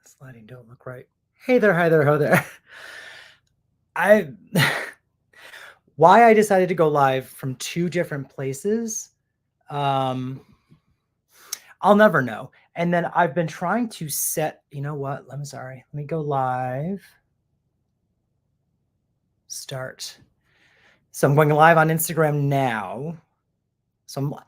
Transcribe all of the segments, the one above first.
Sliding don't look right. Hey there, hi there, ho there. I why I decided to go live from 2 different places, um, I'll never know. And then I've been trying to set, you know what? I'm sorry. Let me go live. Start. So I'm going live on Instagram now. So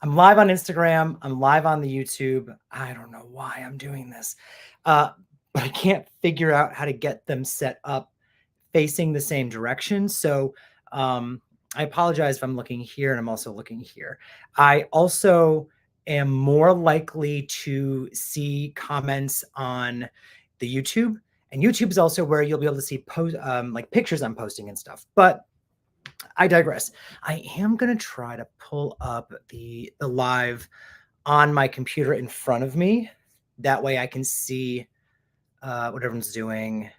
I'm live on Instagram. I'm live on the YouTube. I don't know why I'm doing this, but I can't figure out how to get them set up facing the same direction. So I apologize if I'm looking here and I'm also looking here. I also am more likely to see comments on the YouTube, and YouTube is also where you'll be able to see like pictures I'm posting and stuff. But I digress. I am going to try to pull up the live on my computer in front of me. That way I can see what everyone's doing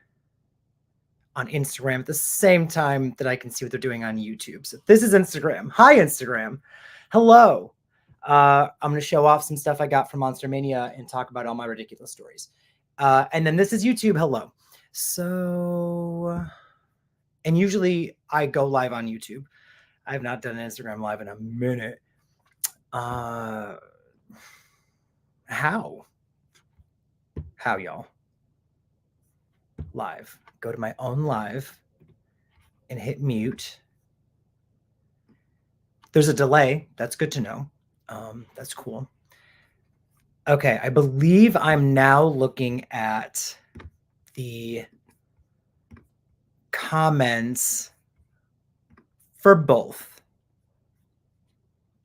on Instagram at the same time that I can see what they're doing on YouTube. So this is Instagram. Hi, Instagram. Hello. I'm going to show off some stuff I got from Monster Mania and talk about all my ridiculous stories. And then this is YouTube. Hello. So, and usually I go live on YouTube. I have not done an Instagram live in a minute. How, y'all? Live. Go to my own live and hit mute. There's a delay. That's good to know. That's cool. Okay, I believe I'm now looking at the comments for both.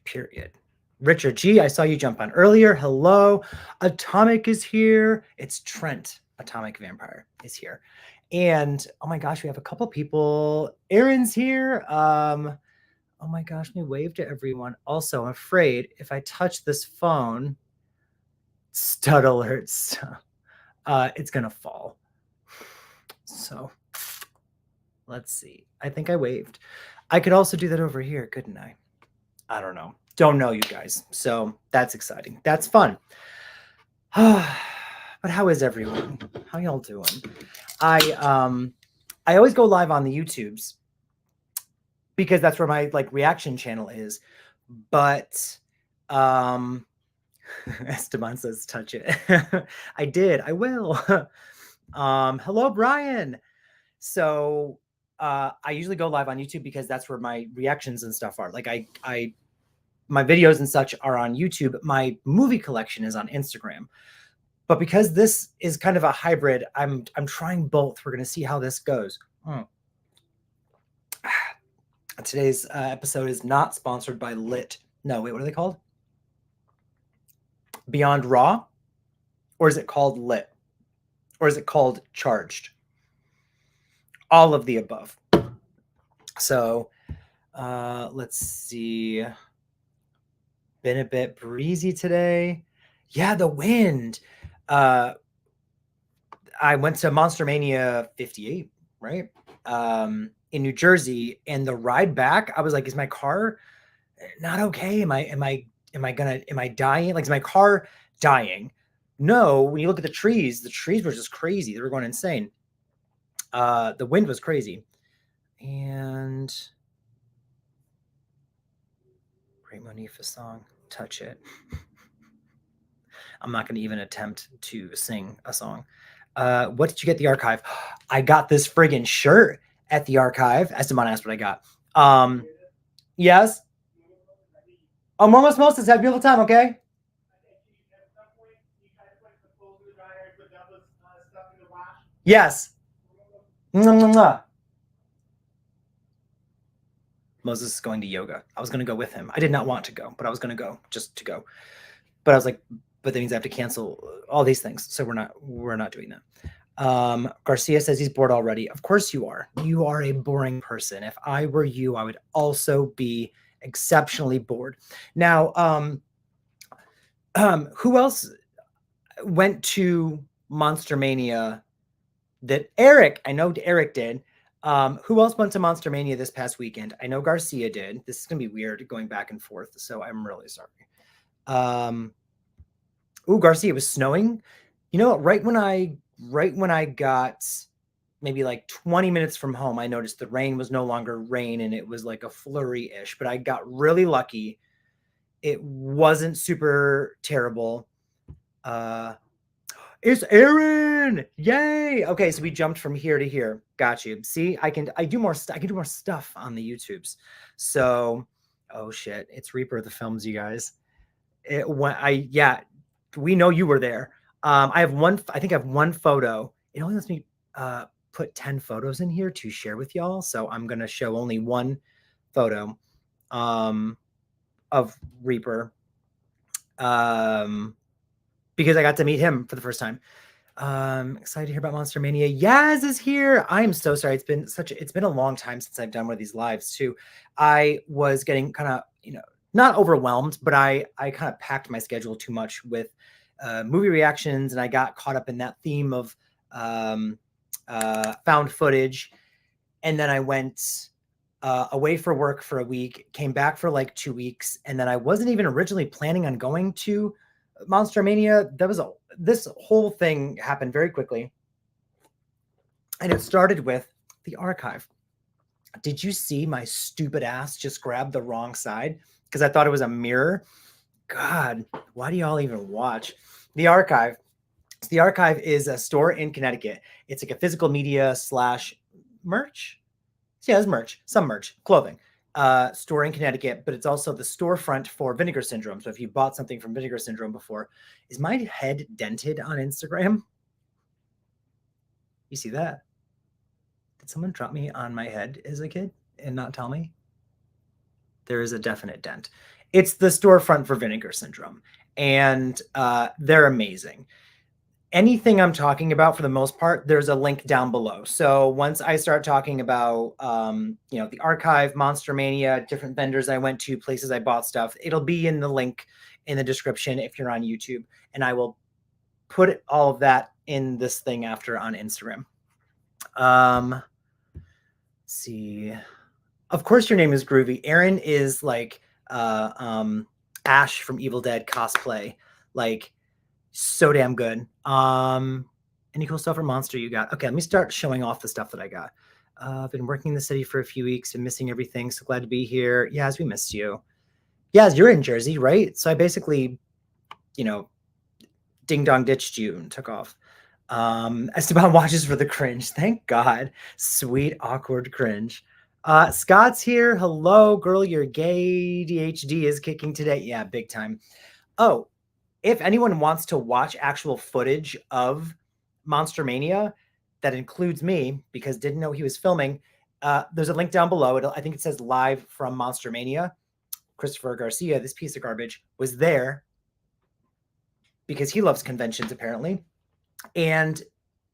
Period. Richard G, I saw you jump on earlier. Hello. Atomic is here. It's Trent. Atomic Vampire is here. And oh my gosh, we have a couple people. Aaron's here. Oh my gosh, let me wave to everyone. Also, I'm afraid if I touch this phone, stud alerts, it's gonna fall. So let's see. I think I waved. I could also do that over here, couldn't I? I don't know. Don't know, you guys. So that's exciting. That's fun. But how is everyone? How y'all doing? I always go live on the YouTubes because that's where my like reaction channel is. But Esteban says touch it. I did. I will. Hello, Brian. So I usually go live on YouTube because that's where my reactions and stuff are. Like my videos and such are on YouTube. My movie collection is on Instagram. But because this is kind of a hybrid, I'm trying both. We're going to see how this goes. Today's episode is not sponsored by Lit. No, wait, what are they called? Beyond Raw? Or is it called Lit? Or is it called Charged? All of the above. So let's see. Been a bit breezy today. Yeah, the wind. I went to Monster Mania 58, right? In New Jersey, and the ride back, I was like, is my car not okay? Am I dying? Like, is my car dying? No, when you look at the trees were just crazy. They were going insane. The wind was crazy. And great Monifa song, Touch It. I'm not going to even attempt to sing a song. What did you get at the archive? I got this friggin' shirt at the archive. Esteban asked what I got. Yes. Oh, Momos Moses, have a beautiful time, okay? Yes. Moses is going to yoga. I was going to go with him. I did not want to go, but I was going to go just to go. But I was like, but that means I have to cancel all these things. So we're not doing that. Garcia says he's bored already. Of course you are. You are a boring person. If I were you, I would also be exceptionally bored. Now, who else went to Monster Mania that Eric, I know Eric did. Who else went to Monster Mania this past weekend? I know Garcia did. This is going to be weird going back and forth. So I'm really sorry. Garcia, it was snowing. You know what? Right when I got maybe like 20 minutes from home, I noticed the rain was no longer rain and it was like a flurry-ish, but I got really lucky. It wasn't super terrible. It's Aaron! Yay! Okay, so we jumped from here to here. Got you. See, I can do more stuff on the YouTubes. So, oh shit, it's Reaper of the Films, you guys. Yeah, we know you were there. I think I have one photo. It only lets me put 10 photos in here to share with y'all. So I'm gonna show only one photo of Reaper. Because I got to meet him for the first time. Excited to hear about Monster Mania. Yaz is here. I am so sorry. It's been a long time since I've done one of these lives too. I was getting kind of, not overwhelmed, but I kind of packed my schedule too much with movie reactions, and I got caught up in that theme of found footage. And then I went away for work for a week, came back for like 2 weeks, and then I wasn't even originally planning on going to Monster Mania. This whole thing happened very quickly, and it started with the archive. Did you see my stupid ass just grab the wrong side because I thought it was a mirror? God, why do y'all even watch the archive? So the archive is a store in Connecticut. It's like a physical media / merch. Yeah, it's merch, some merch, clothing. Store in Connecticut, but it's also the storefront for Vinegar Syndrome. So if you bought something from Vinegar Syndrome before, is my head dented on Instagram? You see that? Did someone drop me on my head as a kid and not tell me? There is a definite dent. It's the storefront for Vinegar Syndrome, and they're amazing. Anything I'm talking about, for the most part, there's a link down below. So once I start talking about, the archive, Monster Mania, different vendors I went to, places I bought stuff, it'll be in the link in the description if you're on YouTube. And I will put all of that in this thing after on Instagram. Let's see. Of course, your name is Groovy. Aaron is like Ash from Evil Dead cosplay. Like, so damn good. Any cool stuff for Monster you got? Okay, let me start showing off the stuff that I got. I've been working in the city for a few weeks and missing everything. So glad to be here. Yaz, we missed you. Yaz, you're in Jersey, right? So I basically, ding dong ditched you and took off. Esteban watches for the cringe. Thank God. Sweet, awkward cringe. Scott's here. Hello, girl. Your gay DHD is kicking today. Yeah, big time. Oh, if anyone wants to watch actual footage of Monster Mania, that includes me, because didn't know he was filming, there's a link down below. I think it says live from Monster Mania. Christopher Garcia, this piece of garbage, was there because he loves conventions apparently, and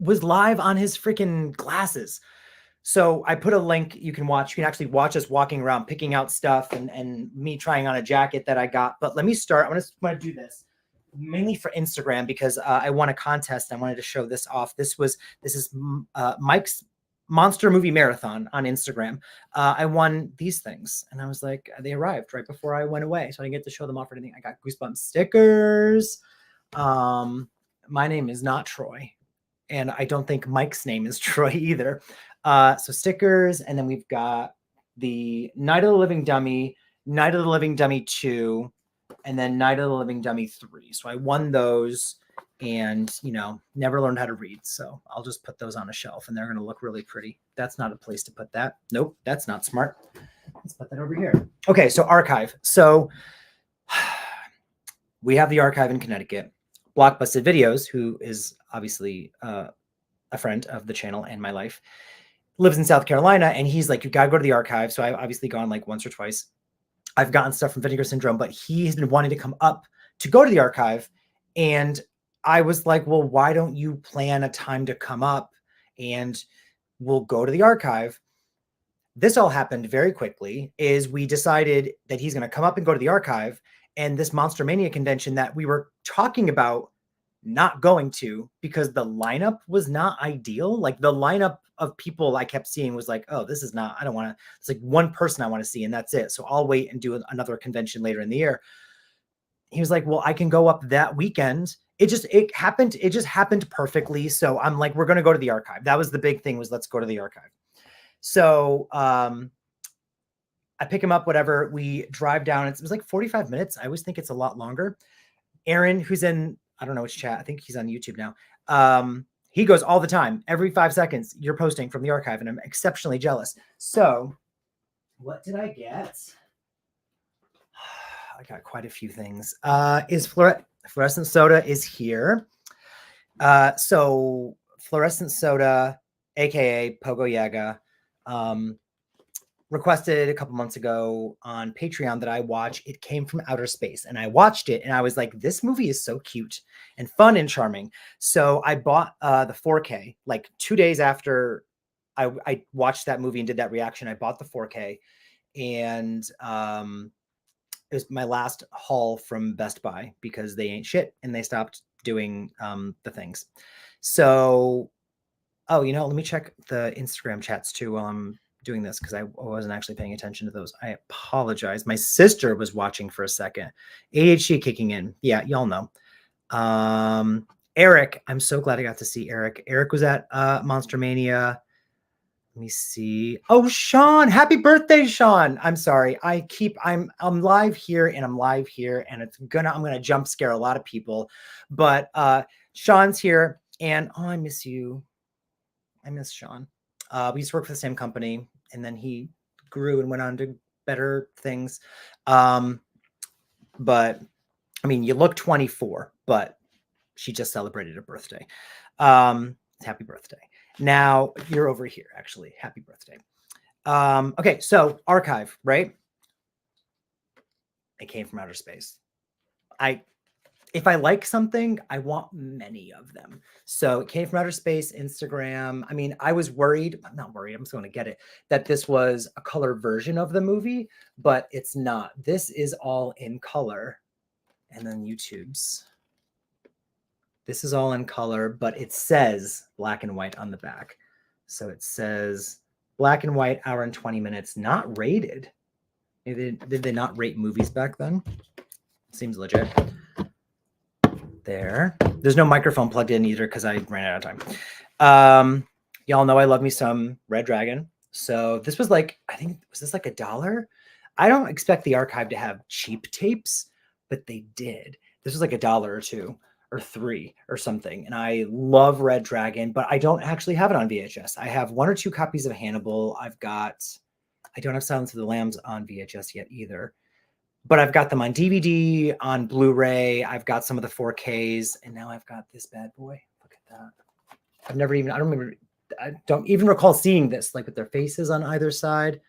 was live on his freaking glasses. So I put a link you can watch. You can actually watch us walking around, picking out stuff, and me trying on a jacket that I got. But let me start. I'm going to do this mainly for Instagram because I won a contest. I wanted to show this off. This is Mike's Monster Movie Marathon on Instagram. I won these things, and I was like, they arrived right before I went away, so I didn't get to show them off or anything. I got Goosebumps stickers. My name is not Troy, and I don't think Mike's name is Troy either. So stickers, and then we've got the Night of the Living Dummy, Night of the Living Dummy 2, and then Night of the Living Dummy 3. So I won those, and, never learned how to read. So I'll just put those on a shelf, and they're going to look really pretty. That's not a place to put that. Nope, that's not smart. Let's put that over here. Okay, so archive. So we have the archive in Connecticut. Blockbusted Videos, who is obviously a friend of the channel and my life, lives in South Carolina, and he's like, you got to go to the archive. So I've obviously gone like once or twice. I've gotten stuff from Vinegar Syndrome, but he has been wanting to come up to go to the archive. And I was like, well, why don't you plan a time to come up and we'll go to the archive? This all happened very quickly. We decided that he's going to come up and go to the archive, and this Monster Mania convention that we were talking about not going to because the lineup was not ideal. Like, the lineup of people I kept seeing was like, oh, this is not, I don't want to, it's like one person I want to see and that's it. So I'll wait and do another convention later in the year. He was like, well, I can go up that weekend it happened. It just happened perfectly. So I'm like, we're going to go to the archive. That was the big thing, was let's go to the archive. So I pick him up, whatever. We drive down. It was like 45 minutes. I always think it's a lot longer. Aaron, who's in, I don't know which chat. I think he's on YouTube now. He goes all the time. Every 5 seconds, you're posting from the archive, and I'm exceptionally jealous. So what did I get? I got quite a few things. Is fluorescent soda is here. So fluorescent soda, aka Pogo Yaga, requested a couple months ago on Patreon that I watch It Came from Outer Space. And I watched it and I was like, this movie is so cute and fun and charming. So I bought the 4K like 2 days after I watched that movie and did that reaction. I bought the 4K, and it was my last haul from Best Buy because they ain't shit and they stopped doing the things. So, oh, you know, let me check the Instagram chats too while I'm doing this, because I wasn't actually paying attention to those. I apologize. My sister was watching for a second. ADHD kicking in. Yeah, y'all know. Eric, I'm so glad I got to see Eric. Eric was at MONSTERMANIA. Let me see. Oh, Sean, happy birthday, Sean. I'm sorry. I'm live here and I'm live here, and I'm gonna jump scare a lot of people. But Sean's here, and oh, I miss you. I miss Sean. We used to work for the same company, and then he grew and went on to better things. But I mean, you look 24, but she just celebrated a birthday. Happy birthday. Now you're over here, actually. Happy birthday. Okay, so archive, right? It Came from Outer Space. If I like something, I want many of them. So It Came from Outer Space, Instagram. I mean, I was worried. I'm not worried. I'm just going to get it. That this was a color version of the movie, but it's not. This is all in color. And then YouTube's. This is all in color, but it says black and white on the back. So it says black and white, hour and 20 minutes, not rated. Did they not rate movies back then? Seems legit. There. There's no microphone plugged in either because I ran out of time. Y'all know I love me some Red Dragon. So this was like, I think, was this like $1? I don't expect the archive to have cheap tapes, but they did. This was like $1 or $2 or $3 or something. And I love Red Dragon, but I don't actually have it on VHS. I have 1 or 2 copies of Hannibal. I don't have Silence of the Lambs on VHS yet either. But I've got them on DVD, on Blu-ray. I've got some of the 4Ks, and now I've got this bad boy. Look at that. I don't even recall seeing this, like with their faces on either side.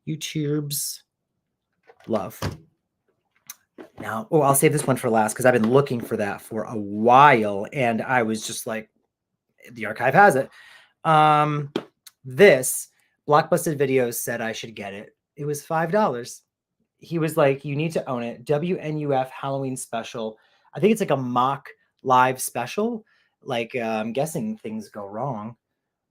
YouTube's love. Now, I'll save this one for last because I've been looking for that for a while, and I was just like, the archive has it. This Blockbusted Videos said I should get it. It was $5. He was like, you need to own it. WNUF Halloween special. I think it's like a mock live special. Like, I'm guessing things go wrong.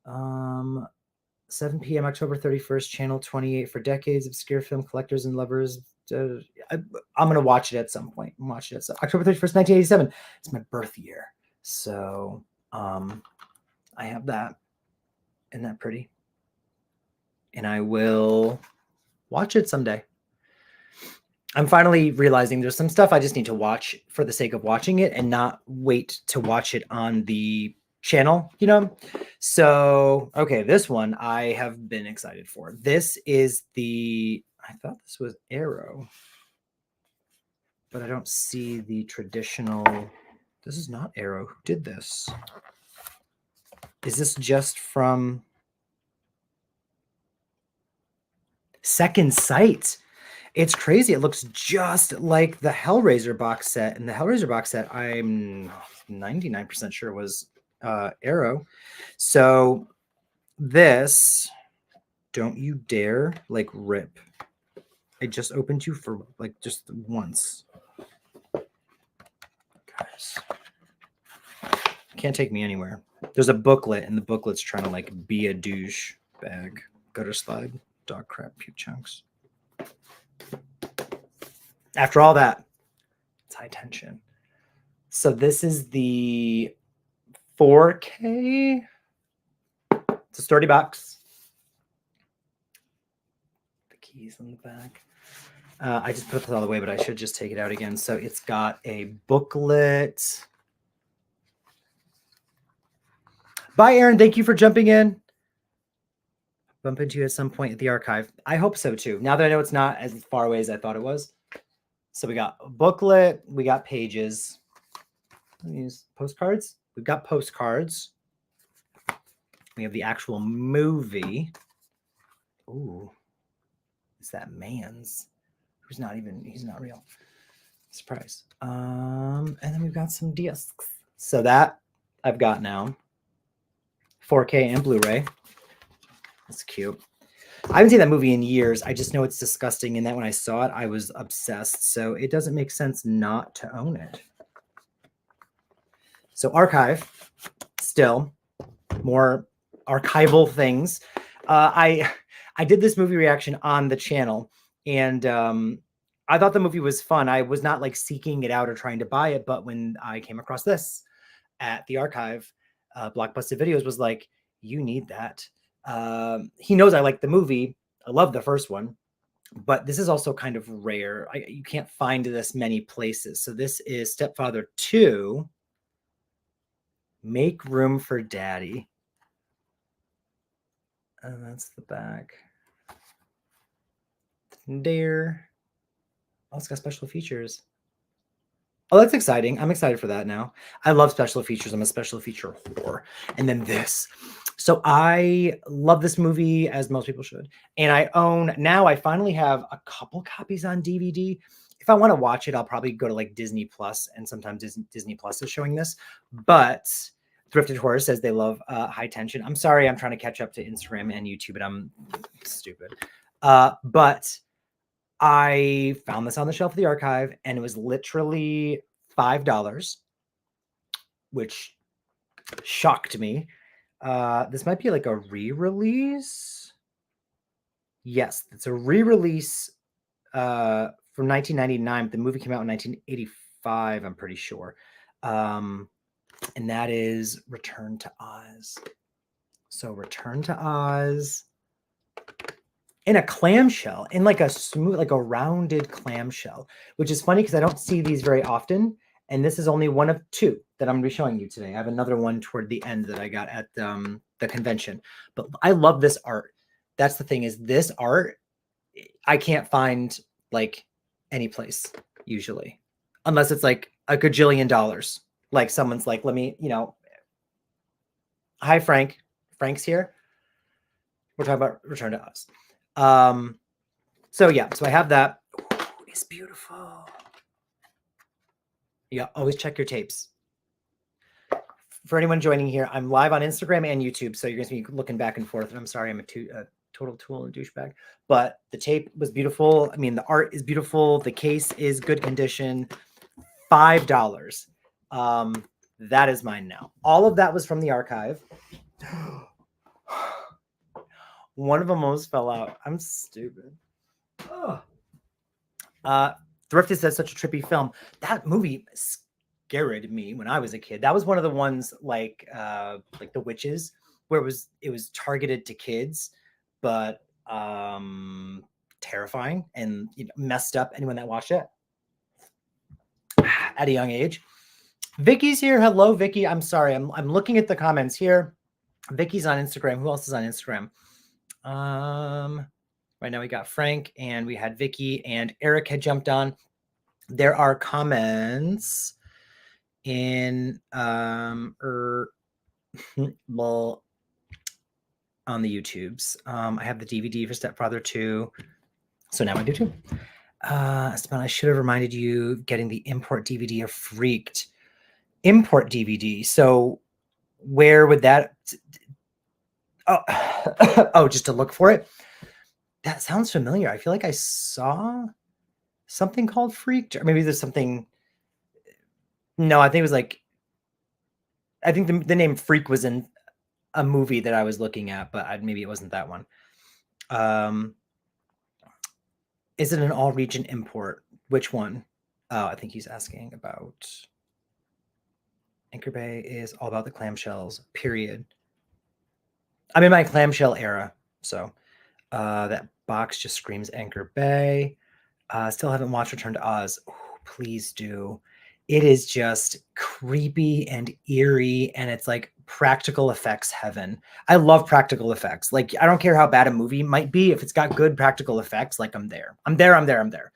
7 p.m. October 31st, channel 28 for decades, obscure film collectors and lovers. I'm going to watch it at some point. October 31st, 1987. It's my birth year. So I have that. Isn't that pretty? And I will watch it someday. I'm finally realizing there's some stuff I just need to watch for the sake of watching it and not wait to watch it on the channel, you know? So, okay, this one I have been excited for. This is I thought this was Arrow, but I don't see the traditional. This is not Arrow. Who did this? Is this just from Second Sight? It's crazy. It looks just like the Hellraiser box set. And the Hellraiser box set, I'm 99% sure was Arrow. So this, don't you dare like rip. I just opened you for like just once. Guys, can't take me anywhere. There's a booklet, and the booklet's trying to like be a douche bag. Gutter slide, dog crap, puke chunks. After all that, it's high tension. So this is the 4K. It's a sturdy box. The keys on the back. I just put this all the way, but I should just take it out again. So it's got a booklet. Bye, Aaron. Thank you for jumping in. Bump into you at some point at the archive. I hope so too. Now that I know it's not as far away as I thought it was. So we got a booklet. We got pages. Use postcards. We've got postcards. We have the actual movie. Ooh, is that man's? Who's not even? He's not real. Surprise. And then we've got some discs. So that I've got now. 4K and Blu-ray. That's cute. I haven't seen that movie in years. I just know it's disgusting, and that when I saw it, I was obsessed. So it doesn't make sense not to own it. So archive, still more archival things. I did this movie reaction on the channel, and I thought the movie was fun. I was not like seeking it out or trying to buy it, but when I came across this at the archive, Blockbuster Videos was like, "You need that." He knows I like the movie. I love the first one, but this is also kind of rare. You can't find this many places. So this is Stepfather 2. Make Room for Daddy. And that's the back. There. Oh, it's got special features. Oh, that's exciting. I'm excited for that now. I love special features. I'm a special feature whore. And then this. So I love this movie, as most people should. And I finally have a couple copies on DVD. If I want to watch it, I'll probably go to like Disney Plus, and sometimes Disney Plus is showing this. But Thrifted Horror says they love High Tension. I'm sorry, I'm trying to catch up to Instagram and YouTube, and I'm stupid. But I found this on the shelf of the archive, and it was literally $5, which shocked me. This might be like a re-release. Yes, it's a re-release from 1999. The movie came out in 1985, I'm pretty sure. And that is Return to Oz. So Return to Oz in a clamshell, in like a smooth, like a rounded clamshell, which is funny because I don't see these very often. And this is only one of two that I'm going to be showing you today. I have another one toward the end that I got at the convention. But I love this art. That's the thing, is this art I can't find like any place usually, unless it's like a gajillion dollars. Like someone's like, let me, hi, Frank. Frank's here. We're talking about Return to Oz. So yeah, so I have that. Ooh, it's beautiful. Yeah, always check your tapes. For anyone joining here, I'm live on Instagram and YouTube, so you're going to be looking back and forth. And I'm sorry, I'm a total tool and douchebag. But the tape was beautiful. I mean, the art is beautiful. The case is good condition. $5. That is mine now. All of that was from the archive. One of them almost fell out. I'm stupid. Thrifted says such a trippy film. That movie scared me when I was a kid. That was one of the ones like The Witches, where it was targeted to kids, but terrifying and messed up anyone that watched it at a young age. Vicky's here. Hello, Vicky. I'm sorry. I'm looking at the comments here. Vicky's on Instagram. Who else is on Instagram? Right now we got Frank, and we had Vicky, and Eric had jumped on. There are comments in well, on the YouTubes. I have the DVD for Stepfather 2. So now I do too. Esteban, I should have reminded you getting the import DVD of Freaked. Import DVD. So where would that? Oh, just to look for it. That sounds familiar. I feel like I saw something called Freaked, or maybe there's something. No, I think it was like. I think the name Freak was in a movie that I was looking at, but maybe it wasn't that one. Is it an all-region import? Which one? Oh, I think he's asking about. Anchor Bay is all about the clamshells, period. I'm in my clamshell era, so that box just screams Anchor Bay. Still haven't watched Return to Oz. Ooh, please do. It is just creepy and eerie, and it's like practical effects heaven. I love practical effects. Like, I don't care how bad a movie might be. If it's got good practical effects, like, I'm there. I'm there, I'm there, I'm there.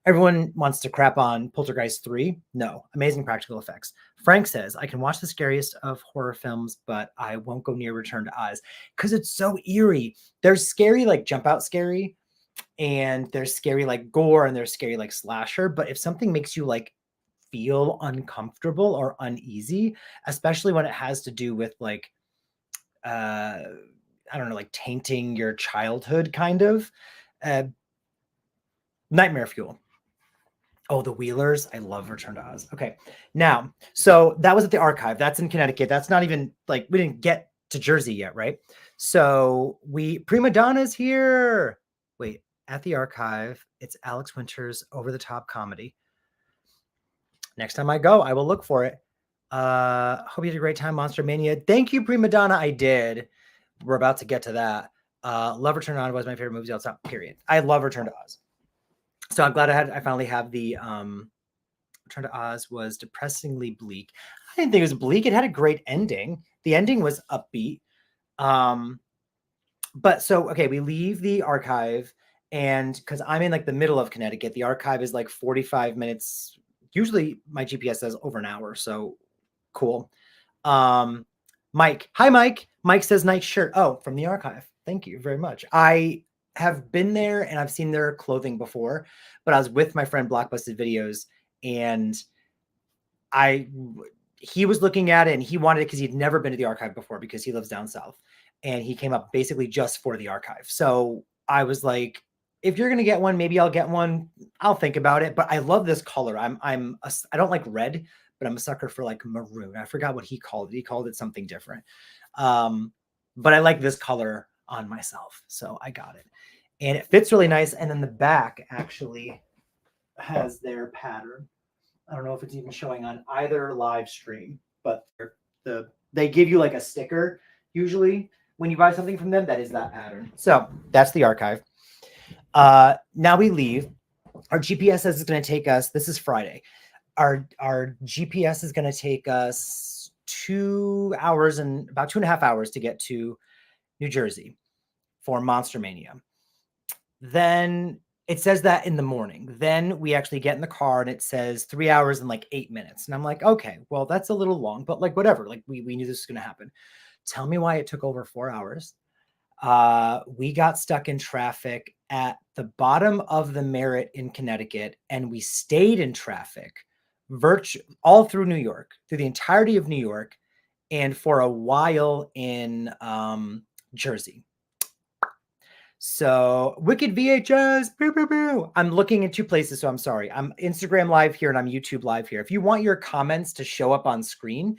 Everyone wants to crap on Poltergeist 3. No, amazing practical effects. Frank says, I can watch the scariest of horror films, but I won't go near Return to Oz because it's so eerie. There's scary, like jump out scary, and there's scary like gore, and there's scary like slasher. But if something makes you like feel uncomfortable or uneasy, especially when it has to do with like, I don't know, like tainting your childhood kind of, nightmare fuel. Oh, the Wheelers. I love Return to Oz. Okay. Now, so that was at the archive. That's in Connecticut. That's not even like, we didn't get to Jersey yet, right? So Prima Donna's here. Wait, at the archive, it's Alex Winter's over the top comedy. Next time I go, I will look for it. Hope you had a great time, Monster Mania. Thank you, Prima Donna. I did. We're about to get to that. Love Return to Oz was my favorite movie. It's not, period. I love Return to Oz. So I'm glad I finally have the Return to Oz was depressingly bleak. I didn't think it was bleak. It had a great ending. The ending was upbeat. But so, okay, we leave the archive, and because I'm in like the middle of Connecticut, the archive is like 45 minutes. Usually my GPS says over an hour. So cool. Mike. Hi, Mike. Mike says nice shirt. Oh, from the archive. Thank you very much. I have been there and I've seen their clothing before, but I was with my friend Blockbusted Videos, and he was looking at it and he wanted it because he'd never been to the archive before because he lives down south, and he came up basically just for the archive. So I was like, if you're gonna get one, maybe I'll get one. I'll think about it. But I love this color. I don't like red, but I'm a sucker for like maroon. I forgot what he called it. He called it something different. But I like this color on myself, so I got it. And it fits really nice. And then the back actually has their pattern. I don't know if it's even showing on either live stream, but they give you like a sticker usually when you buy something from them that is that pattern. So that's the archive. Now we leave. Our GPS says it's going to take us, this is Friday. Our GPS is going to take us 2 hours and about 2.5 hours to get to New Jersey for Monster Mania. Then it says that in the morning. Then we actually get in the car and it says 3 hours and like 8 minutes. And I'm like, okay, well, that's a little long, but like, whatever. Like we knew this was going to happen. Tell me why it took over 4 hours. We got stuck in traffic at the bottom of the Merritt in Connecticut, and we stayed in traffic all through New York, through the entirety of New York, and for a while in Jersey. So Wicked VHS, boo, boo, boo. I'm looking at 2 places, so I'm sorry. I'm Instagram live here and I'm YouTube live here. If you want your comments to show up on screen,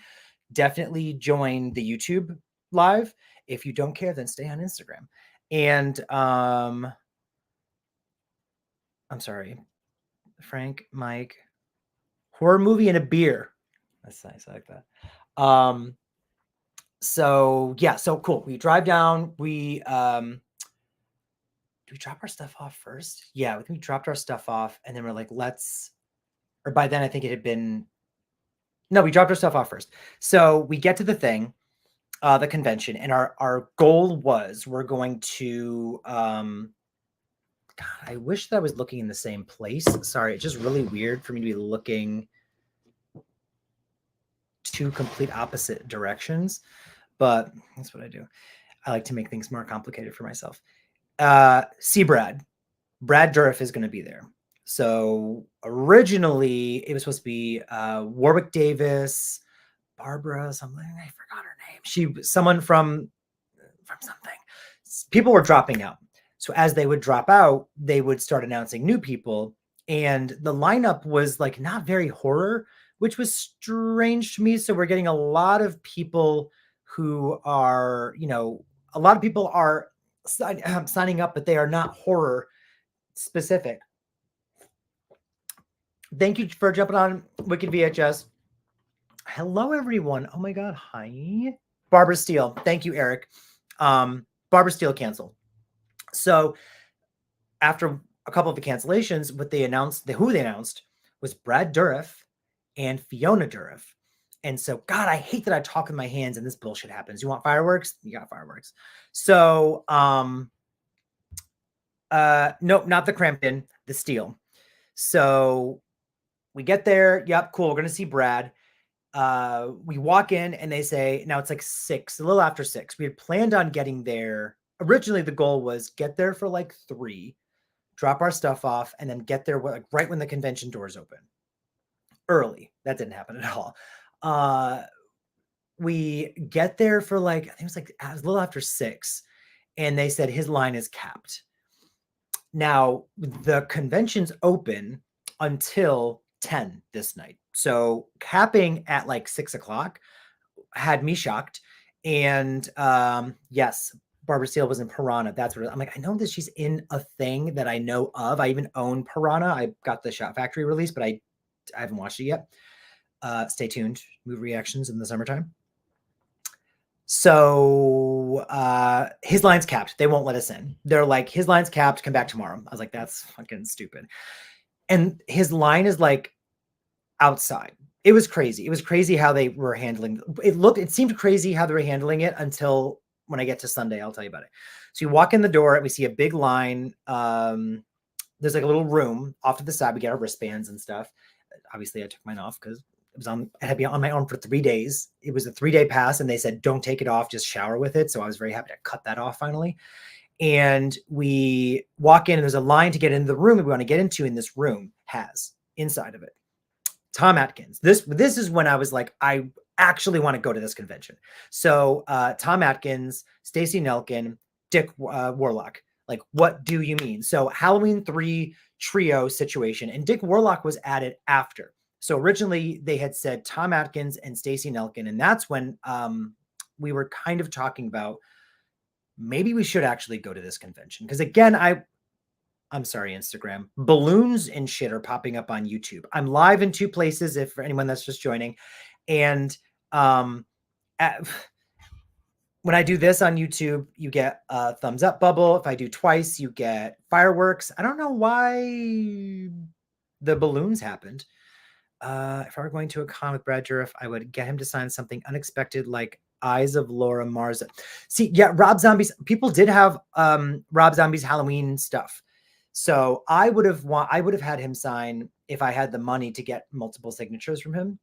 definitely join the YouTube live. If you don't care, then stay on Instagram. And I'm sorry, Frank, Mike, horror movie and a beer. That's nice. I like that. So yeah, so cool. We drive down. We do we drop our stuff off first? Yeah, I think we dropped our stuff off, and then we're like, or by then I think it had been, no, we dropped our stuff off first. So we get to the thing, the convention, and our goal was we're going to, God, I wish that I was looking in the same place. Sorry, it's just really weird for me to be looking 2 complete opposite directions, but that's what I do. I like to make things more complicated for myself. See Brad Dourif is going to be there. So originally it was supposed to be Warwick Davis, Barbara something, I forgot her name. She was someone from something. People were dropping out. So as they would drop out, they would start announcing new people. And the lineup was like not very horror, which was strange to me. So we're getting a lot of people who are, a lot of people are signing up, but they are not horror specific. Thank you for jumping on Wicked VHS. Hello, everyone. Oh my God. Hi. Barbara Steele. Thank you, Eric. Barbara Steele canceled. So after a couple of the cancellations, what they announced, who they announced was Brad Dourif and Fiona Dourif. And so, God, I hate that I talk with my hands and this bullshit happens. You want fireworks? You got fireworks. So, nope, not the Crampton, the Steele. So we get there. Yep, cool. We're going to see Brad. We walk in and they say, now it's like 6, a little after 6. We had planned on getting there. Originally, the goal was get there for like 3, drop our stuff off, and then get there like right when the convention doors open. Early. That didn't happen at all. We get there for like, I think it was a little after 6, and they said his line is capped. Now, the convention's open until 10 this night. So capping at like 6 o'clock had me shocked. And yes, Barbara Steele was in Piranha. That's what I'm like. I know that she's in a thing that I know of. I even own Piranha. I got the Shot Factory release, but I haven't watched it yet. Stay tuned. Movie reactions in the summertime. So his line's capped. They won't let us in. They're like, his line's capped. Come back tomorrow. I was like, that's fucking stupid. And his line is like outside. It was crazy. It was crazy how they were handling it. It seemed crazy how they were handling it until when I get to Sunday, I'll tell you about it. So you walk in the door and we see a big line. There's like a little room off to the side. We get our wristbands and stuff. Obviously I took mine off because I had to be on my own for 3 days. It was a 3-day pass and they said, don't take it off, just shower with it. So I was very happy to cut that off finally. And we walk in and there's a line to get into the room that we want to get into, and this room has inside of it Tom Atkins. This is when I was like, I actually want to go to this convention. So Tom Atkins, Stacey Nelkin, Dick Warlock. Like, what do you mean? So Halloween 3 trio situation, and Dick Warlock was added after. So originally they had said Tom Atkins and Stacey Nelkin, and that's when we were kind of talking about maybe we should actually go to this convention. Because again, I'm sorry, Instagram. Balloons and shit are popping up on YouTube. I'm live in 2 places, if for anyone that's just joining. And when I do this on YouTube, you get a thumbs up bubble. If I do twice, you get fireworks. I don't know why the balloons happened. If I were going to a con with Brad Dourif, I would get him to sign something unexpected like Eyes of Laura Marza. See, yeah, Rob Zombie's, people did have Rob Zombie's Halloween stuff. So I would have had him sign, if I had the money to get multiple signatures from him,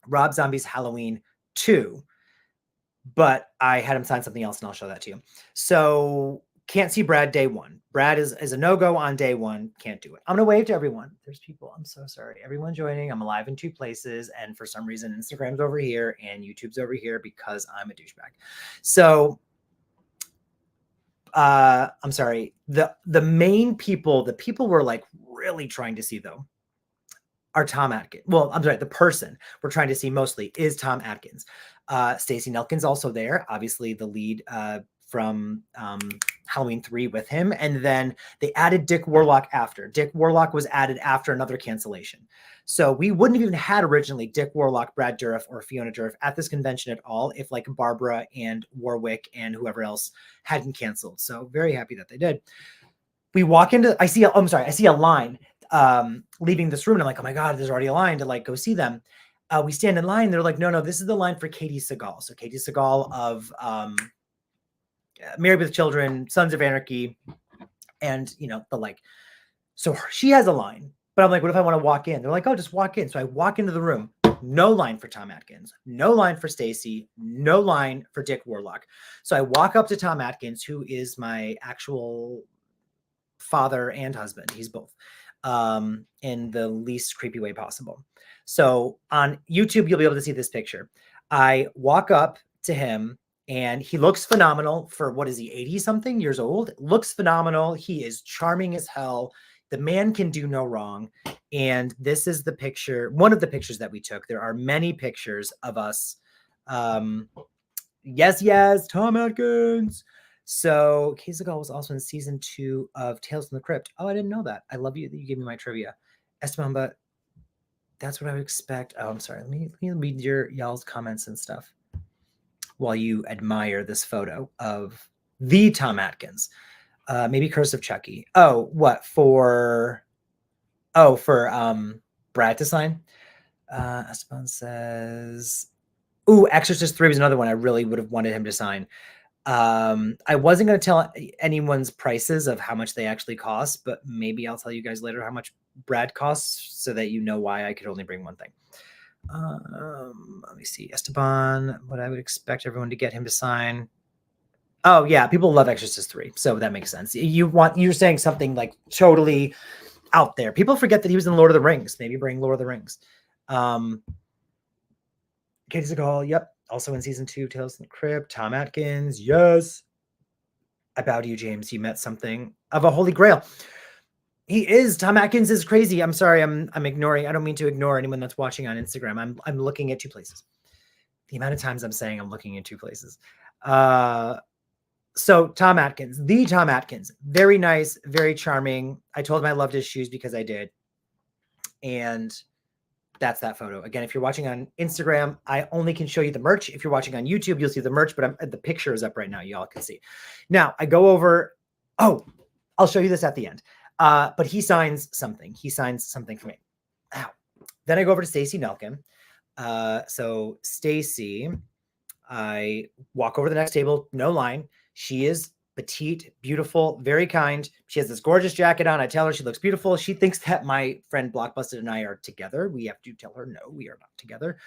Rob Zombie's Halloween 2. But I had him sign something else, and I'll show that to you. So can't see Brad day 1. Brad is a no-go on day 1. Can't do it. I'm going to wave to everyone. There's people. I'm so sorry. Everyone joining. I'm live in 2 places. And for some reason, Instagram's over here and YouTube's over here because I'm a douchebag. So I'm sorry. The main people, the people we're like really trying to see though, are Tom Atkins. Well, I'm sorry, the person we're trying to see mostly is Tom Atkins. Stacey Nelkin's also there, obviously the lead from Halloween 3 with him. And then they added Dick Warlock after. Dick Warlock was added after another cancellation. So we wouldn't have even had originally Dick Warlock, Brad Dourif, or Fiona Dourif at this convention at all if like Barbara and Warwick and whoever else hadn't canceled. So very happy that they did. We walk into, I see a line leaving this room, and I'm like, oh my God, there's already a line to like go see them. We stand in line. They're like, no, this is the line for Katie Seagal. So Katie Seagal of Married with Children, Sons of Anarchy, and the like. So she has a line, but I'm like, what if I want to walk in? They're like, oh, just walk in. So I walk into the room. No line for Tom Atkins, no line for Stacey, no line for Dick Warlock. So I walk up to Tom Atkins, who is my actual father and husband. He's both, in the least creepy way possible. So on YouTube, you'll be able to see this picture. I walk up to him and he looks phenomenal for, what is he, 80 something years old? Looks phenomenal. He is charming as hell. The man can do no wrong. And this is the picture, one of the pictures that we took. There are many pictures of us. Yes, Tom Atkins. So Katie Seagal was also in season 2 of Tales from the Crypt. Oh, I didn't know that. I love you that you gave me my trivia. Esteban, but that's what I would expect. Oh, I'm sorry. Let me read y'all's comments and stuff while you admire this photo of the Tom Atkins. Maybe Curse of Chucky. Oh, what for? Oh, for Brad to sign. Esteban says, "Ooh, Exorcist 3 was another one I really would have wanted him to sign." I wasn't going to tell anyone's prices of how much they actually cost, but maybe I'll tell you guys later how much Brad costs so that you know why I could only bring one thing. Let me see. Esteban, what I would expect everyone to get him to sign. Oh yeah, people love Exorcist 3, so that makes sense. You're saying something like totally out there. People forget that he was in Lord of the Rings. Maybe bring Lord of the Rings. Katie Seagal, yep. Also in season 2, Tales from the Crypt. Tom Atkins, yes. I bow to you, James. You met something of a holy grail. He is. Tom Atkins is crazy. I'm sorry. I'm ignoring. I don't mean to ignore anyone that's watching on Instagram. I'm looking at 2 places. The amount of times I'm saying I'm looking at 2 places. So Tom Atkins, the Tom Atkins, very nice, very charming. I told him I loved his shoes because I did. And that's that photo. Again, if you're watching on Instagram, I only can show you the merch. If you're watching on YouTube, you'll see the merch, but the picture is up right now. Y'all can see. Now I go over. Oh, I'll show you this at the end. But he signs something. He signs something for me. Ow. Then I go over to Stacy Nelkin. So Stacy, I walk over to the next table, no line. She is petite, beautiful, very kind. She has this gorgeous jacket on. I tell her she looks beautiful. She thinks that my friend Blockbusted and I are together. We have to tell her, no, we are not together.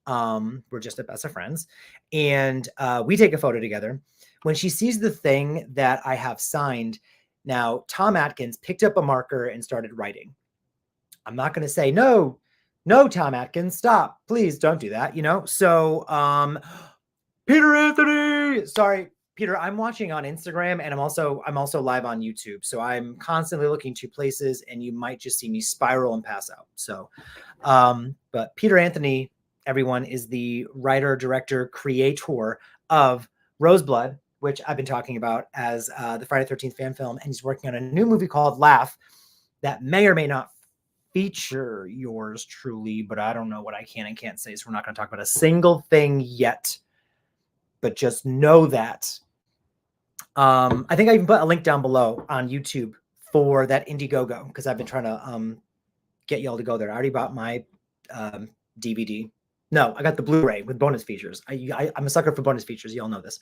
We're just the best of friends. And we take a photo together. When she sees the thing that I have signed, now Tom Atkins picked up a marker and started writing. I'm not going to say, no, Tom Atkins, stop. Please don't do that, you know? So, Peter Anthony, sorry, Peter, I'm watching on Instagram and I'm also live on YouTube. So I'm constantly looking 2 places and you might just see me spiral and pass out. So, but Peter Anthony, everyone, is the writer, director, creator of Roseblood, which I've been talking about as the Friday the 13th fan film. And he's working on a new movie called Laugh that may or may not feature yours truly, but I don't know what I can and can't say. So we're not going to talk about a single thing yet, but just know that. I think I even put a link down below on YouTube for that Indiegogo because I've been trying to get y'all to go there. I already bought my DVD. No, I got the Blu-ray with bonus features. I'm a sucker for bonus features. Y'all know this.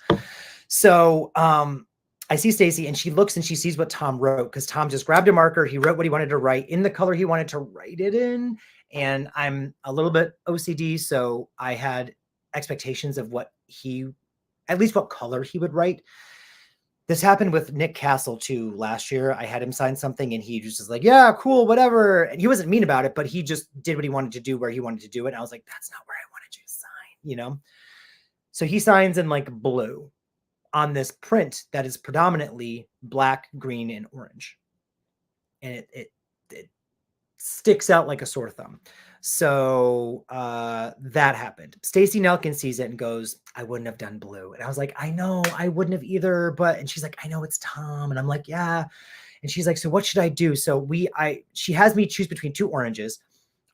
So I see Stacy and she looks and she sees what Tom wrote because Tom just grabbed a marker. He wrote what he wanted to write in the color he wanted to write it in. And I'm a little bit OCD, so I had expectations of at least what color he would write. This happened with Nick Castle too last year. I had him sign something and he just was like, yeah, cool, whatever. And he wasn't mean about it, but he just did what he wanted to do where he wanted to do it. And I was like, that's not where I wanted you to sign, you know? So he signs in like blue on this print that is predominantly black, green, and orange. And it sticks out like a sore thumb. So that happened. Stacy Nelkin sees it and goes, I wouldn't have done blue. And I was like, I know, I wouldn't have either. And she's like, I know it's Tom. And I'm like, yeah. And she's like, so what should I do? So she has me choose between 2 oranges.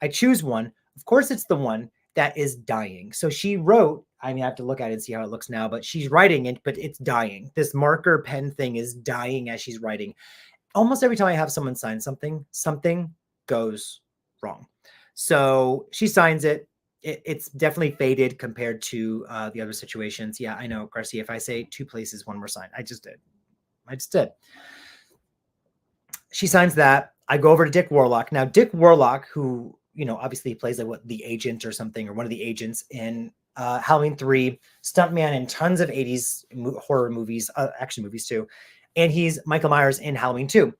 I choose one. Of course, it's the one that is dying. So she wrote, I mean, I have to look at it and see how it looks now, but she's writing it, but it's dying. This marker pen thing is dying as she's writing. Almost every time I have someone sign something, something goes wrong. So she signs it. It's definitely faded compared to the other situations. Yeah, I know, Garcia. If I say 2 places, 1 more signed, I just did. She signs that. I go over to Dick Warlock. Now, Dick Warlock, who, you know, obviously plays like the agent or something, or one of the agents in Halloween 3, stuntman in tons of 80s horror movies, action movies too. And he's Michael Myers in Halloween 2.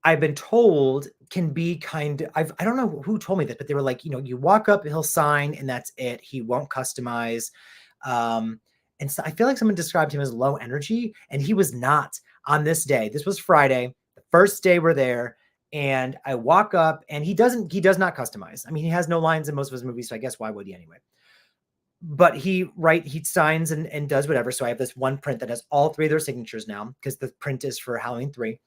I've been told can be I don't know who told me this, but they were like, you know, you walk up, he'll sign and that's it. He won't customize. And so I feel like someone described him as low energy, and he was not on this day. This was Friday, the first day we're there. And I walk up and he does not customize. I mean, he has no lines in most of his movies, so I guess why would he anyway? But he signs and does whatever. So I have this one print that has all 3 of their signatures now because the print is for Halloween 3.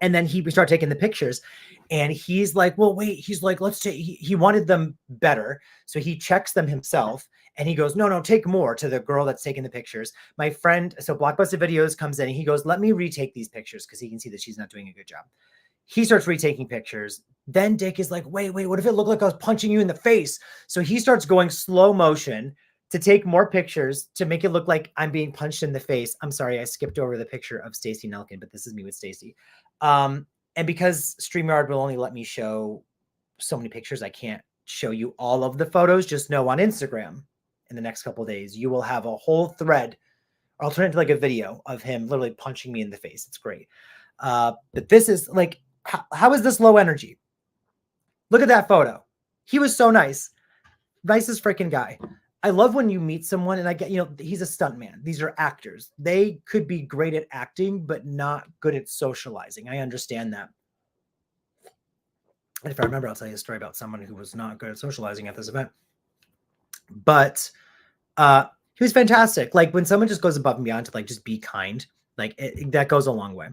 And then we start taking the pictures, and he's like, well, wait, he's like, let's take, he wanted them better. So he checks them himself, and he goes, no, take more, to the girl that's taking the pictures. My friend, so Blockbuster Videos comes in, and he goes, let me retake these pictures, because he can see that she's not doing a good job. He starts retaking pictures. Then Dick is like, wait, what if it looked like I was punching you in the face? So he starts going slow motion to take more pictures to make it look like I'm being punched in the face. I'm sorry, I skipped over the picture of Stacey Nelkin, but this is me with Stacey. And because StreamYard will only let me show so many pictures, I can't show you all of the photos. Just know on Instagram in the next couple of days, you will have a whole thread. I'll turn it into like a video of him literally punching me in the face. It's great. But this is like, how is this low energy? Look at that photo. He was so nice. Nicest freaking guy. I love when you meet someone, and I get, he's a stuntman. These are actors. They could be great at acting, but not good at socializing. I understand that. And if I remember, I'll tell you a story about someone who was not good at socializing at this event. But he was fantastic. Like when someone just goes above and beyond to like just be kind, like that goes a long way.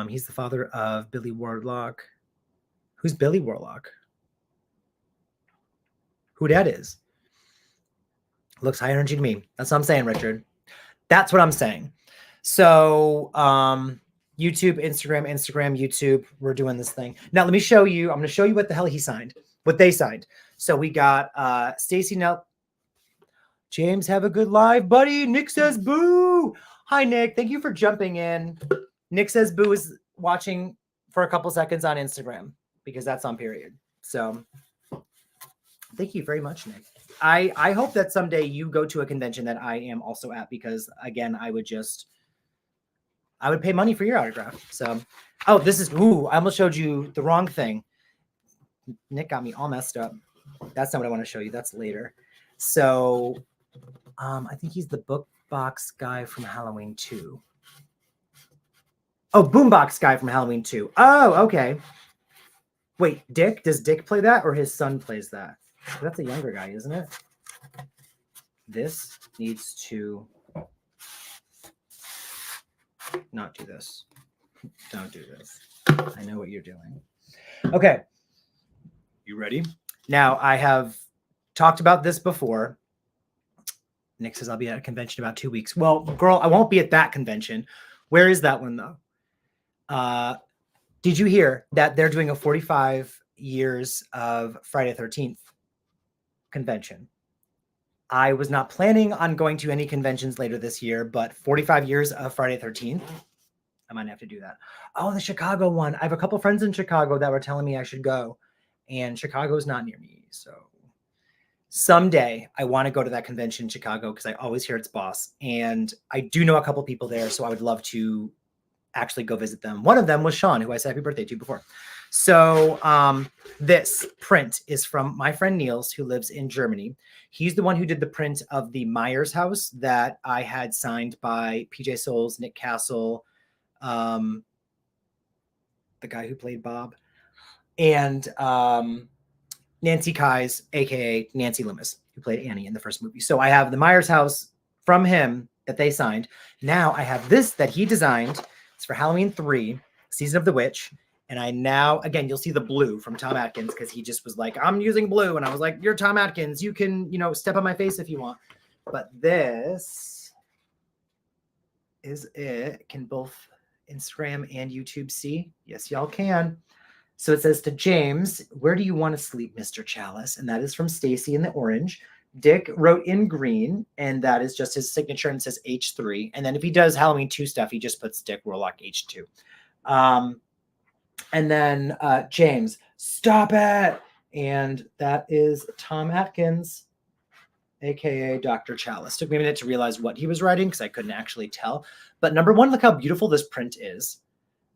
He's the father of Billy Warlock. Who's Billy Warlock? Who that is? Looks high energy to me. That's what I'm saying, Richard. That's what I'm saying. So YouTube, Instagram, YouTube. We're doing this thing. Now let me show you. I'm going to show you what the hell he signed. What they signed. So we got Stacey Nell. James, have a good live, buddy. Nick says boo. Hi, Nick. Thank you for jumping in. Nick says boo is watching for a couple seconds on Instagram because that's on period. So thank you very much, Nick. I hope that someday you go to a convention that I am also at, because again, I would pay money for your autograph. So, oh, I almost showed you the wrong thing. Nick got me all messed up. That's not what I want to show you. That's later. So, I think he's the book box guy from Halloween 2. Oh, Boombox guy from Halloween 2. Oh, okay. Wait, Dick? Does Dick play that, or his son plays that? That's a younger guy, isn't it? This needs to not do this. Don't do this. I know what you're doing. Okay. You ready? Now, I have talked about this before. Nick says I'll be at a convention about 2 weeks. Well, girl, I won't be at that convention. Where is that one, though? Did you hear that they're doing a 45 years of Friday the 13th convention? I was not planning on going to any conventions later this year, but 45 years of Friday the 13th, I might have to do that. Oh, the Chicago one. I have a couple friends in Chicago that were telling me I should go, and Chicago's not near me. So someday I want to go to that convention in Chicago because I always hear it's boss. And I do know a couple people there, so I would love to actually go visit them. One of them was Sean, who I said happy birthday to before. So this print is from my friend Niels, who lives in Germany. He's the one who did the print of the Myers house that I had signed by PJ Souls, Nick Castle, the guy who played Bob, and Nancy Kais, aka Nancy Loomis, who played Annie in the first movie. So I have the Myers house from him that they signed. Now I have this that he designed. It's for Halloween 3, Season of the Witch. And I now, again, you'll see the blue from Tom Atkins because he just was like, I'm using blue. And I was like, you're Tom Atkins. You can, step on my face if you want. But this is it. Can both Instagram and YouTube see? Yes, y'all can. So it says to James, where do you want to sleep, Mr. Chalice? And that is from Stacy in the orange. Dick wrote in green, and that is just his signature and says H3. And then if he does Halloween 2 stuff, he just puts Dick Warlock H2. And then James, stop it. And that is Tom Atkins, aka Dr. Chalice. Took me a minute to realize what he was writing because I couldn't actually tell. But number one, look how beautiful this print is.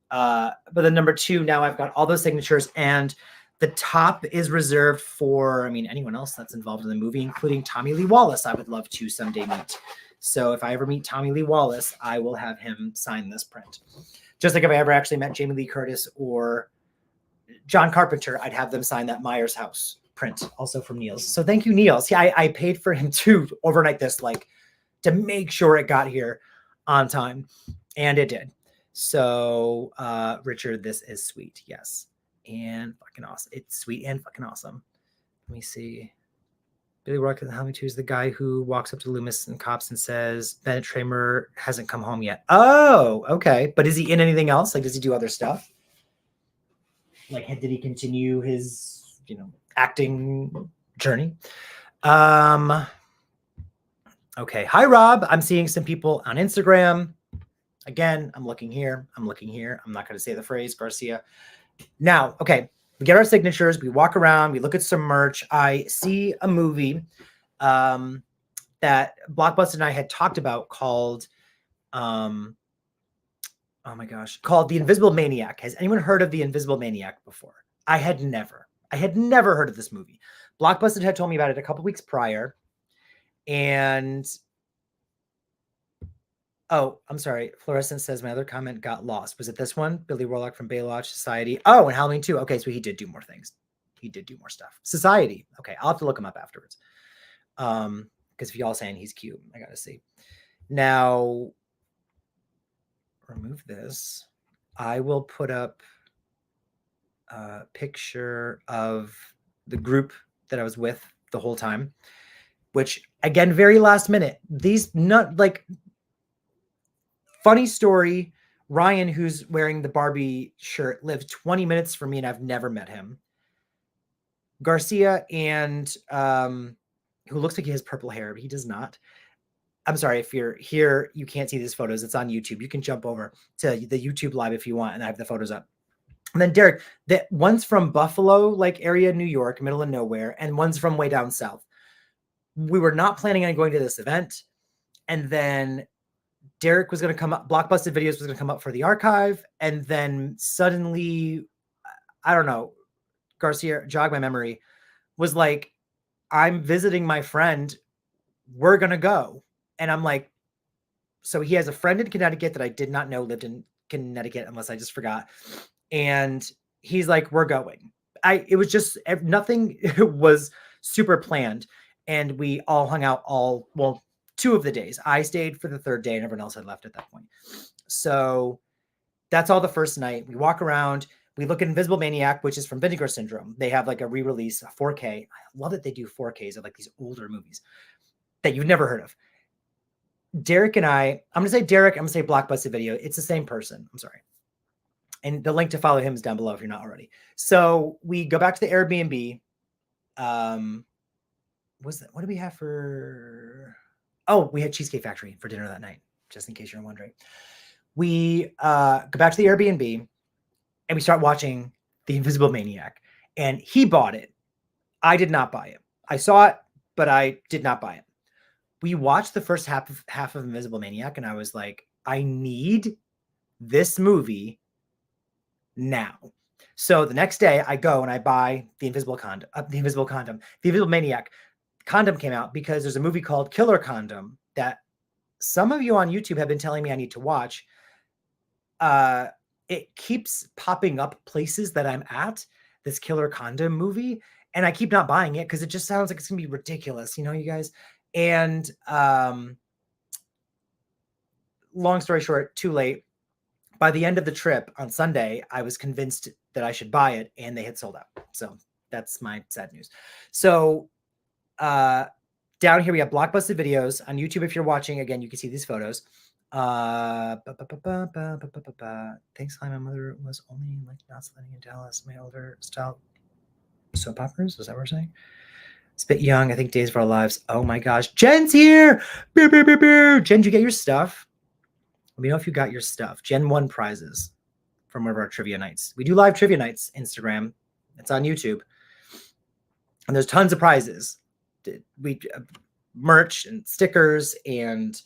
But then number two, now I've got all those signatures, and the top is reserved for, anyone else that's involved in the movie, including Tommy Lee Wallace. I would love to someday meet. So if I ever meet Tommy Lee Wallace, I will have him sign this print. Just like if I ever actually met Jamie Lee Curtis or John Carpenter, I'd have them sign that Myers house print, also from Niels. So thank you, Niels. Yeah, I paid for him to overnight this, to make sure it got here on time, and it did. So, Richard, this is sweet. Yes. And fucking awesome. It's sweet and fucking awesome. Let me see. Billy Rock and Helmy 2 is the guy who walks up to Loomis and cops and says, Bennett Tramer hasn't come home yet. Oh, okay. But is he in anything else? Like, does he do other stuff? Like, did he continue his, acting journey? Okay. Hi, Rob. I'm seeing some people on Instagram. Again, I'm looking here. I'm looking here. I'm not going to say the phrase, Garcia. Now, okay. We get our signatures. We walk around. We look at some merch. I see a movie that Blockbuster and I had talked about called, oh my gosh, called The Invisible Maniac. Has anyone heard of The Invisible Maniac before? I had never heard of this movie. Blockbuster had told me about it a couple weeks prior. And, oh, I'm sorry. Fluorescent says my other comment got lost. Was it this one? Billy Warlock from Baywatch Society. Oh, and Halloween 2. Okay, so he did do more things. He did do more stuff. Society. Okay, I'll have to look him up afterwards. Because if y'all saying he's cute, I gotta see. Now, remove this. I will put up a picture of the group that I was with the whole time, which again, very last minute. These not like funny story. Ryan, who's wearing the Barbie shirt, lived 20 minutes from me, and I've never met him. Garcia and who looks like he has purple hair, but he does not. I'm sorry, if you're here, you can't see these photos. It's on YouTube. You can jump over to the YouTube live if you want, and I have the photos up. And then Derek, one's from Buffalo, like area, New York, middle of nowhere, and one's from way down south. We were not planning on going to this event. And then Derek was going to come up, Blockbuster Videos was going to come up for the archive. And then suddenly, I don't know, Garcia, jog my memory, was like, I'm visiting my friend. We're going to go. And I'm like, so he has a friend in Connecticut that I did not know lived in Connecticut, unless I just forgot. And he's like, we're going. It was just, nothing was super planned. And we all hung out well, 2 of the days. I stayed for the 3rd day and everyone else had left at that point. So that's all the first night. We walk around. We look at Invisible Maniac, which is from Vinegar Syndrome. They have like a re-release, a 4K. I love that they do 4Ks of like these older movies that you've never heard of. Derek and I'm going to say Derek, I'm going to say Blockbuster Video. It's the same person. I'm sorry. And the link to follow him is down below if you're not already. So we go back to the Airbnb. What did we have for? Oh, we had Cheesecake Factory for dinner that night, just in case you're wondering. We go back to the Airbnb and we start watching The Invisible Maniac. And he bought it. I did not buy it. I saw it, but I did not buy it. We watched the first half of Invisible Maniac, and I was like, I need this movie now. So the next day I go and I buy the Invisible Maniac condom came out because there's a movie called Killer Condom that some of you on YouTube have been telling me I need to watch. It keeps popping up places that I'm at, this Killer Condom movie, and I keep not buying it because it just sounds like it's gonna be ridiculous, you guys. And long story short, too late. By the end of the trip on Sunday, I was convinced that I should buy it, and they had sold out. So that's my sad news. So down here we have Blockbuster Videos on YouTube. If you're watching, again, you can see these photos. Thanks, my mother was only like not sleeping in Dallas. My older style soap operas. Is that what we're saying? Spit Young, I think Days of Our Lives. Oh my gosh. Jen's here. Beer, beer, beer, beer. Jen, did you get your stuff? Let me know if you got your stuff. Jen won prizes from one of our trivia nights. We do live trivia nights, Instagram. It's on YouTube. And there's tons of prizes. We merch and stickers and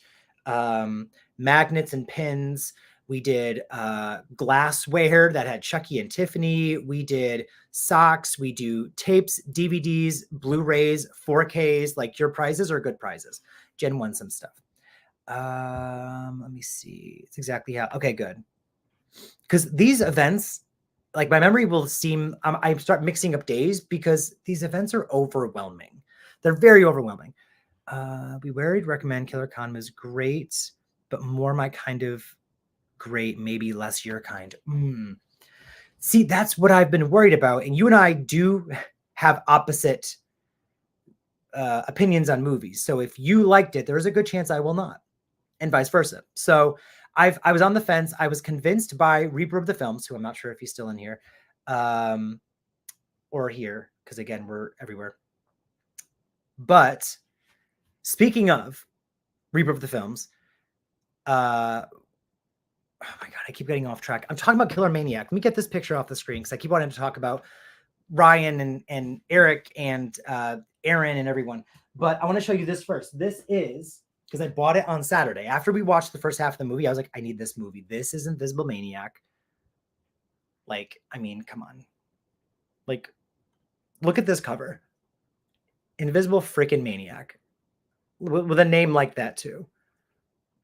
magnets and pins. We did glassware that had Chucky and Tiffany. We did socks. We do tapes, DVDs, Blu-rays, 4Ks. Like, your prizes are good prizes. Jen won some stuff. Let me see. It's exactly how. Okay, good. Because these events, like, my memory will seem, I start mixing up days because these events are overwhelming. They're very overwhelming. We would recommend Killer Condom is great, but more my kind of great, maybe less your kind. See, that's what I've been worried about. And you and I do have opposite opinions on movies. So if you liked it, there's a good chance I will not, and vice versa. So I was on the fence. I was convinced by Reaper of the Films, who I'm not sure if he's still in here or here, because again, we're everywhere. But speaking of Reaper of the Films, oh my God, I keep getting off track. I'm talking about Killer Maniac. Let me get this picture off the screen because I keep wanting to talk about Ryan and Eric and Aaron and everyone. But I want to show you this first. This is, because I bought it on Saturday. After we watched the first half of the movie, I was like, I need this movie. This is Invisible Maniac. Like, I mean, come on. Like, look at this cover. Invisible freaking Maniac. With a name like that, too.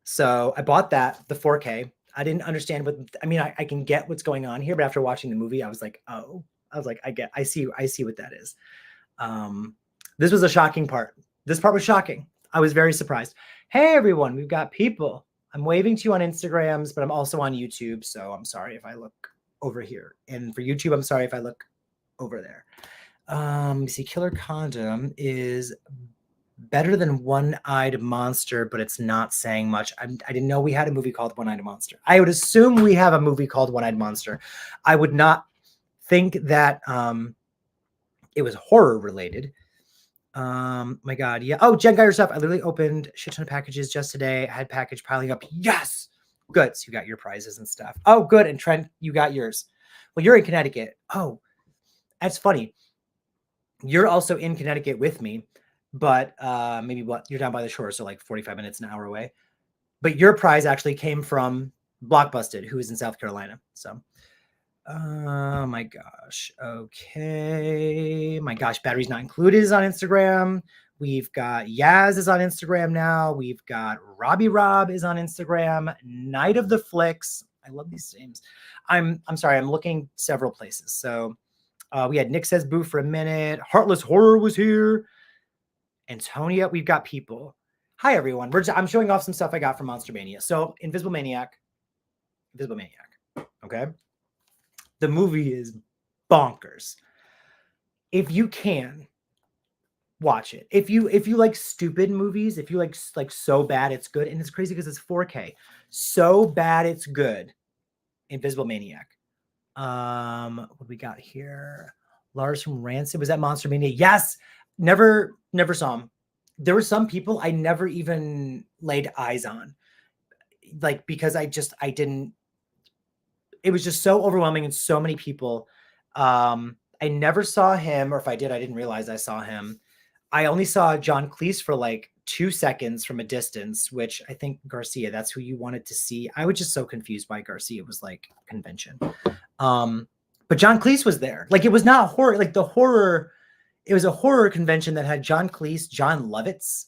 So I bought that, the 4K. I didn't understand what, I mean, I can get what's going on here, but after watching the movie, I was like, oh. I was like, I see what that is. This was a shocking part. This part was shocking. I was very surprised. Hey, everyone, we've got people. I'm waving to you on Instagrams, but I'm also on YouTube. So I'm sorry if I look over here. And for YouTube, I'm sorry if I look over there. See, Killer Condom is better than One-Eyed Monster, but it's not saying much. I didn't know we had a movie called One-Eyed Monster. I would assume we have a movie called One-Eyed Monster. I would not think that it was horror related. My God, yeah. Oh, Jen got your stuff. I literally opened a shit ton of packages just today. I had package piling up. Yes, good. So you got your prizes and stuff. Oh, good. And Trent, you got yours. Well, you're in Connecticut. Oh, that's funny. You're also in Connecticut with me, but maybe what, you're down by the shore, so like 45 minutes, an hour away. But your prize actually came from Blockbusted, who is in South Carolina. So. Oh my gosh. Okay. My gosh, Batteries Not Included is on Instagram. We've got Yaz is on Instagram now. We've got Robbie Rob is on Instagram. Night of the Flicks. I love these names. I'm sorry. I'm looking several places. So we had Nick Says Boo for a minute. Heartless Horror was here. Antonia. We've got people. Hi, everyone. I'm showing off some stuff I got from MONSTERMANIA. So Invisible Maniac. Okay. The movie is bonkers. If you can, watch it. If you like stupid movies, if you like So Bad It's Good, and it's crazy because it's 4K. So Bad It's Good. Invisible Maniac. What we got here? Lars from Rancid was at MONSTERMANIA. Yes, never saw him. There were some people I never even laid eyes on, like because I didn't. It was just so overwhelming and so many people. I never saw him, or if I did, I didn't realize I saw him. I only saw John Cleese for like 2 seconds from a distance, which I think Garcia, that's who you wanted to see. I was just so confused by Garcia. It was like convention. But John Cleese was there. Like it was not horror, like the horror, it was a horror convention that had John Cleese, John Lovitz,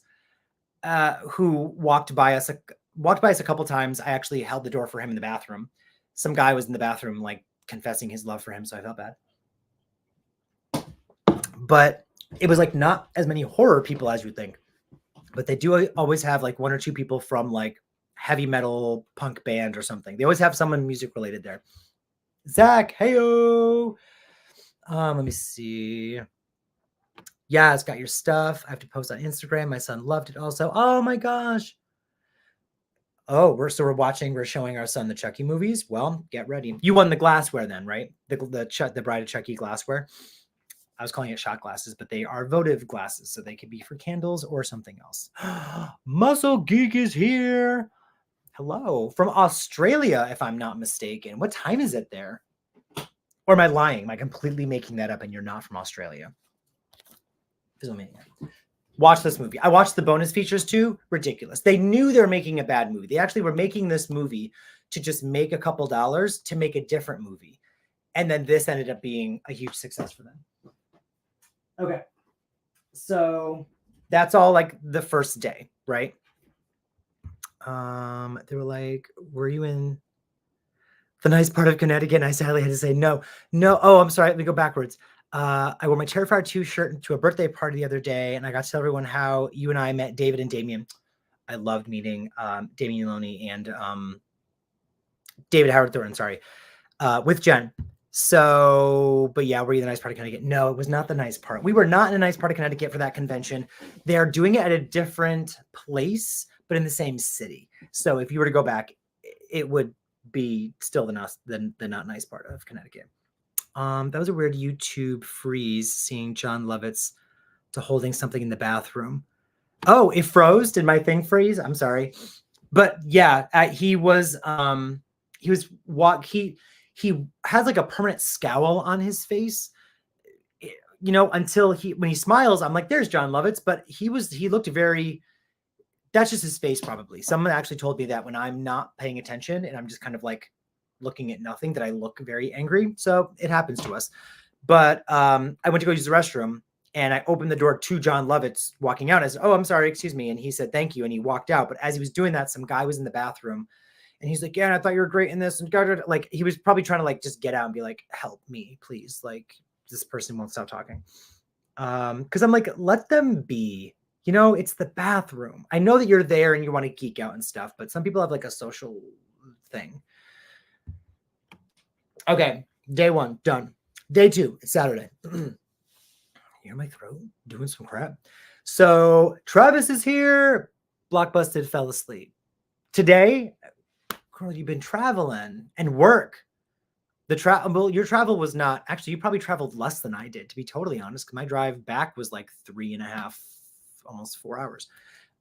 who walked by us a couple times. I actually held the door for him in the bathroom. Some guy was in the bathroom, like confessing his love for him. So I felt bad. But it was like not as many horror people as you would think. But they do always have like 1 or 2 people from like heavy metal punk band or something. They always have someone music related there. Zach, heyo. Let me see. Yeah, it's got your stuff. I have to post on Instagram. My son loved it also. Oh my gosh. Oh, we're showing our son the Chucky movies. Well, get ready. You won the glassware then, right? The Bride of Chucky glassware. I was calling it shot glasses, but they are votive glasses, so they could be for candles or something else. Muscle Geek is here. Hello, from Australia, if I'm not mistaken. What time is it there? Or am I lying? Am I completely making that up and you're not from Australia? Watch this movie. I watched the bonus features too. Ridiculous. They knew they were making a bad movie. They actually were making this movie to just make a couple dollars to make a different movie. And then this ended up being a huge success for them. Okay. So that's all like the first day, right? They were like, were you in the nice part of Connecticut? And I sadly had to say no. Oh, I'm sorry. Let me go backwards. I wore my Terrifier 2 shirt to a birthday party the other day, and I got to tell everyone how you and I met David and Damien. I loved meeting Damien Loney and David Howard Thornton, sorry, with Jen. So, but yeah, were you the nice part of Connecticut? No, it was not the nice part. We were not in a nice part of Connecticut for that convention. They're doing it at a different place, but in the same city. So if you were to go back, it would be still the not nice part of Connecticut. That was a weird YouTube freeze seeing John Lovitz to holding something in the bathroom. Oh, it froze. Did my thing freeze? I'm sorry. But yeah, he has like a permanent scowl on his face, you know, until when he smiles, I'm like, there's John Lovitz. But he looked very, that's just his face. Probably someone actually told me that when I'm not paying attention and I'm just kind of like looking at nothing, that I look very angry. So it happens to us. But I went to go use the restroom and I opened the door to John Lovitz walking out. I said, oh, I'm sorry, excuse me. And he said, thank you. And he walked out. But as he was doing that, some guy was in the bathroom and he's like, yeah, I thought you were great in this. And like, he was probably trying to like, just get out and be like, help me, please. Like, this person won't stop talking. Cause I'm like, let them be, you know, it's the bathroom. I know that you're there and you want to geek out and stuff, but some people have like a social thing. Okay. Day 1 done. Day 2, it's Saturday. You hear my throat doing some crap. So Travis is here. Blockbusted fell asleep. Today, girl, you've been traveling and work. Your travel was not, actually, you probably traveled less than I did, to be totally honest. My drive back was like 3.5, almost 4 hours.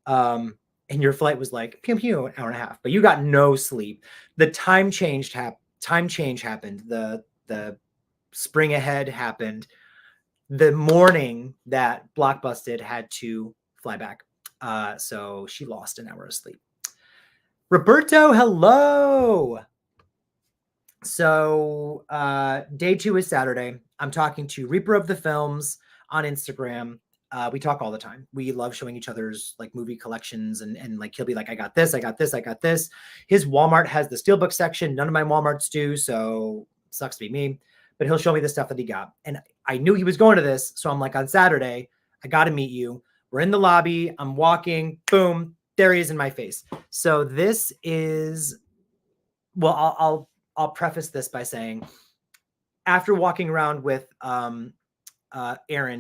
And your flight was like, pew, pew, an hour and a half, but you got no sleep. The time change happened. The spring ahead happened. The morning that Blockbusted had to fly back. So she lost an hour of sleep. Roberto, hello. So day 2 is Saturday. I'm talking to Reaper of the Films on Instagram. We talk all the time. We love showing each other's like movie collections and like he'll be like, I got this, I got this, I got this. His Walmart has the Steelbook section. None of my Walmarts do, so sucks to be me. But he'll show me the stuff that he got. And I knew he was going to this, so I'm like, on Saturday, I got to meet you. We're in the lobby. I'm walking. Boom, there he is in my face. So this is, well, I'll preface this by saying, after walking around with Aaron,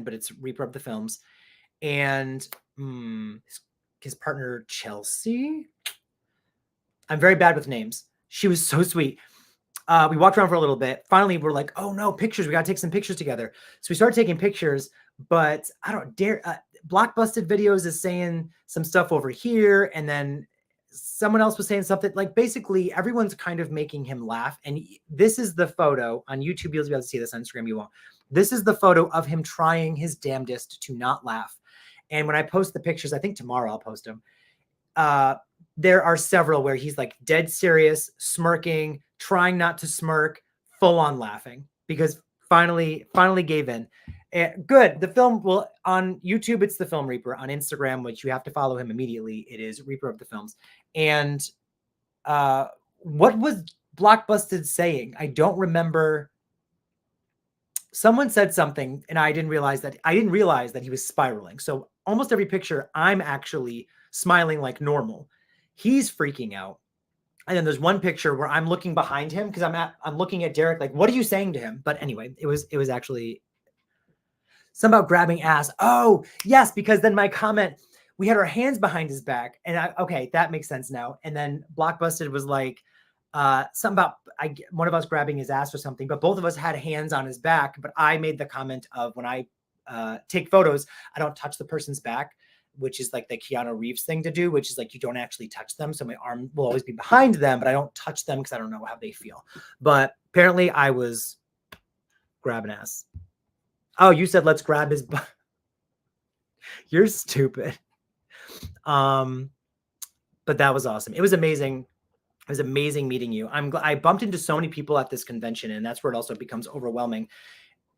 but it's Reaper of the Films, and his partner Chelsea. I'm very bad with names. She was so sweet. We walked around for a little bit. Finally, we're like, oh no, pictures. We got to take some pictures together. So we started taking pictures, but I don't dare. Blockbusted Videos is saying some stuff over here. And then someone else was saying something, like basically everyone's kind of making him laugh. And this is the photo on YouTube. You'll be able to see this on Instagram. You won't. This is the photo of him trying his damnedest to not laugh. And when I post the pictures, I think tomorrow I'll post them. There are several where he's like dead serious, smirking, trying not to smirk, full on laughing because finally gave in. Good. The film, well, on YouTube, it's The Film Reaper. On Instagram, which you have to follow him immediately, it is Reaper of the Films. And what was Blockbusted saying? I don't remember. Someone said something and I didn't realize that he was spiraling. So almost every picture, I'm actually smiling like normal. He's freaking out. And then there's one picture where I'm looking behind him because I'm looking at Derek like, what are you saying to him? But anyway, it was actually something about grabbing ass. Oh, yes, because then my comment, we had our hands behind his back. And okay, that makes sense now. And then Blockbusted was like, something about one of us grabbing his ass or something, but both of us had hands on his back. But I made the comment of when I take photos, I don't touch the person's back, which is like the Keanu Reeves thing to do, which is like you don't actually touch them. So my arm will always be behind them, but I don't touch them because I don't know how they feel. But apparently I was grabbing ass. Oh, you said let's grab his butt. You're stupid. But that was awesome. It was amazing. It was amazing meeting you. I bumped into so many people at this convention, and that's where it also becomes overwhelming,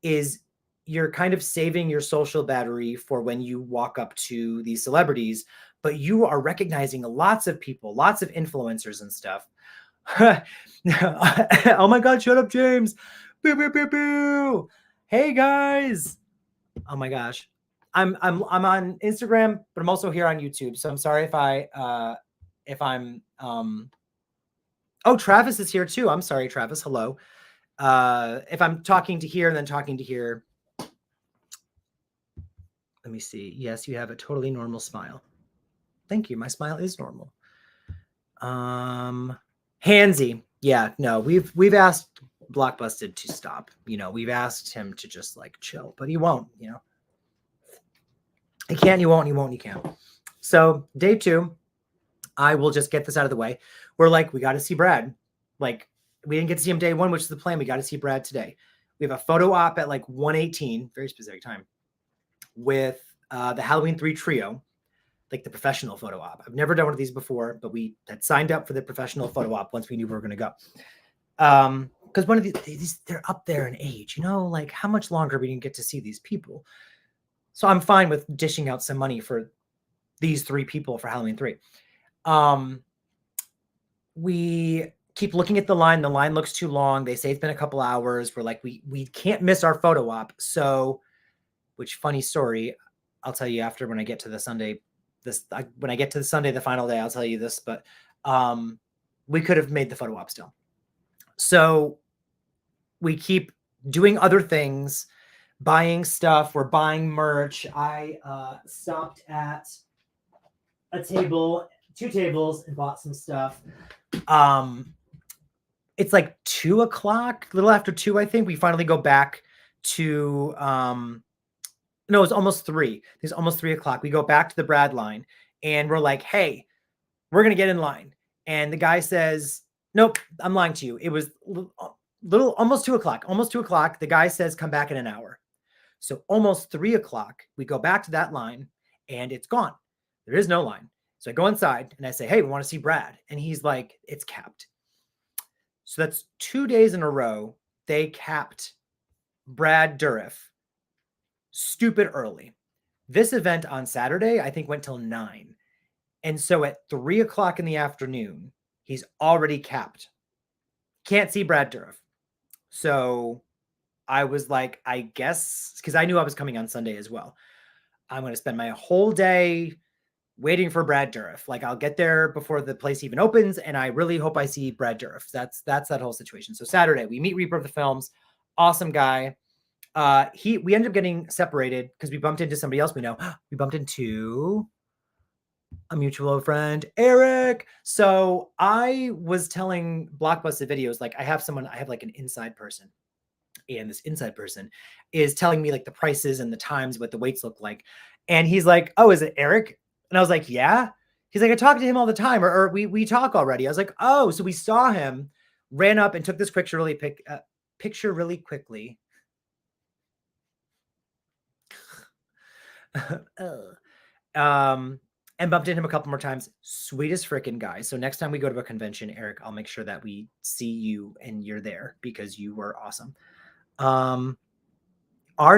is you're kind of saving your social battery for when you walk up to these celebrities, but you are recognizing lots of people, lots of influencers and stuff. Oh my God, shut up, James. Boo, boo, boo, boo. Hey guys. Oh my gosh. I'm on Instagram, but I'm also here on YouTube. So I'm sorry if I'm Oh, Travis is here too. I'm sorry, Travis. Hello. If I'm talking to here and then talking to here, let me see. Yes, you have a totally normal smile. Thank you. My smile is normal. Hansy. Yeah, no, we've asked Blockbusted to stop. You know, we've asked him to just like chill, but he won't, you know. He can't, he won't, he won't, he can't. So day 2, I will just get this out of the way. We're like, we got to see Brad. Like, we didn't get to see him day 1, which is the plan. We got to see Brad today. We have a photo op at like 1:18, very specific time, with the Halloween 3 trio, like the professional photo op. I've never done one of these before, but we had signed up for the professional photo op once we knew we were going to go. Because one of these, they're up there in age, you know, like how much longer we can get to see these people. So I'm fine with dishing out some money for these 3 people for Halloween 3. We keep looking at the line. The line looks too long. They say it's been a couple hours. We're like, we can't miss our photo op. So, which funny story, I'll tell you after when I get to the Sunday. When I get to the Sunday, the final day, I'll tell you this. But we could have made the photo op still. So we keep doing other things, buying stuff. We're buying merch. I stopped at a table, 2 tables, and bought some stuff. It's like 2 o'clock, a little after 2, I think. We finally go back to, no, it's almost 3. It's almost 3 o'clock. We go back to the Brad line and we're like, hey, we're going to get in line. And the guy says, nope, I'm lying to you. It was almost 2 o'clock, almost 2 o'clock. The guy says, come back in an hour. So almost 3 o'clock, we go back to that line and it's gone. There is no line. So I go inside and I say, hey, we want to see Brad. And he's like, it's capped. So that's 2 days in a row. They capped Brad Dourif stupid early. This event on Saturday, I think, went till 9. And so at 3 o'clock in the afternoon, he's already capped. Can't see Brad Dourif. So I was like, I guess, because I knew I was coming on Sunday as well. I'm going to spend my whole day waiting for Brad Dourif. Like, I'll get there before the place even opens, and I really hope I see Brad Dourif. That's that whole situation. So Saturday, we meet Reaper of the Films. Awesome guy. We ended up getting separated because we bumped into somebody else we know. We bumped into a mutual friend, Eric. So I was telling Blockbuster Videos, like, I have like an inside person. And this inside person is telling me like the prices and the times, what the waits look like. And he's like, oh, is it Eric? And I was like, yeah. He's like, I talk to him all the time, or we talk already. I was like, oh, so we saw him, ran up and took this picture really quickly. And bumped into him a couple more times. Sweetest freaking guy. So next time we go to a convention, Eric, I'll make sure that we see you and you're there because you were awesome. R.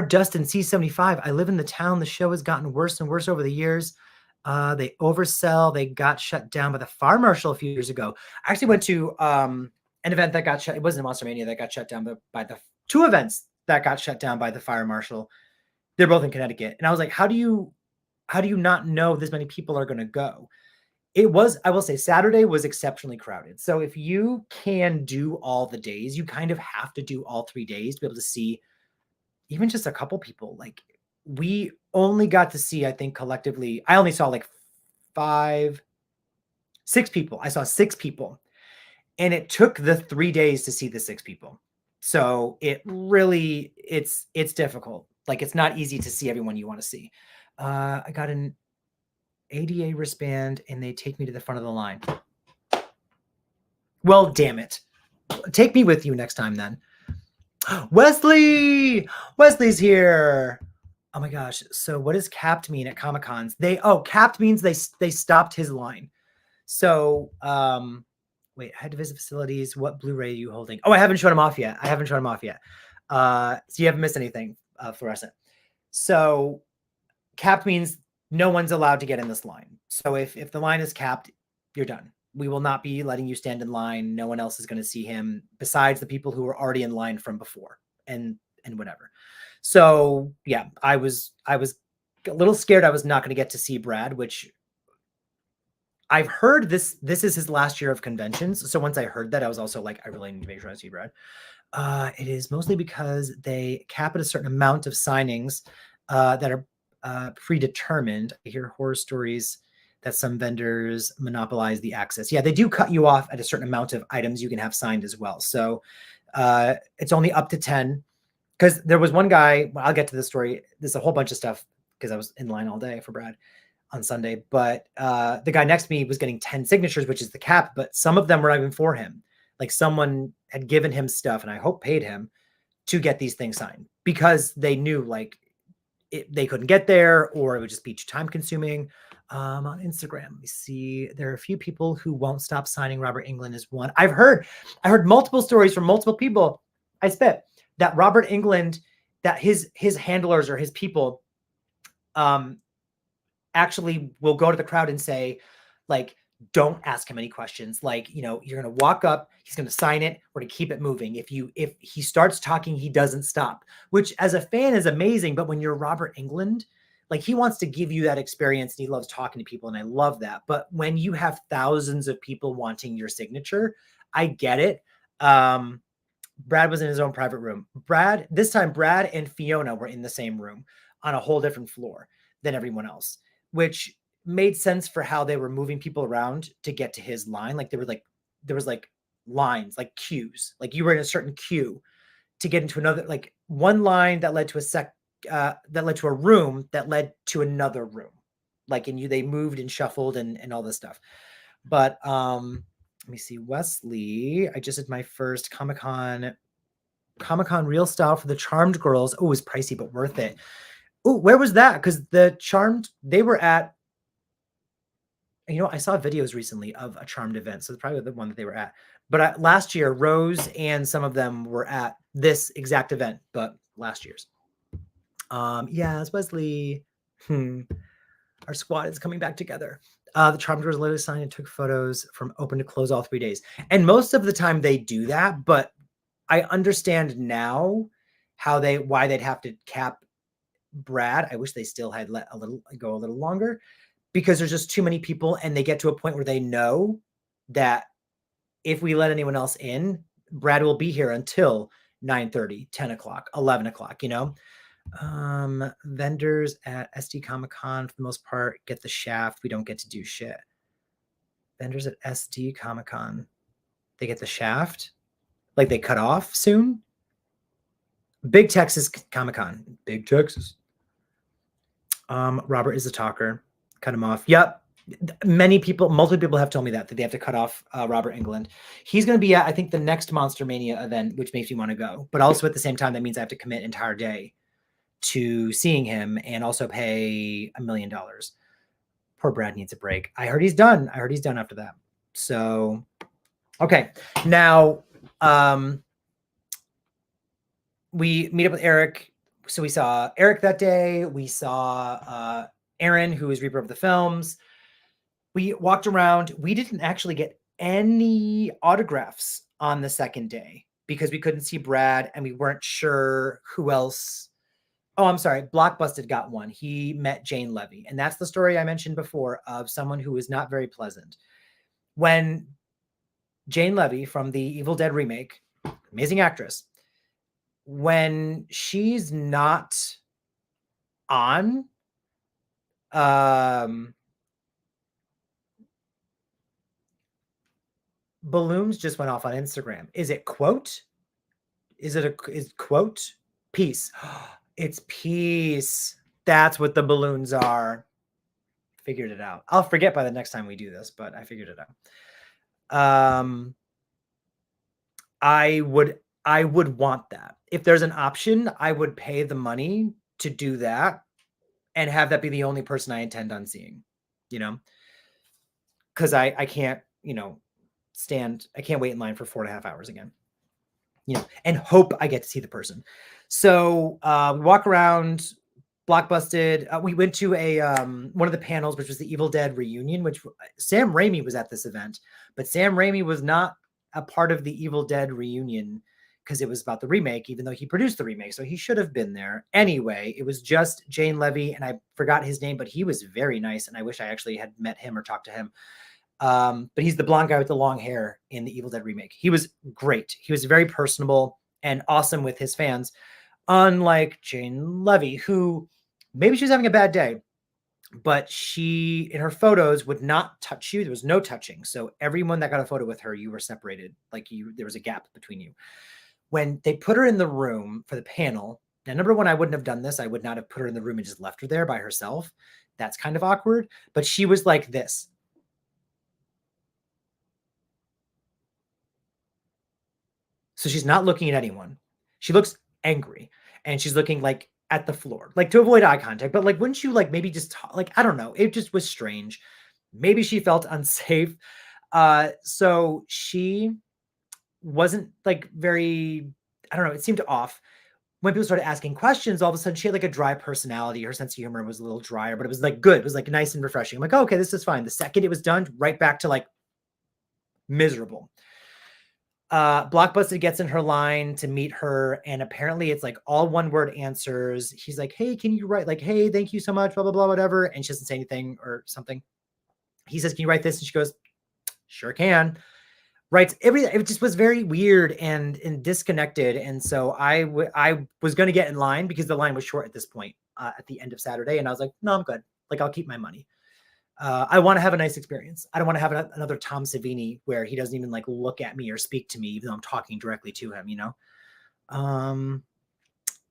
Dustin C75. I live in the town. The show has gotten worse and worse over the years. They oversell. They got shut down by the fire marshal a few years ago. I actually went to an event that got shut. It wasn't MONSTERMANIA that got shut down by the 2 events that got shut down by the fire marshal. They're both in Connecticut. And I was like, how do you not know this many people are going to go? I will say Saturday was exceptionally crowded. So if you can do all the days, you kind of have to do all 3 days to be able to see even just a couple people. Like, we only got to see, I think collectively, I only saw like 6 people. I saw 6 people. And it took the 3 days to see the 6 people. So it really, it's difficult. Like, it's not easy to see everyone you want to see. I got an ADA wristband and they take me to the front of the line. Well, damn it. Take me with you next time then. Wesley's here. Oh my gosh. So what does capped mean at Comic-Cons? Capped means they stopped his line. So, wait, I had to visit facilities. What Blu-ray are you holding? Oh, I haven't shown him off yet. So you haven't missed anything, Fluorescent. So capped means no one's allowed to get in this line. So if the line is capped, you're done. We will not be letting you stand in line. No one else is going to see him besides the people who were already in line from before and whatever. So yeah, I was a little scared I was not going to get to see Brad, which I've heard this is his last year of conventions. So once I heard that, I was also like, I really need to make sure I see Brad. It is mostly because they cap at a certain amount of signings that are predetermined. I hear horror stories that some vendors monopolize the access. Yeah, they do cut you off at a certain amount of items you can have signed as well. So it's only up to 10. Because there was one guy, well, I'll get to the story. There's a whole bunch of stuff because I was in line all day for Brad on Sunday. But the guy next to me was getting 10 signatures, which is the cap, but some of them were not even for him. Like someone had given him stuff, and I hope paid him to get these things signed because they knew like they couldn't get there or it would just be too time consuming. On Instagram, we see there are a few people who won't stop signing. Robert Englund is one. I heard multiple stories from multiple people. I spit that Robert Englund, that his handlers or his people actually will go to the crowd and say, like, don't ask him any questions. Like, you know, you're going to walk up, he's going to sign it, we're going to keep it moving. If he starts talking, he doesn't stop, which as a fan is amazing. But when you're Robert Englund, like he wants to give you that experience and he loves talking to people. And I love that. But when you have thousands of people wanting your signature, I get it. Brad was in his own private room. This time, Brad and Fiona were in the same room on a whole different floor than everyone else, which made sense for how they were moving people around to get to his line. Like there was like lines, like queues, like you were in a certain queue to get into another, like one line that led to that led to a room that led to another room. Like, and they moved and shuffled and all this stuff. But, let me see, Wesley, I just did my first Comic-Con real style for the Charmed girls. Oh, it was pricey, but worth it. Oh, where was that? Because the Charmed, they were at, you know, I saw videos recently of a Charmed event. So it's probably the one that they were at. But last year, Rose and some of them were at this exact event, but last year's. Yes, Wesley. Our squad is coming back together. The Charmed girls literally signed and took photos from open to close all 3 days. And most of the time they do that, but I understand now why they'd have to cap Brad. I wish they still had let go a little longer because there's just too many people and they get to a point where they know that if we let anyone else in, Brad will be here until 9:30, 10 o'clock, 11 o'clock, you know? Vendors at SD Comic Con, for the most part, get the shaft. We don't get to do shit. Vendors at SD Comic Con, they get the shaft? Like they cut off soon? Big Texas Comic Con. Big Texas. Robert is a talker. Cut him off. Yep. Multiple people have told me that they have to cut off Robert Englund. He's going to be at, I think, the next Monster Mania event, which makes me want to go. But also at the same time, that means I have to commit an entire day to seeing him and also pay $1 million. Poor Brad needs a break. I heard he's done. After that. So, okay. Now, we meet up with Eric. So we saw Eric that day. We saw Aaron, who is Reaper of the Films. We walked around. We didn't actually get any autographs on the second day because we couldn't see Brad and we weren't sure who else. Oh, I'm sorry. Blockbusted got one. He met Jane Levy. And that's the story I mentioned before of someone who is not very pleasant. When Jane Levy from the Evil Dead remake, amazing actress, when she's not on, balloons just went off on Instagram. Is it quote? Is quote? Peace. It's peace. That's what the balloons are. Figured it out. I'll forget by the next time we do this, but I figured it out. I would want that. If there's an option, I would pay the money to do that and have that be the only person I intend on seeing, you know, because I can't, you know, I can't wait in line for 4.5 hours again, you know, and hope I get to see the person. So we walk around Blockbusted. We went to a one of the panels, which was the Evil Dead reunion, which Sam Raimi was at this event, but Sam Raimi was not a part of the Evil Dead reunion because it was about the remake, even though he produced the remake. So he should have been there. Anyway, it was just Jane Levy, and I forgot his name, but he was very nice. And I wish I actually had met him or talked to him. But he's the blonde guy with the long hair in the Evil Dead remake. He was great. He was very personable and awesome with his fans. Unlike Jane Levy, who maybe she was having a bad day, but she, in her photos, would not touch you. There was no touching. So everyone that got a photo with her, you were separated. Like there was a gap between you. When they put her in the room for the panel, now, number one, I wouldn't have done this. I would not have put her in the room and just left her there by herself. That's kind of awkward. But she was like this. So she's not looking at anyone. She looks angry, and she's looking like at the floor, like to avoid eye contact. But like, wouldn't you like maybe just talk, like, I don't know. It just was strange. Maybe she felt unsafe. So she wasn't like very, I don't know. It seemed off. When people started asking questions, all of a sudden she had like a dry personality. Her sense of humor was a little drier, but it was like good. It was like nice and refreshing. I'm like, oh, okay, this is fine. The second it was done, right back to like miserable. Blockbuster gets in her line to meet her, and apparently it's like all one word answers. He's like, hey, can you write, like, hey, thank you so much, blah, blah, blah, whatever. And she doesn't say anything or something. He says, can you write this? And she goes, sure can. Writes everything. It just was very weird and disconnected. And so I was going to get in line because the line was short at this point at the end of Saturday. And I was like, no, I'm good. Like, I'll keep my money. I want to have a nice experience. I don't want to have another Tom Savini where he doesn't even like look at me or speak to me, even though I'm talking directly to him, you know?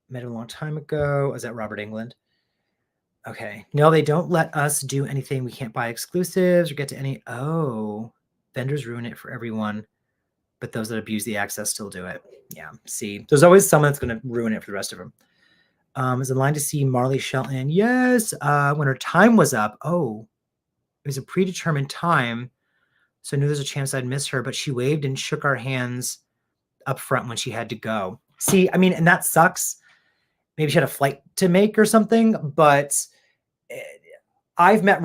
Met him a long time ago. Was that Robert Englund? Okay. No, they don't let us do anything. We can't buy exclusives or get to any. Oh, vendors ruin it for everyone, but those that abuse the access still do it. Yeah. See, there's always someone that's going to ruin it for the rest of them. Is in line to see Marley Shelton. Yes. When her time was up. Oh, it was a predetermined time. So I knew there's a chance I'd miss her, but she waved and shook our hands up front when she had to go. See, I mean, and that sucks. Maybe she had a flight to make or something, but I've met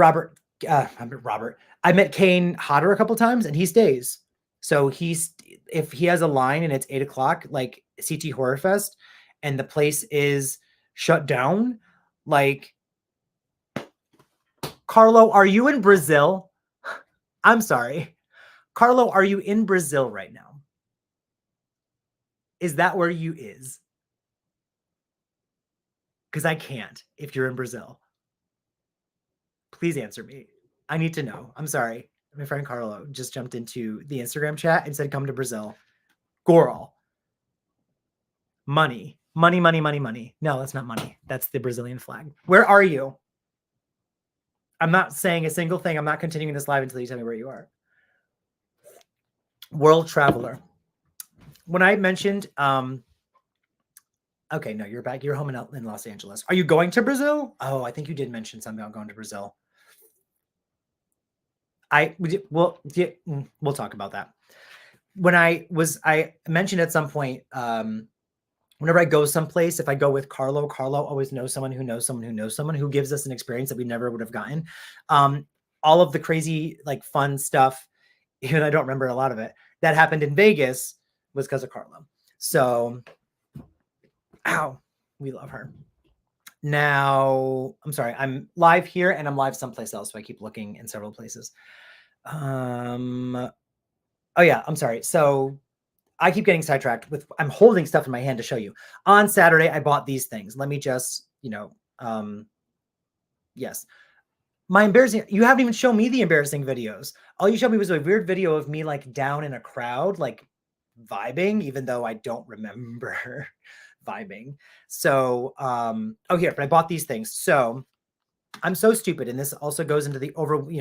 I met Kane Hodder a couple times, and he stays. So if he has a line and it's 8 o'clock, like CT Horror Fest, and the place is shut down, like, Carlo, are you in Brazil? I'm sorry. Carlo, are you in Brazil right now? Is that where you is? Because I can't if you're in Brazil. Please answer me. I need to know. I'm sorry. My friend Carlo just jumped into the Instagram chat and said, come to Brazil. Goral. Money. Money, money, money, money. No, that's not money. That's the Brazilian flag. Where are you? I'm not saying a single thing. I'm not continuing this live until you tell me where you are. World traveler. When I mentioned, okay, no, you're back. You're home in Los Angeles. Are you going to Brazil? Oh, I think you did mention something about going to Brazil. We'll talk about that. When I mentioned at some point, whenever I go someplace, if I go with Carlo always knows someone who knows someone who knows someone who gives us an experience that we never would have gotten. All of the crazy, like, fun stuff, even I don't remember a lot of it, that happened in Vegas was because of Carlo. So, ow, we love her. Now, I'm sorry, I'm live here and I'm live someplace else, so I keep looking in several places. Oh yeah, I'm sorry. So I keep getting sidetracked with, I'm holding stuff in my hand to show you. On Saturday, I bought these things. Let me just, yes. My embarrassing, you haven't even shown me the embarrassing videos. All you showed me was a weird video of me like down in a crowd, like vibing, even though I don't remember vibing. So, oh, here, but I bought these things. So I'm so stupid. And this also goes into the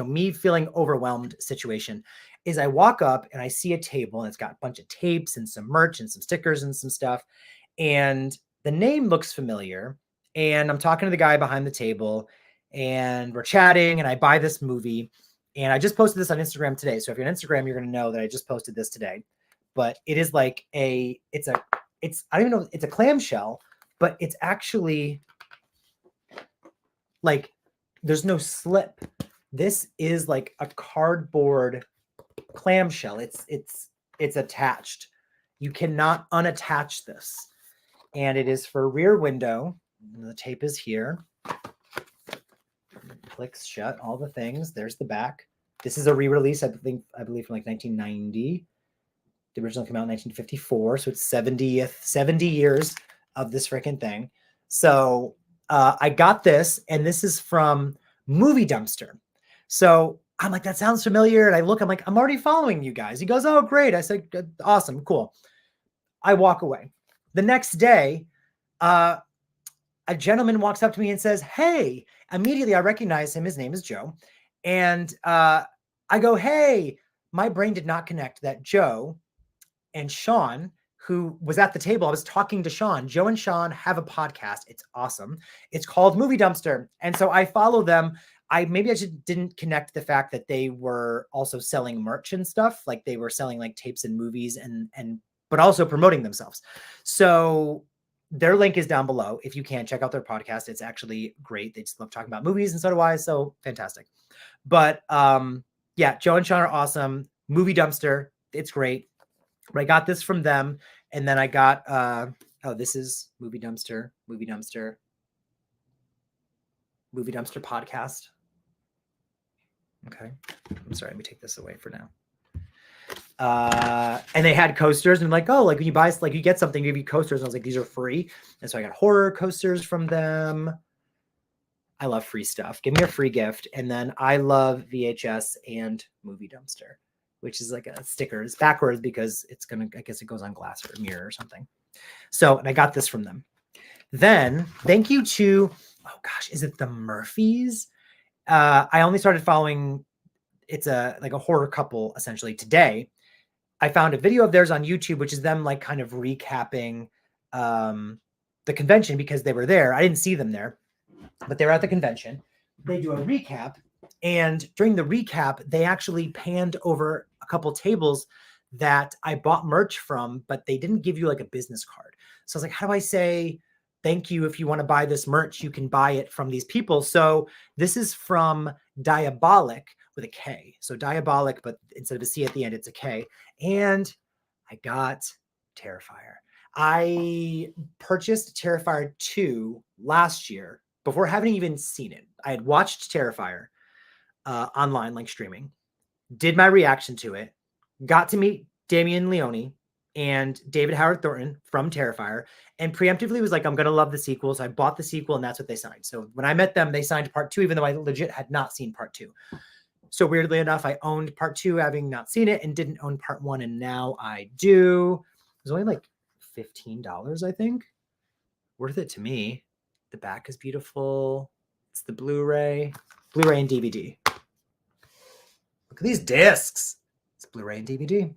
me feeling overwhelmed situation is I walk up and I see a table and it's got a bunch of tapes and some merch and some stickers and some stuff. And the name looks familiar. And I'm talking to the guy behind the table and we're chatting and I buy this movie and I just posted this on Instagram today. So if you're on Instagram, you're going to know that I just posted this today, but it is like I don't even know, it's a clamshell, but it's actually like, there's no slip. This is like a cardboard clamshell. It's attached You cannot unattach this. And it is for Rear Window. The tape is here. Clicks shut, all the things. There's the back. This is a re-release, I believe from like 1990. The original came out in 1954, so it's 70 years of this freaking thing. So I got this, and this is from Movie Dumpster. So I'm like, that sounds familiar. And I look, I'm like, I'm already following you guys. He goes, oh, great. I said, awesome, cool. I walk away. The next day, a gentleman walks up to me and says, hey. Immediately, I recognize him. His name is Joe. And I go, hey, my brain did not connect that Joe and Sean, who was at the table, I was talking to Sean. Joe and Sean have a podcast. It's awesome. It's called Movie Dumpster. And so I follow them. Maybe I just didn't connect the fact that they were also selling merch and stuff. Like they were selling like tapes and movies but also promoting themselves. So their link is down below. If you can, check out their podcast. It's actually great. They just love talking about movies, and so do I. So fantastic. But yeah, Joe and Sean are awesome. Movie Dumpster. It's great. But I got this from them. And then I got, this is Movie Dumpster podcast. Okay. I'm sorry. Let me take this away for now. And they had coasters, and like, oh, like when you buy, like you get something, you give you coasters. And I was like, these are free. And so I got horror coasters from them. I love free stuff. Give me a free gift. And then I love VHS and Movie Dumpster, which is like a sticker. It's backwards because it's I guess it goes on glass or a mirror or something. So, and I got this from them. Then thank you to, oh gosh, is it the Murphys? I only started following, it's like a horror couple essentially today. I found a video of theirs on YouTube, which is them like kind of recapping the convention because they were there. I didn't see them there, but they were at the convention. They do a recap, and during the recap, they actually panned over a couple tables that I bought merch from, but they didn't give you like a business card. So I was like, how do I say thank you? If you want to buy this merch, you can buy it from these people. So this is from Diabolic with a K. So Diabolic, but instead of a C at the end, it's a K. And I got Terrifier. I purchased Terrifier 2 last year before having even seen it. I had watched Terrifier online, like streaming, did my reaction to it, got to meet Damien Leone and David Howard Thornton from Terrifier, and preemptively was like, I'm going to love the sequel. So I bought the sequel, and that's what they signed. So when I met them, they signed part 2, even though I legit had not seen part 2. So weirdly enough, I owned part 2, having not seen it, and didn't own part 1. And now I do. It was only like $15, I think. Worth it to me. The back is beautiful. It's the Blu-ray and DVD. Look at these discs. It's Blu-ray and DVD.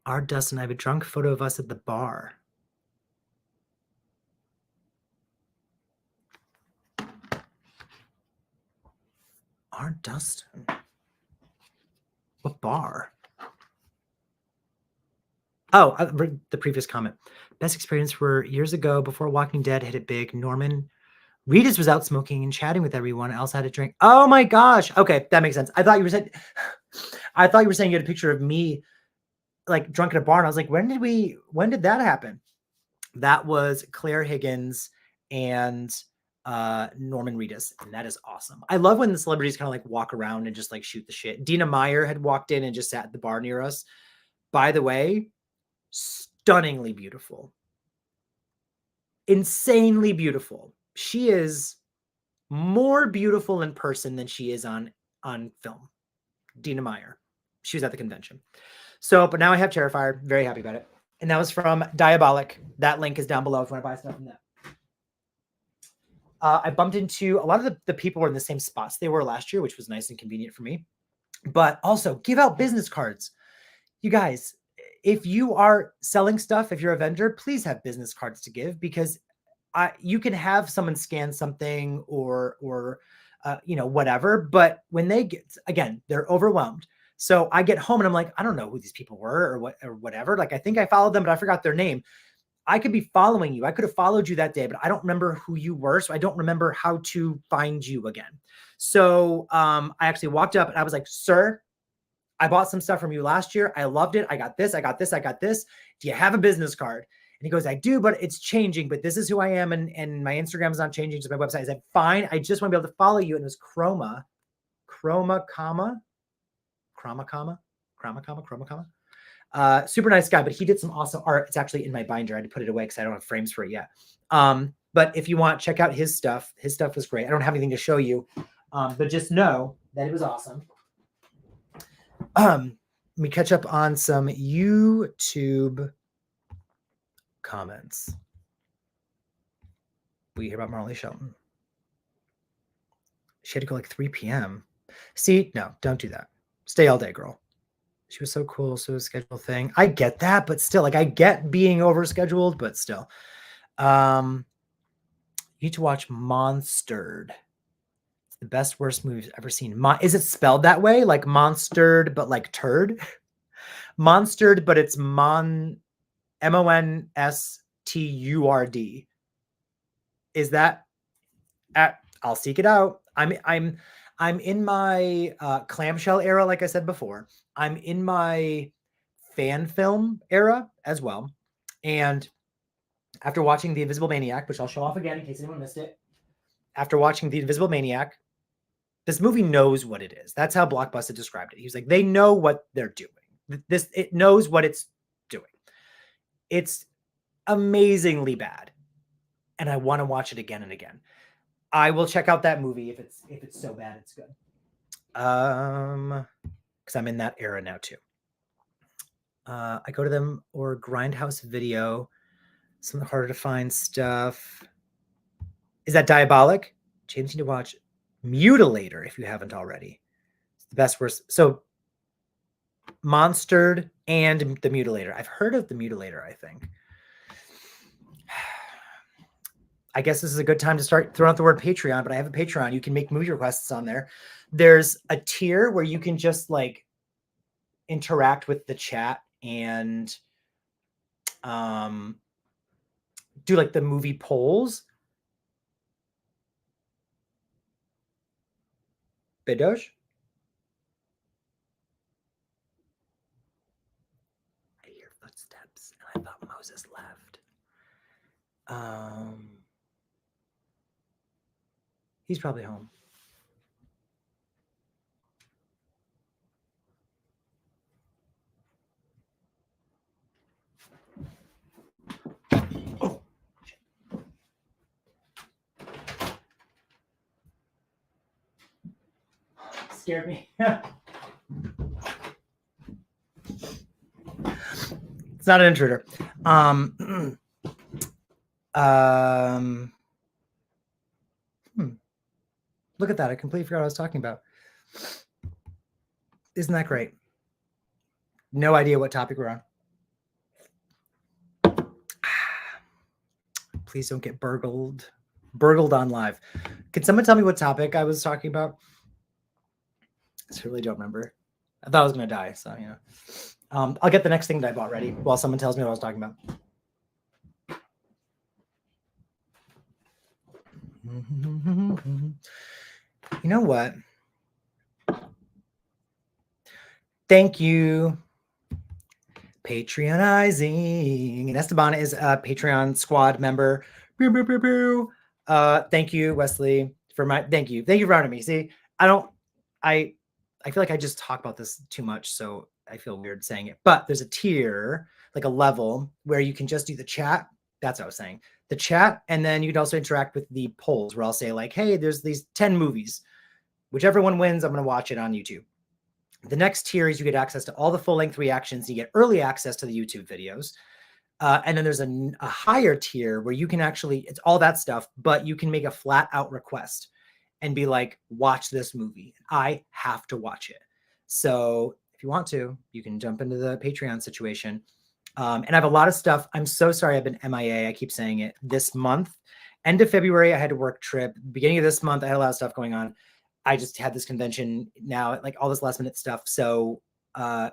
Our Dustin, I have a drunk photo of us at the bar. Our Dustin. What bar? Oh, the previous comment. Best experience were years ago before Walking Dead hit it big. Norman Reedus was out smoking and chatting with everyone else had a drink. Oh my gosh. Okay, that makes sense. I thought you were saying you had a picture of me like drunk at a bar. And I was like, when did that happen? That was Claire Higgins and Norman Reedus, and that is awesome. I love when the celebrities kind of like walk around and just like shoot the shit. Dina Meyer had walked in and just sat at the bar near us. By the way, stunningly beautiful, insanely beautiful. She is more beautiful in person than she is on film. Dina Meyer. She was at the convention. So, but now I have Terrifier. Very happy about it. And that was from Diabolic. That link is down below if you want to buy stuff from that. I bumped into a lot of the people were in the same spots they were last year, which was nice and convenient for me. But also give out business cards. You guys, if you are selling stuff, if you're a vendor, please have business cards to give, because you can have someone scan something or whatever. But when they get, again, they're overwhelmed. So I get home and I'm like, I don't know who these people were or whatever. Like, I think I followed them, but I forgot their name. I could be following you. I could have followed you that day, but I don't remember who you were. So I don't remember how to find you again. So I actually walked up and I was like, sir, I bought some stuff from you last year. I loved it. I got this. I got this. I got this. Do you have a business card? And he goes, I do, but it's changing. But this is who I am. And my Instagram is not changing to my website. I said, fine. I just want to be able to follow you. And it was Chroma, comma. Super nice guy, but he did some awesome art. It's actually in my binder. I had to put it away because I don't have frames for it yet. But if you want, check out his stuff. His stuff was great. I don't have anything to show you, but just know that it was awesome. Let me catch up on some YouTube comments. We hear about Marley Shelton. She had to go like 3 p.m. See, no, don't do that. Stay all day, girl. She was so cool. So a schedule thing. I get that, but still, like I get being overscheduled, but still. You need to watch Monstered. It's the best, worst movie I've ever seen. Is it spelled that way? Like monstered, but like turd? Monstered, but it's MONSTURD. Is that I'll seek it out. I'm in my clamshell era, like I said before. I'm in my fan film era as well. And after watching The Invisible Maniac, which I'll show off again in case anyone missed it. After watching The Invisible Maniac, this movie knows what it is. That's how Blockbuster described it. He was like, they know what they're doing. It knows what it's doing. It's amazingly bad. And I want to watch it again and again. I will check out that movie if it's so bad it's good. Because I'm in that era now too. I go to them or Grindhouse Video. Some harder to find stuff. Is that Diabolic? Changing to watch Mutilator if you haven't already. It's the best, worst. So Monstered and The Mutilator. I've heard of The Mutilator, I think. I guess this is a good time to start throwing out the word Patreon, but I have a Patreon. You can make movie requests on there. There's a tier where you can just like interact with the chat and do like the movie polls. Bedosh? I hear footsteps and I thought Moses left. He's probably home. Oh, shit. Scared me. It's not an intruder. Look at that. I completely forgot what I was talking about. Isn't that great? No idea what topic we're on. Please don't get burgled on live. Can someone tell me what topic I was talking about? I really don't remember. I thought I was going to die. So, you know, I'll get the next thing that I bought ready while someone tells me what I was talking about. You know what? Thank you. Patreonizing. And Esteban is a Patreon squad member. Pew, pew, pew, pew. Thank you, Wesley, for my thank you. Thank you for having me. See, I feel like I just talk about this too much, so I feel weird saying it. But there's a tier, like a level, where you can just do the chat. That's what I was saying. The chat, and then you can also interact with the polls where I'll say like, hey, there's these 10 movies. Whichever one wins, I'm going to watch it on YouTube. The next tier is you get access to all the full-length reactions. You get early access to the YouTube videos. And then there's a higher tier where you can actually, it's all that stuff, but you can make a flat out request and be like, watch this movie. I have to watch it. So if you want to, you can jump into the Patreon situation. And I have a lot of stuff. I'm so sorry I've been MIA. I keep saying it. This month, end of February, I had a work trip. Beginning of this month, I had a lot of stuff going on. I just had this convention now, like all this last minute stuff. So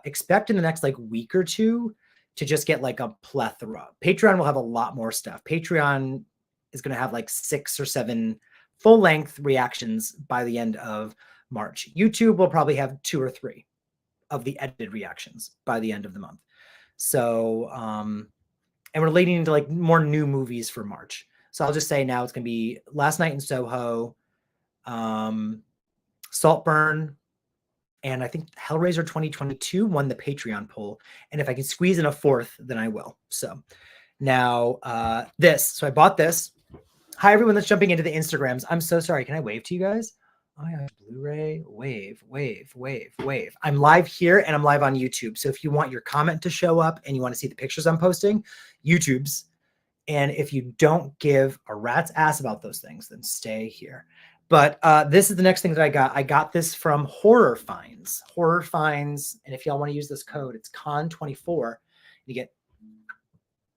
expect in the next like week or two to just get like a plethora. Patreon will have a lot more stuff. Patreon is going to have like 6 or 7 full-length reactions by the end of March. YouTube will probably have 2 or 3 of the edited reactions by the end of the month. So, and we're leading into like more new movies for March. So I'll just say now it's going to be Last Night in Soho, Saltburn, and I think Hellraiser 2022 won the Patreon poll. And if I can squeeze in a 4th, then I will. So now this. So I bought this. Hi, everyone that's jumping into the Instagrams. I'm so sorry. Can I wave to you guys? Oh my gosh, Blu-ray, wave, wave, wave, wave. I'm live here and I'm live on YouTube. So if you want your comment to show up and you want to see the pictures I'm posting, YouTube's. And if you don't give a rat's ass about those things, then stay here. But this is the next thing that I got. I got this from Horror Finds. Horror Finds. And if y'all want to use this code, it's CON24. You get,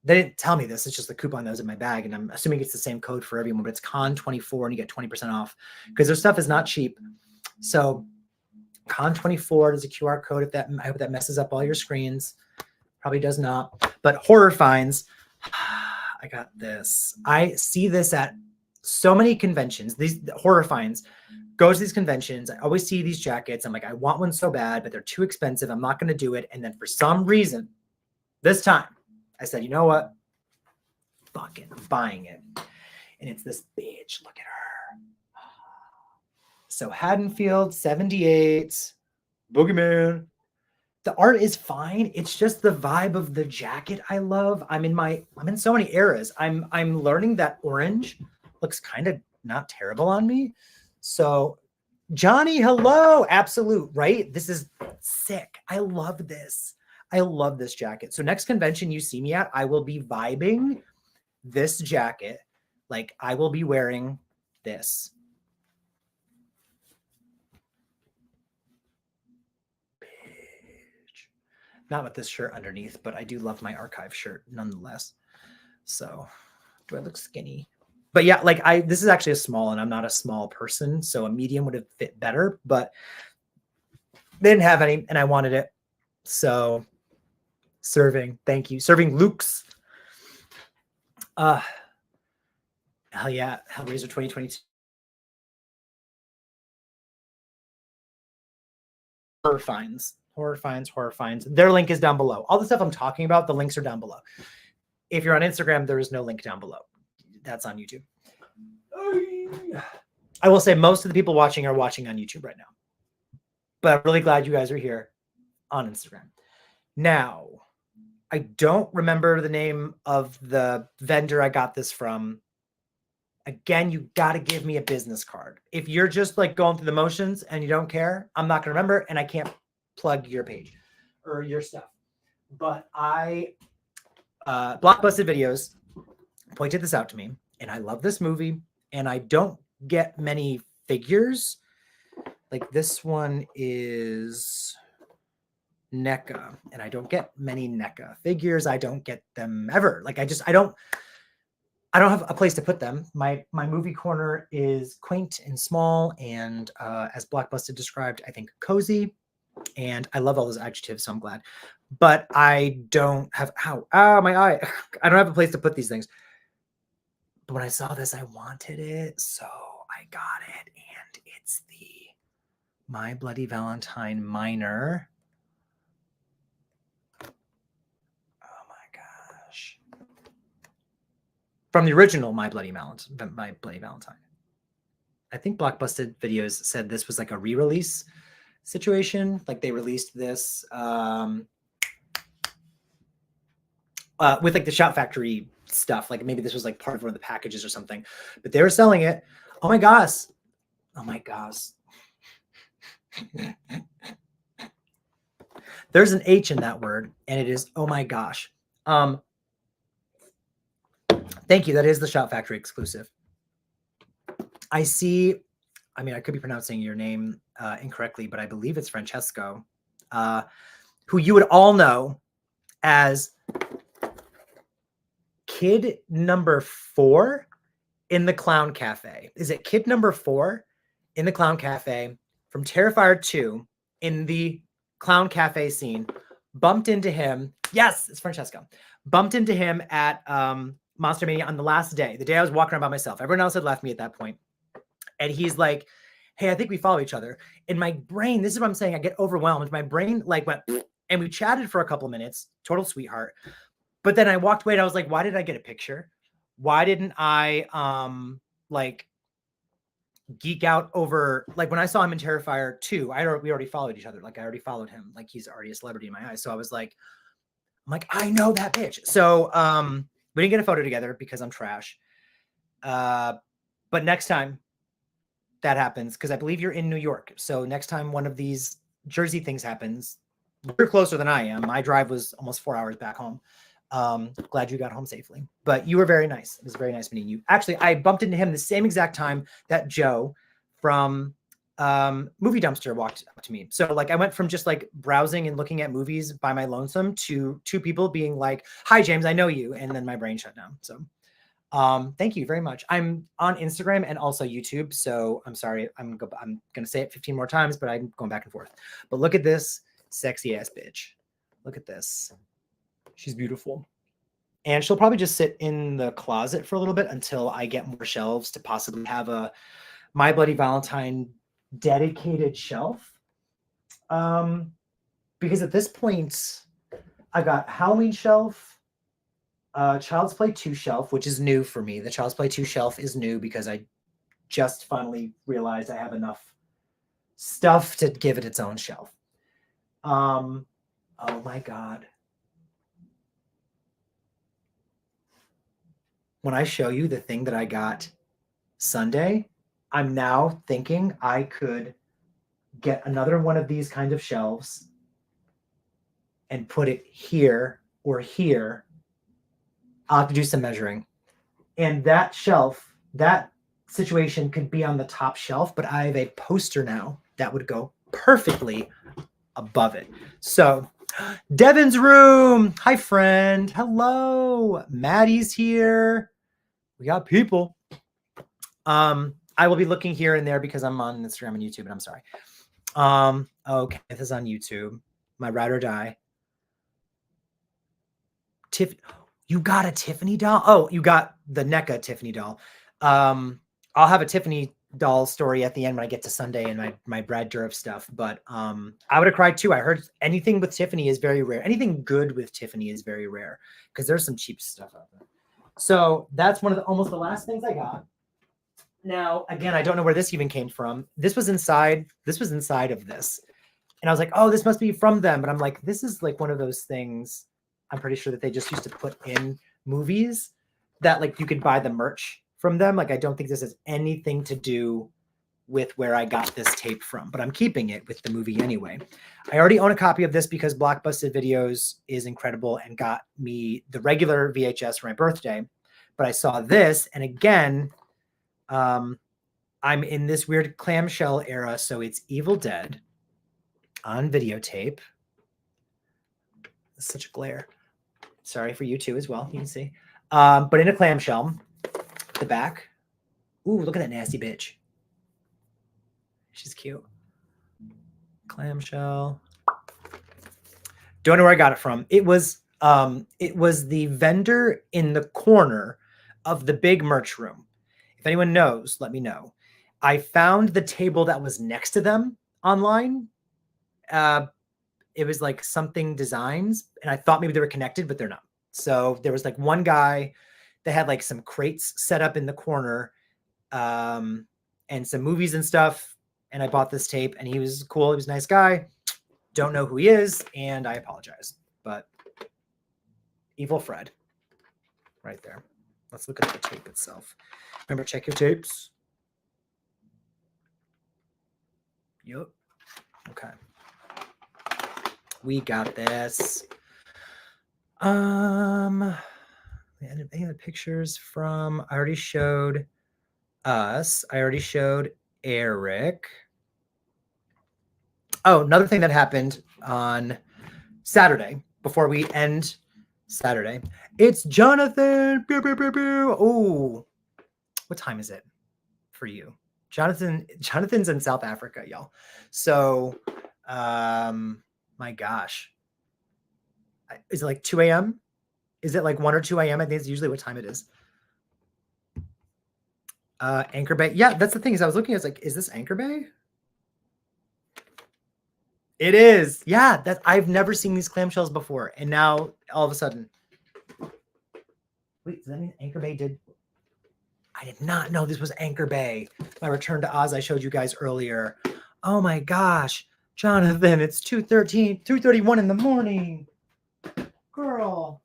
they didn't tell me this. It's just the coupon that was in my bag. And I'm assuming it's the same code for everyone, but it's CON24 and you get 20% off because their stuff is not cheap. So CON24 is a QR code. If that, I hope that messes up all your screens. Probably does not. But Horror Finds. I got this. I see this at so many conventions. These Horror Finds go to these conventions. I always see these jackets. I'm like, I want one so bad, but they're too expensive. I'm not going to do it. And then for some reason, this time, I said, you know what? Fuck it. I'm buying it. And it's this bitch. Look at her. So Haddonfield, 78. Boogeyman. The art is fine. It's just the vibe of the jacket I love. I'm in so many eras. I'm learning that orange looks kind of not terrible on me. So Johnny, hello. Absolute, right? This is sick. I love this. I love this jacket. So next convention you see me at, I will be vibing this jacket. Like I will be wearing this. Not with this shirt underneath, but I do love my archive shirt nonetheless. So do I look skinny? But yeah, like this is actually a small and I'm not a small person. So a medium would have fit better, but they didn't have any and I wanted it. So serving, thank you. Serving Luke's. Hell yeah. Hellraiser 2022. Horror Finds. Horror Finds. Their link is down below. All the stuff I'm talking about, the links are down below. If you're on Instagram, there is no link down below. That's on YouTube. I will say most of the people watching are watching on YouTube right now. But I'm really glad you guys are here on Instagram. Now, I don't remember the name of the vendor I got this from. Again, you got to give me a business card. If you're just like going through the motions and you don't care, I'm not going to remember and I can't plug your page or your stuff. But Blockbusted Videos pointed this out to me and I love this movie and I don't get many figures. Like this one is NECA and I don't get many NECA figures. I don't get them ever. Like I don't have a place to put them. My movie corner is quaint and small and as Blockbusted described, I think cozy. And I love all those adjectives, so I'm glad. But I don't have, my eye. I don't have a place to put these things. But when I saw this, I wanted it. So I got it. And it's the My Bloody Valentine minor. Oh my gosh. From the original My Bloody Valentine. I think Blockbusted Videos said this was like a re-release situation. Like they released this with like the Shout Factory stuff. Like maybe this was like part of one of the packages or something, but they were selling it. Oh my gosh. Oh my gosh. There's an H in that word and it is, oh my gosh. Thank you. That is the Shout Factory exclusive. I see, I mean, I could be pronouncing your name incorrectly, but I believe it's Francesco, who you would all know as kid number 4 in the Clown Cafe. Is it kid number 4 in the Clown Cafe from Terrifier 2 in the Clown Cafe scene? Bumped into him Yes, it's Francesco. Bumped into him at Monster Mania on the last day, the day I was walking around by myself. Everyone else had left me at that point. And he's like, hey, I think we follow each other. In my brain, this is what I'm saying, I get overwhelmed. My brain like went, and we chatted for a couple minutes, total sweetheart. But then I walked away and I was like, why did I get a picture? Why didn't I like geek out over, like when I saw him in Terrifier 2, we already followed each other. Like I already followed him. Like he's already a celebrity in my eyes. So I was like, I know that bitch. So we didn't get a photo together because I'm trash. But next time that happens, because I believe you're in New York. So next time one of these Jersey things happens, you're closer than I am. My drive was almost 4 hours back home. Glad you got home safely. But you were very nice. It was very nice meeting you. Actually, I bumped into him the same exact time that Joe from Movie Dumpster walked up to me. So like I went from just like browsing and looking at movies by my lonesome to two people being like, hi James, I know you. And then my brain shut down. So thank you very much. I'm on Instagram and also YouTube. So I'm sorry. I'm going to say it 15 more times, but I'm going back and forth. But look at this sexy ass bitch. Look at this. She's beautiful. And she'll probably just sit in the closet for a little bit until I get more shelves to possibly have a My Bloody Valentine dedicated shelf. Because at this point, I've got Halloween shelf, Child's Play 2 shelf, which is new for me. The Child's Play 2 shelf is new because I just finally realized I have enough stuff to give it its own shelf. Oh my God. When I show you the thing that I got Sunday, I'm now thinking I could get another one of these kind of shelves and put it here or here. I'll have to do some measuring. And that shelf, that situation could be on the top shelf, but I have a poster now that would go perfectly above it. So Devin's room. Hi, friend. Hello. Maddie's here. We got people. I will be looking here and there because I'm on Instagram and YouTube, and I'm sorry. Okay, this is on YouTube. My ride or die. You got a Tiffany doll? Oh, you got the NECA Tiffany doll. I'll have a Tiffany doll story at the end when I get to Sunday and my Brad Dourif stuff. But I would have cried too. I heard anything with Tiffany is very rare. Anything good with Tiffany is very rare because there's some cheap stuff out there. So that's one of almost the last things I got. Now, again, I don't know where this even came from. This was inside of this. And I was like, oh, this must be from them. But I'm like, this is like one of those things I'm pretty sure that they just used to put in movies that like you could buy the merch from them. Like, I don't think this has anything to do with where I got this tape from, but I'm keeping it with the movie anyway. I already own a copy of this because Blockbusted Videos is incredible and got me the regular VHS for my birthday. But I saw this, and again, I'm in this weird clamshell era, so it's Evil Dead on videotape. It's such a glare. Sorry for you too as well. You can see. But in a clamshell, the back. Ooh, look at that nasty bitch. She's cute. Clamshell. Don't know where I got it from. It was the vendor in the corner of the big merch room. If anyone knows, let me know. I found the table that was next to them online. It was like something designs, and I thought maybe they were connected, but they're not. So there was like one guy that had like some crates set up in the corner, and some movies and stuff. And I bought this tape, and he was cool. He was a nice guy. Don't know who he is, and I apologize. But Evil Fred, right there. Let's look at the tape itself. Remember, check your tapes. Yep. Okay. We got this. Any other pictures from? I already showed us. I already showed Eric. Oh, another thing that happened on Saturday before we end Saturday. It's Jonathan. Oh, what time is it for you? Jonathan's in South Africa, y'all. So, my gosh. Is it like 2 a.m.? Is it like 1 or 2 a.m.? I think it's usually what time it is. Anchor Bay. Yeah, that's the thing is I was looking, I was like, is this Anchor Bay? It is. Yeah, that I've never seen these clamshells before. And now all of a sudden. Wait, does that mean Anchor Bay did? I did not know this was Anchor Bay. My Return to Oz I showed you guys earlier. Oh my gosh. Jonathan, it's 2:31 in the morning. Girl.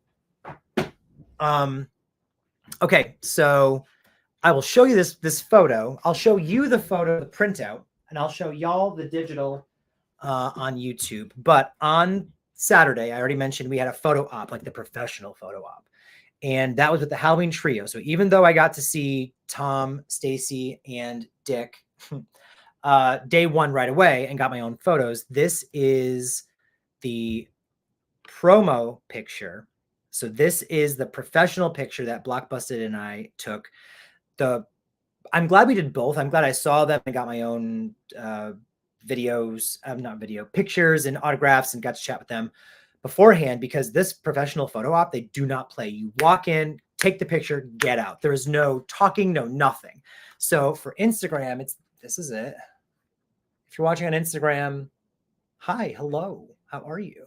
Okay, so I will show you this photo. I'll show you the photo, the printout, and I'll show y'all the digital on YouTube. But on Saturday, I already mentioned we had a photo op, like the professional photo op. And that was with the Halloween trio. So even though I got to see Tom, Stacy, and Dick day one right away and got my own photos, this is the promo picture. So this is the professional picture that Blockbusted and I took. I'm glad we did both. I'm glad I saw them and got my own pictures and autographs and got to chat with them beforehand, because this professional photo op, they do not play. You walk in, take the picture, get out. There is no talking, no nothing. So for Instagram, this is it. If you're watching on Instagram, hi, hello, how are you?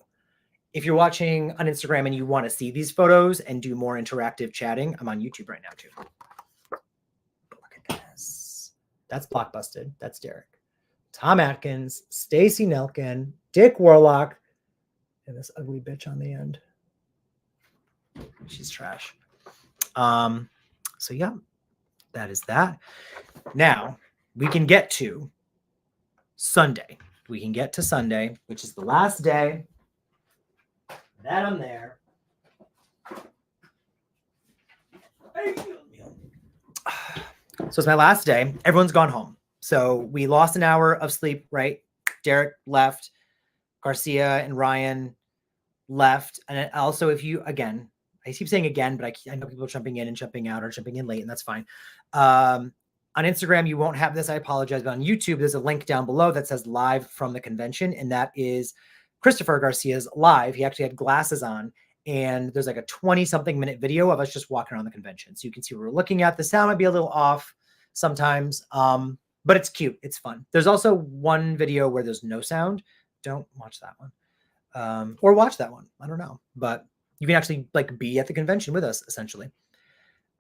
If you're watching on Instagram and you want to see these photos and do more interactive chatting, I'm on YouTube right now too. Look at this. That's Blockbusted. That's Derek. Tom Atkins, Stacy Nelkin, Dick Warlock, and this ugly bitch on the end. She's trash. So yeah, that is that. Now we can get to Sunday. We can get to Sunday, which is the last day that I'm there. So it's my last day. Everyone's gone home. So we lost an hour of sleep, right? Derek left. Garcia and Ryan left. And also, if you, again, I keep saying again, but I know people jumping in and jumping out or jumping in late, and that's fine. On Instagram, you won't have this. I apologize. But on YouTube, there's a link down below that says live from the convention. And that is Christopher Garcia's live. He actually had glasses on. And there's like a 20-something minute video of us just walking around the convention. So you can see what we're looking at. The sound might be a little off sometimes, but it's cute. It's fun. There's also one video where there's no sound. Don't watch that one. Or watch that one. I don't know. But you can actually like be at the convention with us, essentially.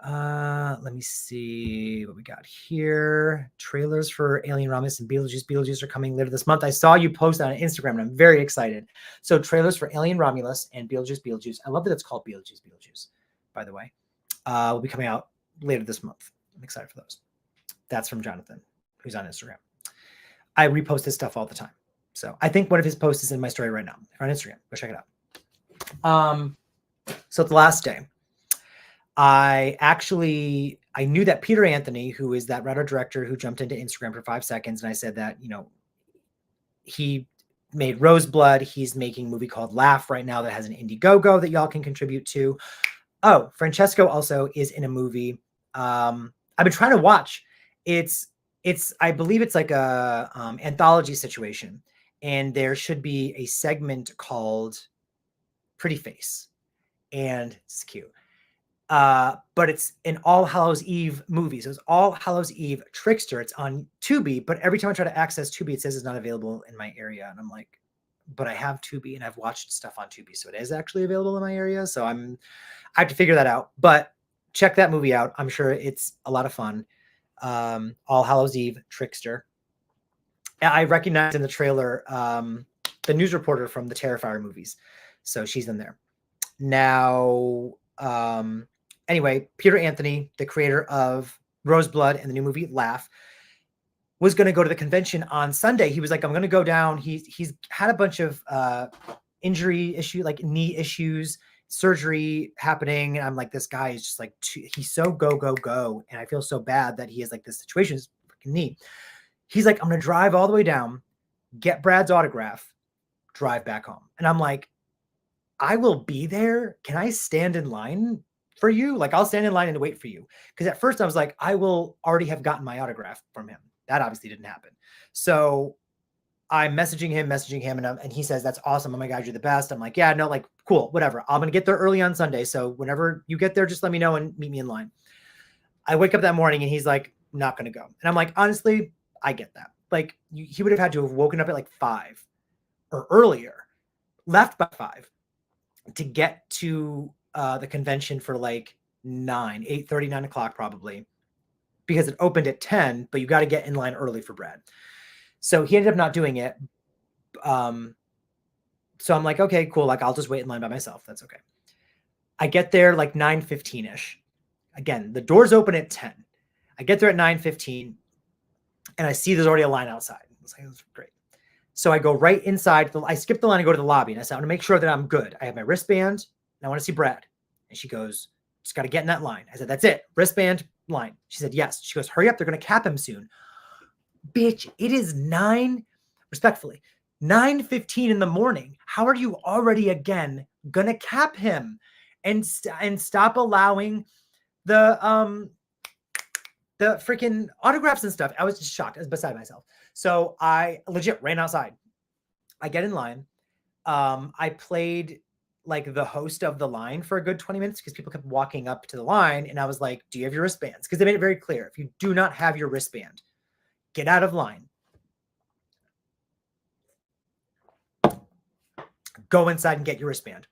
Let me see what we got here. Trailers for Alien Romulus and Beetlejuice. Beetlejuice are coming later this month. I saw you post on Instagram and I'm very excited. So trailers for Alien Romulus and Beetlejuice. I love that it's called Beetlejuice, by the way. Will be coming out later this month. I'm excited for those. That's from Jonathan, who's on Instagram. I repost his stuff all the time. So I think one of his posts is in my story right now. If you're on Instagram, go check it out. So it's the last day. I knew that Peter Anthony, who is that writer director who jumped into Instagram for 5 seconds, and I said that, he made Roseblood. He's making a movie called Laugh right now that has an Indiegogo that y'all can contribute to. Oh, Francesco also is in a movie. I've been trying to watch. I believe it's like a anthology situation, and there should be a segment called Pretty Face, and it's cute. But it's an All Hallows Eve movie. So it's All Hallows Eve Trickster. It's on Tubi, but every time I try to access Tubi, it says it's not available in my area. And I'm like, but I have Tubi and I've watched stuff on Tubi. So it is actually available in my area. So I have to figure that out, but check that movie out. I'm sure it's a lot of fun. All Hallows Eve Trickster. I recognized in the trailer, the news reporter from the Terrifier movies. So she's in there. Now, anyway, Peter Anthony, the creator of Roseblood and the new movie Laugh, was going to go to the convention on Sunday. He was like, I'm going to go down. He's had a bunch of injury issue, like knee issues, surgery happening. And I'm like, this guy is just like, he's so go. And I feel so bad that he has like this situation, his freaking knee. He's like, I'm going to drive all the way down, get Brad's autograph, drive back home. And I'm like, I will be there. Can I stand in line for you? Like, I'll stand in line and wait for you. Because at first I was like, I will already have gotten my autograph from him. That obviously didn't happen. So I'm messaging him, and he says, that's awesome. Oh my God, you're the best. I'm like, yeah, no, like, cool, whatever. I'm going to get there early on Sunday. So whenever you get there, just let me know and meet me in line. I wake up that morning and he's like, not going to go. And I'm like, honestly, I get that. Like, he would have had to have woken up at like 5 or earlier, left by 5 to get to the convention for like 8:30, 9 o'clock probably, because it opened at 10, but you got to get in line early for Brad. So he ended up not doing it. So I'm like, okay, cool. Like, I'll just wait in line by myself. That's okay. I get there like 9:15-ish. Again, the doors open at 10. I get there at 9:15 and I see there's already a line outside. I was like, that's great. So I go right inside. I skip the line and go to the lobby. And I said, I want to make sure that I'm good. I have my wristband and I want to see Brad. And she goes, just got to get in that line. I said, that's it. Wristband line. She said, yes. She goes, hurry up. They're going to cap him soon. Bitch, it is 9:15 in the morning. How are you already again going to cap him and stop allowing the freaking autographs and stuff? I was just shocked. I was beside myself. So I legit ran outside. I get in line. I played like the host of the line for a good 20 minutes because people kept walking up to the line. And I was like, do you have your wristbands? Because they made it very clear. If you do not have your wristband, get out of line. Go inside and get your wristband.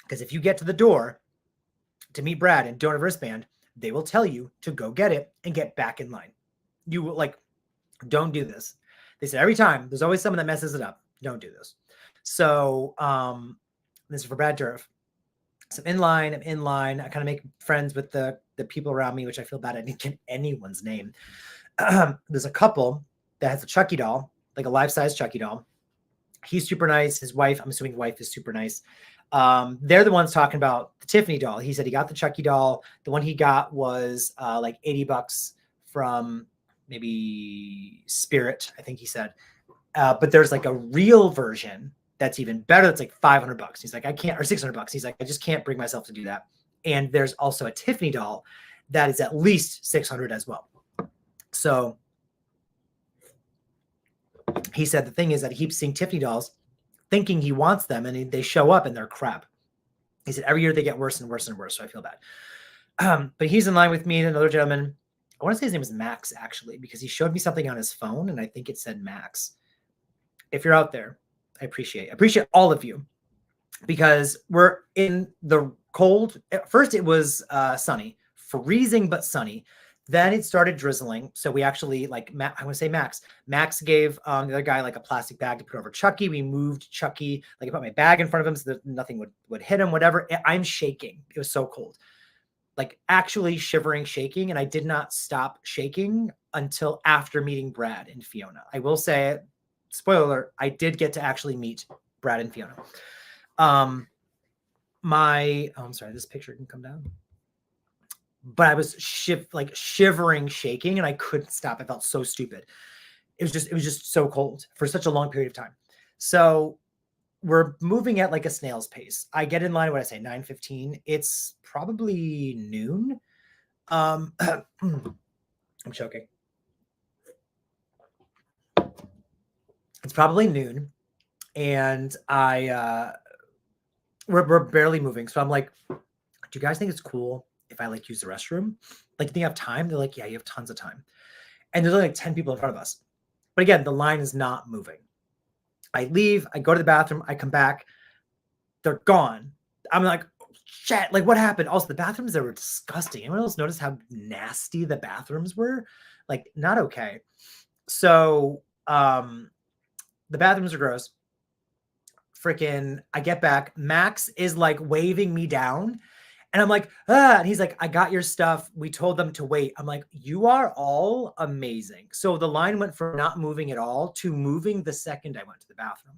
Because if you get to the door to meet Brad and don't have a wristband, they will tell you to go get it and get back in line. You will, like, don't do this. They said every time, there's always someone that messes it up. Don't do this. So this is for Brad Dourif. So I'm in line. I kind of make friends with the people around me, which I feel bad I didn't get anyone's name. There's a couple that has a Chucky doll, like a life-size Chucky doll. He's super nice. His wife, I'm assuming wife is super nice. They're the ones talking about the Tiffany doll. He said he got the Chucky doll. The one he got was like $80 from maybe Spirit, I think he said. But there's like a real version that's even better. That's like $500. He's like, I can't, or $600. He's like, I just can't bring myself to do that. And there's also a Tiffany doll that is at least $600 as well. So he said the thing is that he keeps seeing Tiffany dolls thinking he wants them, and they show up and they're crap. He said every year they get worse and worse and worse. So I feel bad. But he's in line with me and another gentleman. I want to say his name is Max, actually, because he showed me something on his phone and I think it said Max. If you're out there, I appreciate all of you, because we're in the cold. At first it was sunny, freezing, but sunny. Then it started drizzling. So we actually, like, I want to say Max. Max gave the other guy like a plastic bag to put over Chucky. We moved Chucky, like I put my bag in front of him so that nothing would hit him, whatever. I'm shaking. It was so cold. Like actually shivering, shaking. And I did not stop shaking until after meeting Brad and Fiona. I will say, spoiler alert, I did get to actually meet Brad and Fiona. I'm sorry, this picture can come down. But I was shivering, shaking, and I couldn't stop. I felt so stupid. It was just so cold for such a long period of time. So we're moving at like a snail's pace. I get in line, what I say, 9:15. It's probably noon. I'm choking. It's probably noon, and we're barely moving. So I'm like, do you guys think it's cool if I like use the restroom? Like, do you have time? They're like, yeah, you have tons of time. And there's only like 10 people in front of us. But again, the line is not moving. I leave, I go to the bathroom, I come back, they're gone. I'm like, oh, shit, like what happened? Also, the bathrooms, they were disgusting. Anyone else notice how nasty the bathrooms were? Like, not okay. So the bathrooms are gross. Freaking, I get back. Max is like waving me down. And I'm like, and he's like, I got your stuff. We told them to wait. I'm like, you are all amazing. So the line went from not moving at all to moving the second I went to the bathroom.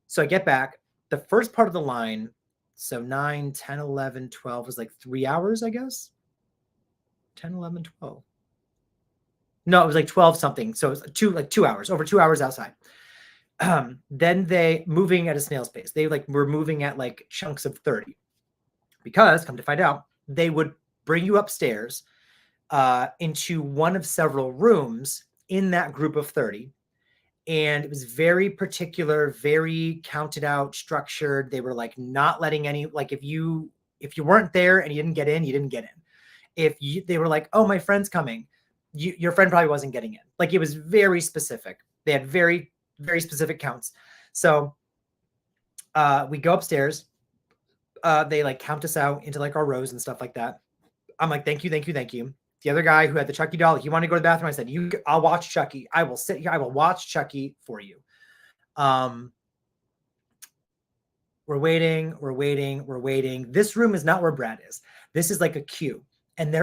So I get back. The first part of the line, so 9, 10, 11, 12 was like 3 hours, I guess. 10, 11, 12. No, it was like 12 something. So it was 2 hours, over 2 hours outside. Then they moving at a snail's pace. They like were moving at like chunks of 30. Because, come to find out, they would bring you upstairs into one of several rooms in that group of 30. And it was very particular, very counted out, structured. They were like not letting any, like if you weren't there and you didn't get in, you didn't get in. They were like, oh, my friend's coming, your friend probably wasn't getting in. Like it was very specific. They had very, very specific counts. So we go upstairs. They like count us out into like our rows and stuff like that. I'm like, thank you, thank you, thank you. The other guy who had the Chucky doll, he wanted to go to the bathroom. I said, I'll watch Chucky. I will sit here. I will watch Chucky for you. We're waiting. This room is not where Brad is. This is like a queue. And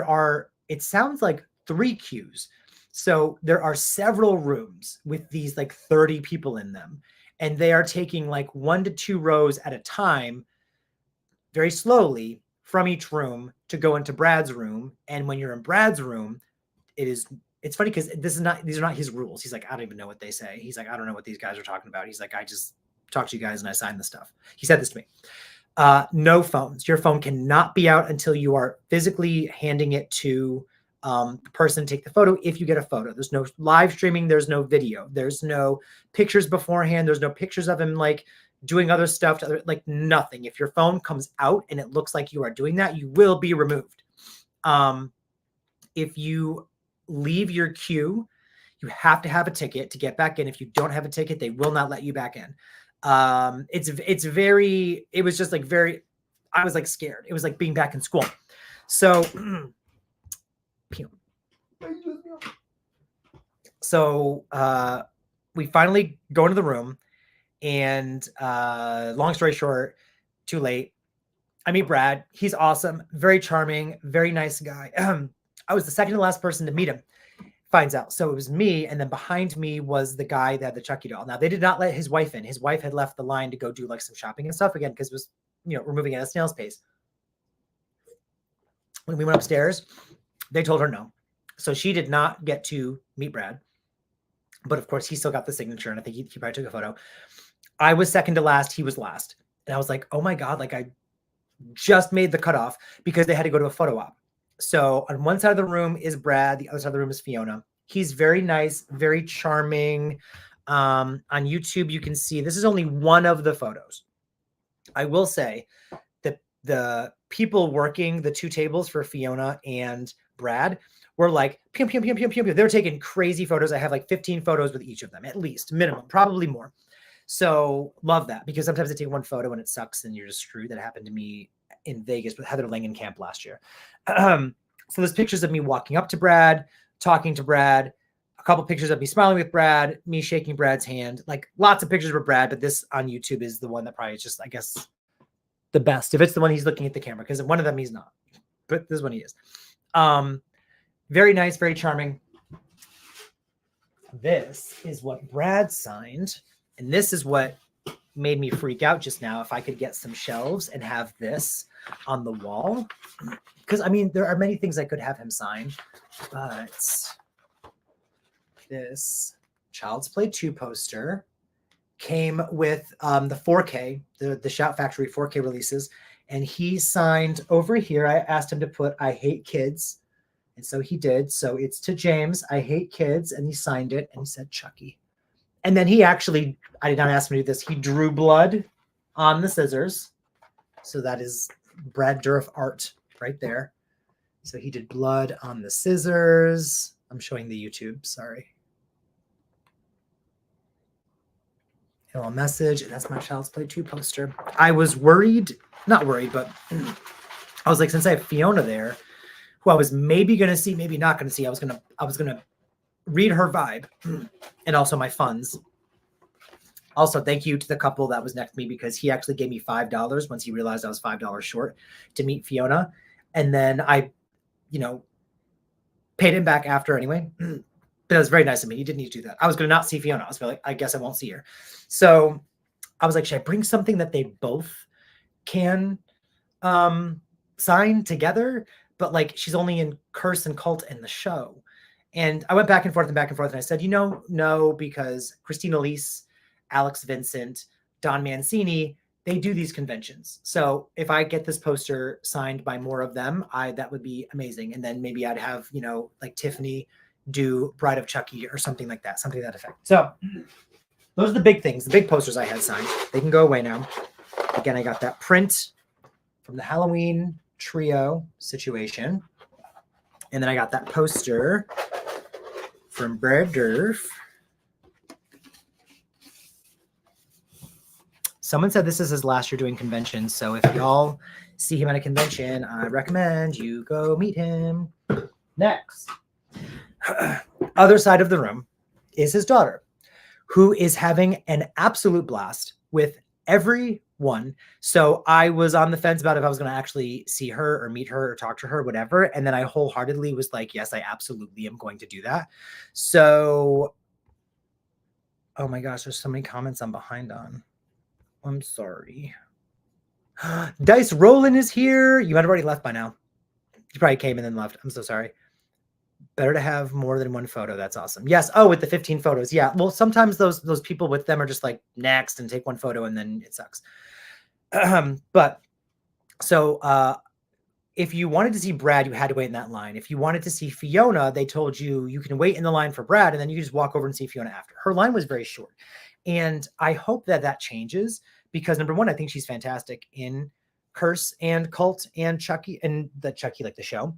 it sounds like 3 queues. So there are several rooms with these like 30 people in them. And they are taking like 1 to 2 rows at a time, very slowly, from each room to go into Brad's room. And when you're in Brad's room, it's funny because these are not his rules. He's like, I don't even know what they say. He's like, I don't know what these guys are talking about. He's like, I just talk to you guys and I sign the stuff. He said this to me. No phones. Your phone cannot be out until you are physically handing it to the person to take the photo. If you get a photo, there's no live streaming. There's no video. There's no pictures beforehand. There's no pictures of him like doing other stuff, like nothing. If your phone comes out and it looks like you are doing that, you will be removed. If you leave your queue, you have to have a ticket to get back in. If you don't have a ticket, they will not let you back in. It was just like I was like scared. It was like being back in school. So, we finally go into the room. And long story short, too late. I meet Brad. He's awesome. Very charming. Very nice guy. I was the second to last person to meet him. Finds out. So it was me. And then behind me was the guy that had the Chucky doll. Now, they did not let his wife in. His wife had left the line to go do like some shopping and stuff again because it was, we're moving at a snail's pace. When we went upstairs, they told her no. So she did not get to meet Brad. But of course, he still got the signature. And I think he probably took a photo. I was second to last. He was last. And I was like, oh my God, like I just made the cutoff because they had to go to a photo op. So on one side of the room is Brad. The other side of the room is Fiona. He's very nice, very charming. On YouTube, you can see this is only one of the photos. I will say that the people working the 2 tables for Fiona and Brad were like, pew, pew, pew, pew, pew, pew. They're taking crazy photos. I have like 15 photos with each of them, at least, minimum, probably more. So love that because sometimes I take one photo and it sucks and you're just screwed. That happened to me in Vegas with Heather Langenkamp last year. So there's pictures of me walking up to Brad, talking to Brad, a couple pictures of me smiling with Brad, me shaking Brad's hand, like lots of pictures with Brad, but this on YouTube is the one that probably is just, I guess, the best. If it's the one he's looking at the camera, because one of them he's not, but this one he is. Very nice, very charming. This is what Brad signed. And this is what made me freak out just now. If I could get some shelves and have this on the wall, because I mean, there are many things I could have him sign, but this Child's Play 2 poster came with the 4K, the Shout Factory 4K releases. And he signed over here. I asked him to put, I hate kids. And so he did. So it's to James, I hate kids. And he signed it and he said Chucky. And then he actually, I did not ask him to do this. He drew blood on the scissors. So that is Brad Dourif art right there. So he did blood on the scissors. I'm showing the YouTube, sorry. A little message. That's my Child's Play 2 poster. I was worried, not worried, but I was like, since I have Fiona there, who I was maybe going to see, maybe not going to see, I was going to read her vibe and also my funds. Also, thank you to the couple that was next to me because he actually gave me $5 once he realized I was $5 short to meet Fiona. And then I, paid him back after anyway. But it was very nice of me. He didn't need to do that. I was going to not see Fiona. I was like, I guess I won't see her. So I was like, should I bring something that they both can sign together? But like, she's only in Curse and Cult in the show. And I went back and forth. And I said, no, because Christina Elise, Alex Vincent, Don Mancini, they do these conventions. So if I get this poster signed by more of them, that would be amazing. And then maybe I'd have, like Tiffany do Bride of Chucky or something like that, something to that effect. So those are the big things, the big posters I had signed. They can go away now. Again, I got that print from the Halloween trio situation. And then I got that poster from Brad Durf. Someone said this is his last year doing conventions. So if y'all see him at a convention, I recommend you go meet him. Next, other side of the room is his daughter, who is having an absolute blast with everyone. So I was on the fence about if I was going to actually see her or meet her or talk to her, whatever. And then I wholeheartedly was like, yes, I absolutely am going to do that. So, oh my gosh, there's so many comments I'm behind on. I'm sorry. Dice Roland is here. You might have already left by now. You probably came and then left. I'm so sorry. Better to have more than one photo. That's awesome. Yes. Oh, with the 15 photos. Yeah. Well, sometimes those people with them are just like next and take one photo and then it sucks. But so if you wanted to see Brad, you had to wait in that line. If you wanted to see Fiona, they told you you can wait in the line for Brad and then you just walk over and see Fiona after. Her line was very short. And I hope that that changes because number one, I think she's fantastic in Curse and Cult and Chucky and the Chucky, like the show.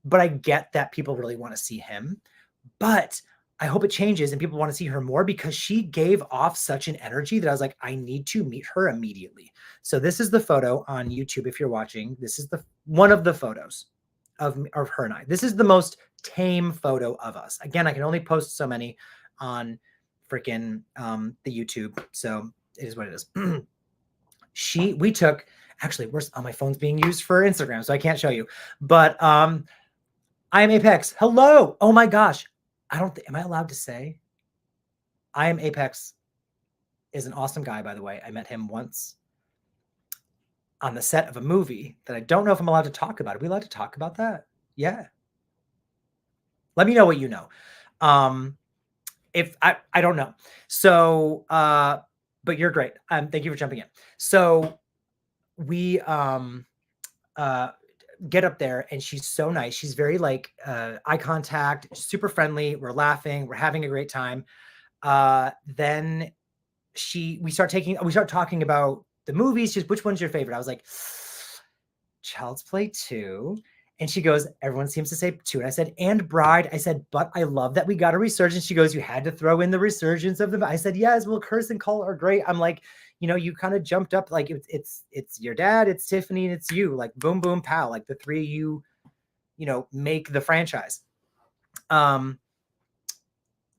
But I get that people really want to see him. But I hope it changes and people want to see her more because she gave off such an energy that I was like, I need to meet her immediately. So this is the photo on YouTube. If you're watching, this is one of the photos of her and I. This is the most tame photo of us. Again, I can only post so many on freaking the YouTube. So it is what it is. We took, actually, my phone's being used for Instagram, so I can't show you. But I am Apex. Hello. Oh my gosh. Am I allowed to say? I am Apex is an awesome guy, by the way. I met him once on the set of a movie that I don't know if I'm allowed to talk about. Are we allowed to talk about that? Yeah. Let me know what you know. If I don't know. So, but you're great. Thank you for jumping in. So we get up there and she's so nice. She's very like eye contact, super friendly. We're laughing. We're having a great time. Then we start talking about the movies. She's, which one's your favorite? I was like, Child's Play 2. And she goes, everyone seems to say 2. And I said, and Bride. I said, but I love that we got a resurgence. She goes, you had to throw in the resurgence of them. I said, yes, well, Curse and Cult are great. I'm like, you know, you kind of jumped up like it's your dad, it's Tiffany, and it's you, like boom, boom, pow, like the three of you, you know, make the franchise.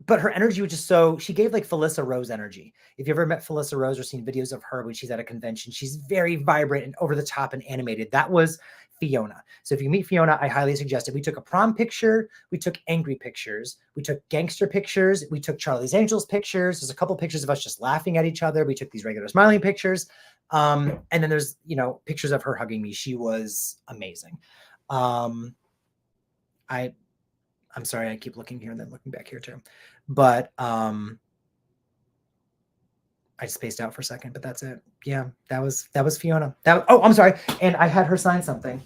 But her energy was just so, she gave like Felissa Rose energy. If you ever met Felissa Rose or seen videos of her when she's at a convention, she's very vibrant and over the top and animated. That was Fiona. So if you meet Fiona, I highly suggest it. We took a prom picture. We took angry pictures. We took gangster pictures. We took Charlie's Angels pictures. There's a couple pictures of us just laughing at each other. We took these regular smiling pictures. And then there's, you know, pictures of her hugging me. She was amazing. I'm sorry, I keep looking here and then looking back here too. But I spaced out for a second, but that's it. Yeah, that was Fiona. Oh, I'm sorry. And I had her sign something.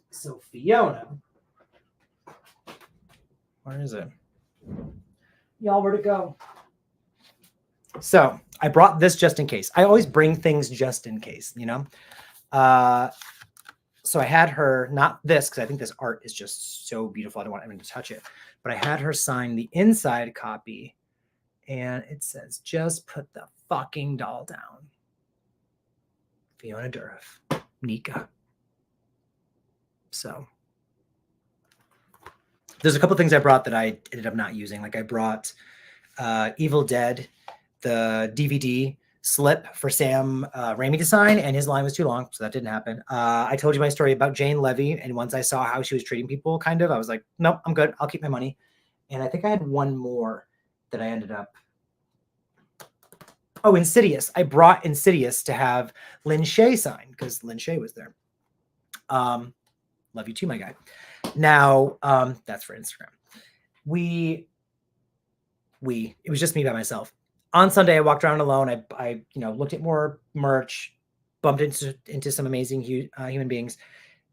So Fiona, where is it? Y'all, where'd it go? So I brought this just in case. I always bring things just in case, you know? So I had her, not this, because I think this art is just so beautiful. I don't want anyone to touch it. But I had her sign the inside copy. And it says, just put the fucking doll down. Fiona Durf, Nika. So there's a couple things I brought that I ended up not using. Like I brought Evil Dead, the DVD slip for Sam Raimi to sign, and his line was too long, so that didn't happen. I told you my story about Jane Levy, and once I saw how she was treating people, kind of, I was like, nope, I'm good. I'll keep my money. And I think I had one more that I ended up. Oh, Insidious. I brought Insidious to have Lin Shaye sign because Lin Shaye was there. Love you too, my guy. Now, that's for Instagram. It was just me by myself. On Sunday, I walked around alone. I looked at more merch, bumped into some amazing human beings.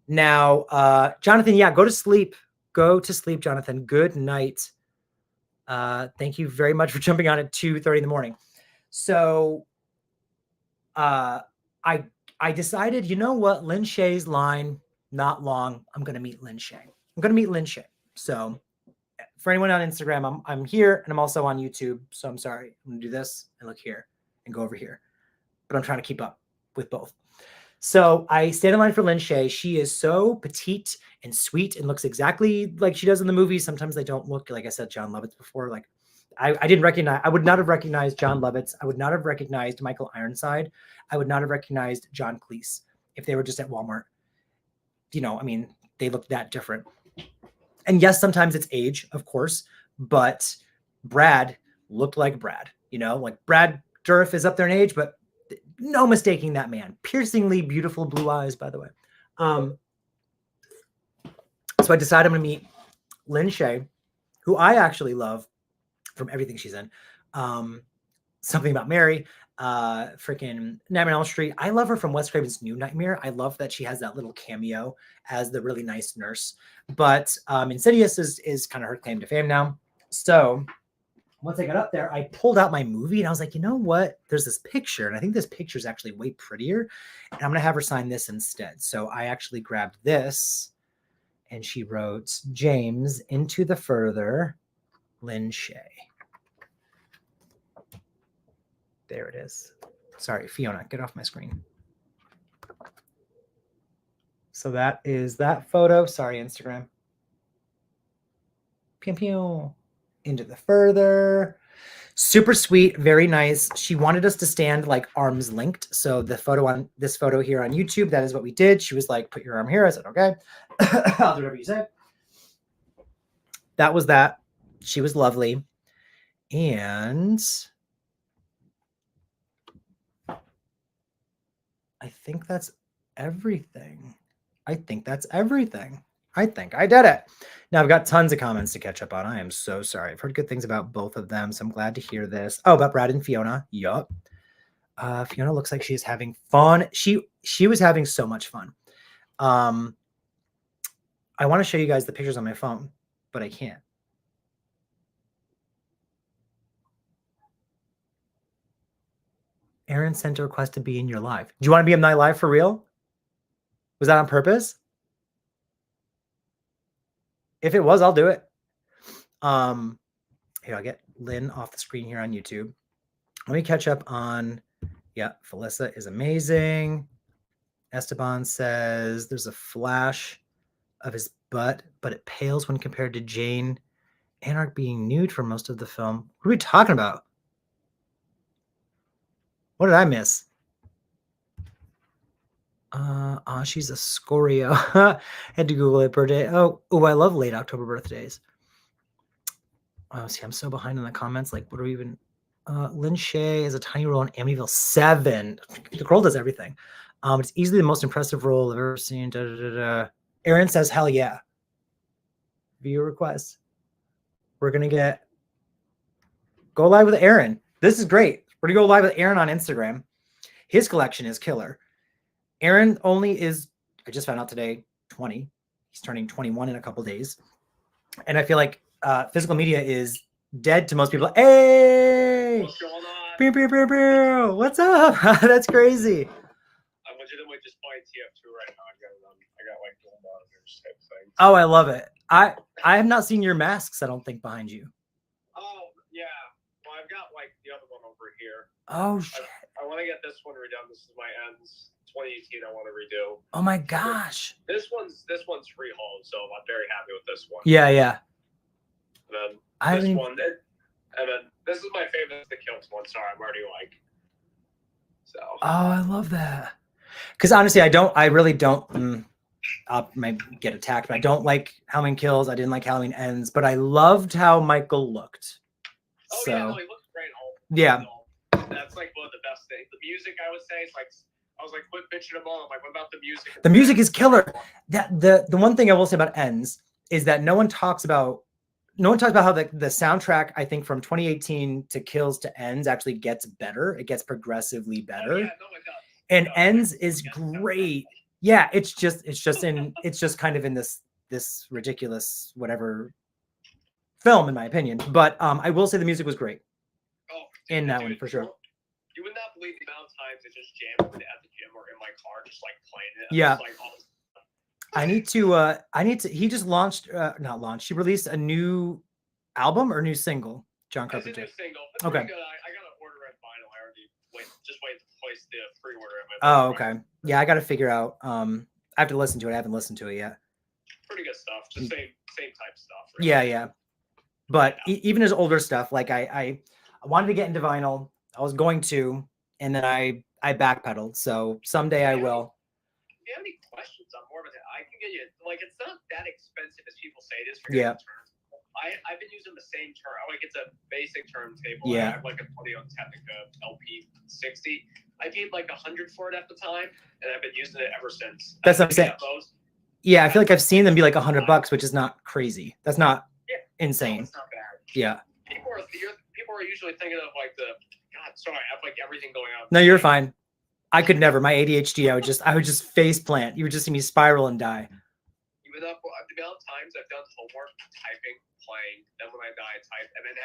Now, Jonathan, yeah, go to sleep. Go to sleep, Jonathan. Good night. Thank you very much for jumping on at 2:30 in the morning. So I decided, you know what, Lin Shaye's line, not long, I'm going to meet Lin Shaye. I'm going to meet Lin Shaye. So for anyone on Instagram, I'm here and I'm also on YouTube. So I'm sorry. I'm going to do this and look here and go over here. But I'm trying to keep up with both. So I stand in line for Lin Shaye. She is so petite and sweet and looks exactly like she does in the movie. Sometimes they don't look, like I said, John Lovitz before. Like I didn't recognize, I would not have recognized John Lovitz. I would not have recognized Michael Ironside. I would not have recognized John Cleese if they were just at Walmart. You know, I mean, they look that different. And yes, sometimes it's age, of course, but Brad looked like Brad, you know, like Brad Dourif is up there in age, but no mistaking that man. Piercingly beautiful blue eyes, by the way. So I decided I'm going to meet Lin Shaye, who I actually love from everything she's in. Something About Mary, freaking Nightmare on Elm Street. I love her from Wes Craven's New Nightmare. I love that she has that little cameo as the really nice nurse. But Insidious is kind of her claim to fame now. So once I got up there, I pulled out my movie and I was like, you know what? There's this picture, and I think this picture is actually way prettier. And I'm going to have her sign this instead. So I actually grabbed this, and she wrote, James, into the further, Lin Shaye. There it is. Sorry, Fiona, get off my screen. So that is that photo. Sorry, Instagram. Pew, pew. Into the further. Super sweet, very nice. She wanted us to stand like arms linked. So the photo on this photo here on YouTube, that is what we did. She was like, put your arm here. I said, okay. I'll do whatever you say. That was that. She was lovely. And I think that's everything. I think I did it. Now I've got tons of comments to catch up on. I am so sorry. I've heard good things about both of them, so I'm glad to hear this. Oh, about Brad and Fiona. Yup. Fiona looks like she's having fun. She was having so much fun. I want to show you guys the pictures on my phone, but I can't. Aaron sent a request to be in your live. Do you want to be in my live for real? Was that on purpose? If it was, I'll do it. Here, I'll get Lynn off the screen here on YouTube. Let me catch up on, yeah, Felissa is amazing. Esteban says there's a flash of his butt, but it pales when compared to Jane Anarch being nude for most of the film. What are we talking about? What did I miss? She's a Scorio. Had to Google it birthday. Oh, I love late October birthdays. Oh, see, I'm so behind in the comments. Like, what are we even? Lin Shaye is a tiny role in Amityville 7. The girl does everything. It's easily the most impressive role I've ever seen. Da, da, da, da. Aaron says, hell yeah. Viewer request. We're going to go live with Aaron. This is great. We're going to go live with Aaron on Instagram. His collection is killer. Aaron only is, I just found out today, 20. He's turning 21 in a couple days. And I feel like physical media is dead to most people. Hey! What's going on? Pew, pew, pew, pew. What's up? That's crazy. I'm legitimately just playing TF2 right now. I got like dual monitors type thing. Oh, I love it. I have not seen your masks, I don't think, behind you. Oh, yeah. Well, I've got like the other one over here. Oh, shit. I want to get this one redone. This is my ends 2018 I want to redo. Oh my gosh. This one's freehold, so I'm very happy with this one. Yeah, yeah. And then this one, and then this is my favorite, the Kills one. Sorry, I'm already like. So. Oh, I love that. Because honestly, I really don't. I might get attacked, but I don't like Halloween Kills. I didn't like Halloween Ends, but I loved how Michael looked. Oh so, yeah, no, he looks great. Yeah. That's like one of the best things. The music, I would say, it's like I was like, quit bitching them all. I'm like, what about the music? The music is killer. That the one thing I will say about Ends is that no one talks about how the soundtrack, I think, from 2018 to Kills to Ends actually gets better. It gets progressively better. Oh, yeah, no, it does. And Ends is great. Yeah, it's just kind of in this ridiculous whatever film, in my opinion. But I will say the music was great. Oh, in that one for sure. You would not believe the amount of times I just jammed it at the gym or in my car, just like playing it. Yeah. Like, I need to. He just launched, not launched. He released a new album or new single. John Carpenter. It's a new single. It's okay. Pretty good. I got to order it vinyl. I already wait to place the pre-order. Oh, okay. Yeah, I got to figure out. I have to listen to it. I haven't listened to it yet. Pretty good stuff. Just same type stuff. Really. Yeah. But even his older stuff, like I wanted to get into vinyl. I was going to, and then I backpedaled. So someday I will. If you have any questions on more of it, I can get you. Like, it's not that expensive as people say it is for yeah. I've been using the same turn. Like, it's a basic turntable. Yeah. I have like a 20 on Technica LP60. I paid like $100 for it at the time, and I've been using it ever since. That's what I'm saying. Yeah, I feel like I've seen them be like $100, which is not crazy. That's not insane. No, it's not bad. Yeah. People are usually thinking of like sorry, I have like everything going on. No, you're fine. I could never. My ADHD, I would just face plant. You would just see me spiral and die. Even up the amount of times I've done homework, typing, playing, then when I die, type, and then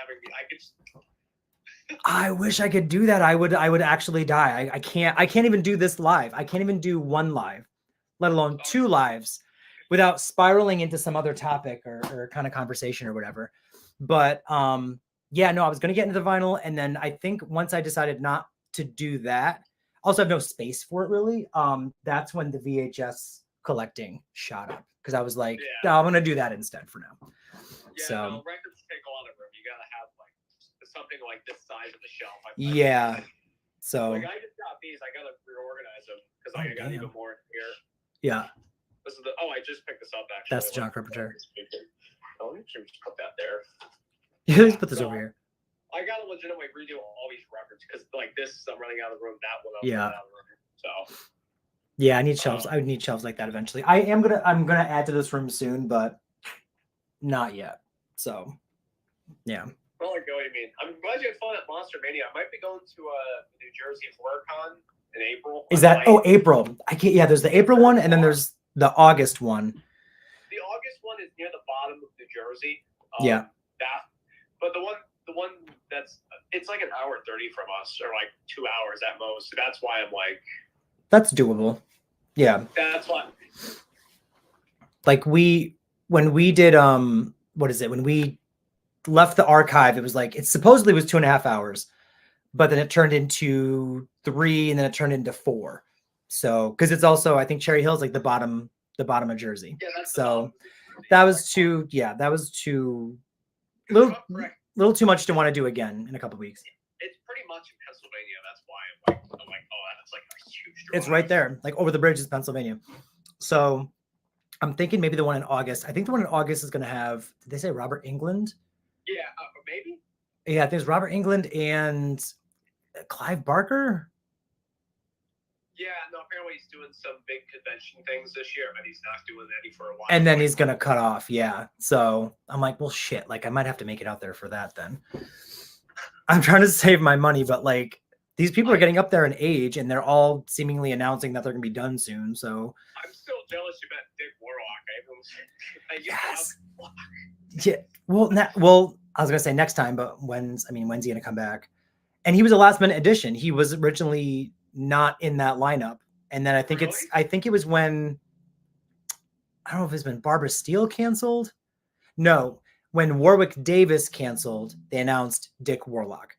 I wish I could do that. I would actually die. I can't even do this live. I can't even do one live, let alone 2 lives, without spiraling into some other topic or kind of conversation or whatever. But yeah, no, I was going to get into the vinyl. And then I think once I decided not to do that, also have no space for it really. That's when the VHS collecting shot up. Cause I was like, no, I'm going to do that instead for now. Yeah, so no, records take a lot of room. You got to have like something like this size of the shelf. Yeah. So like, I just got these. I got to reorganize them because I got even more in here. Yeah. This is I just picked this up actually. That's John Carpenter. Oh, let me just put that there. Yeah, let's put this over here. I gotta legitimately redo all these records because like this, I'm running out of room. That one, yeah. Out of room, so yeah, I need shelves. I would need shelves like that eventually. I'm gonna add to this room soon, but not yet. So yeah. Well, I go. I mean, I'm glad you had fun at MONSTERMANIA. I might be going to New Jersey HorrorCon in April. Is that April? I can't. Yeah, there's the April one, and then there's the August one. The August one is near the bottom of New Jersey. Yeah. But the one it's like an hour 30 from us, or like 2 hours at most. So that's why I'm like, that's doable. Yeah. That's why. Like when we did what is it? When we left the archive, it was like it supposedly was 2.5 hours, but then it turned into 3, and then it turned into 4. So because it's also, I think Cherry Hill's like the bottom of Jersey. Yeah, that's so that was too. Yeah, that was too. Little too much to want to do again in a couple of weeks. It's pretty much in Pennsylvania. That's why I'm like, oh, that's like a huge drive. It's right there, like over the bridge is Pennsylvania. So I'm thinking maybe the one in August. I think the one in August is going to have, did they say Robert Englund? Yeah, maybe. Yeah, I think it's Robert Englund and Clive Barker. Yeah, no, apparently he's doing some big convention things this year, but he's not doing any for a while. And then he's going to cut off. Yeah. So I'm like, well, shit, like I might have to make it out there for that then. I'm trying to save my money, but like these people are getting up there in age and they're all seemingly announcing that they're going to be done soon. So I'm still jealous you met Dick Warlock. Yes. Yeah. Well, I was going to say next time, but when's he going to come back? And he was a last minute addition. He was originally not in that lineup. And then I think it was when, I don't know if it's been Barbara Steele canceled. No, when Warwick Davis canceled, they announced Dick Warlock.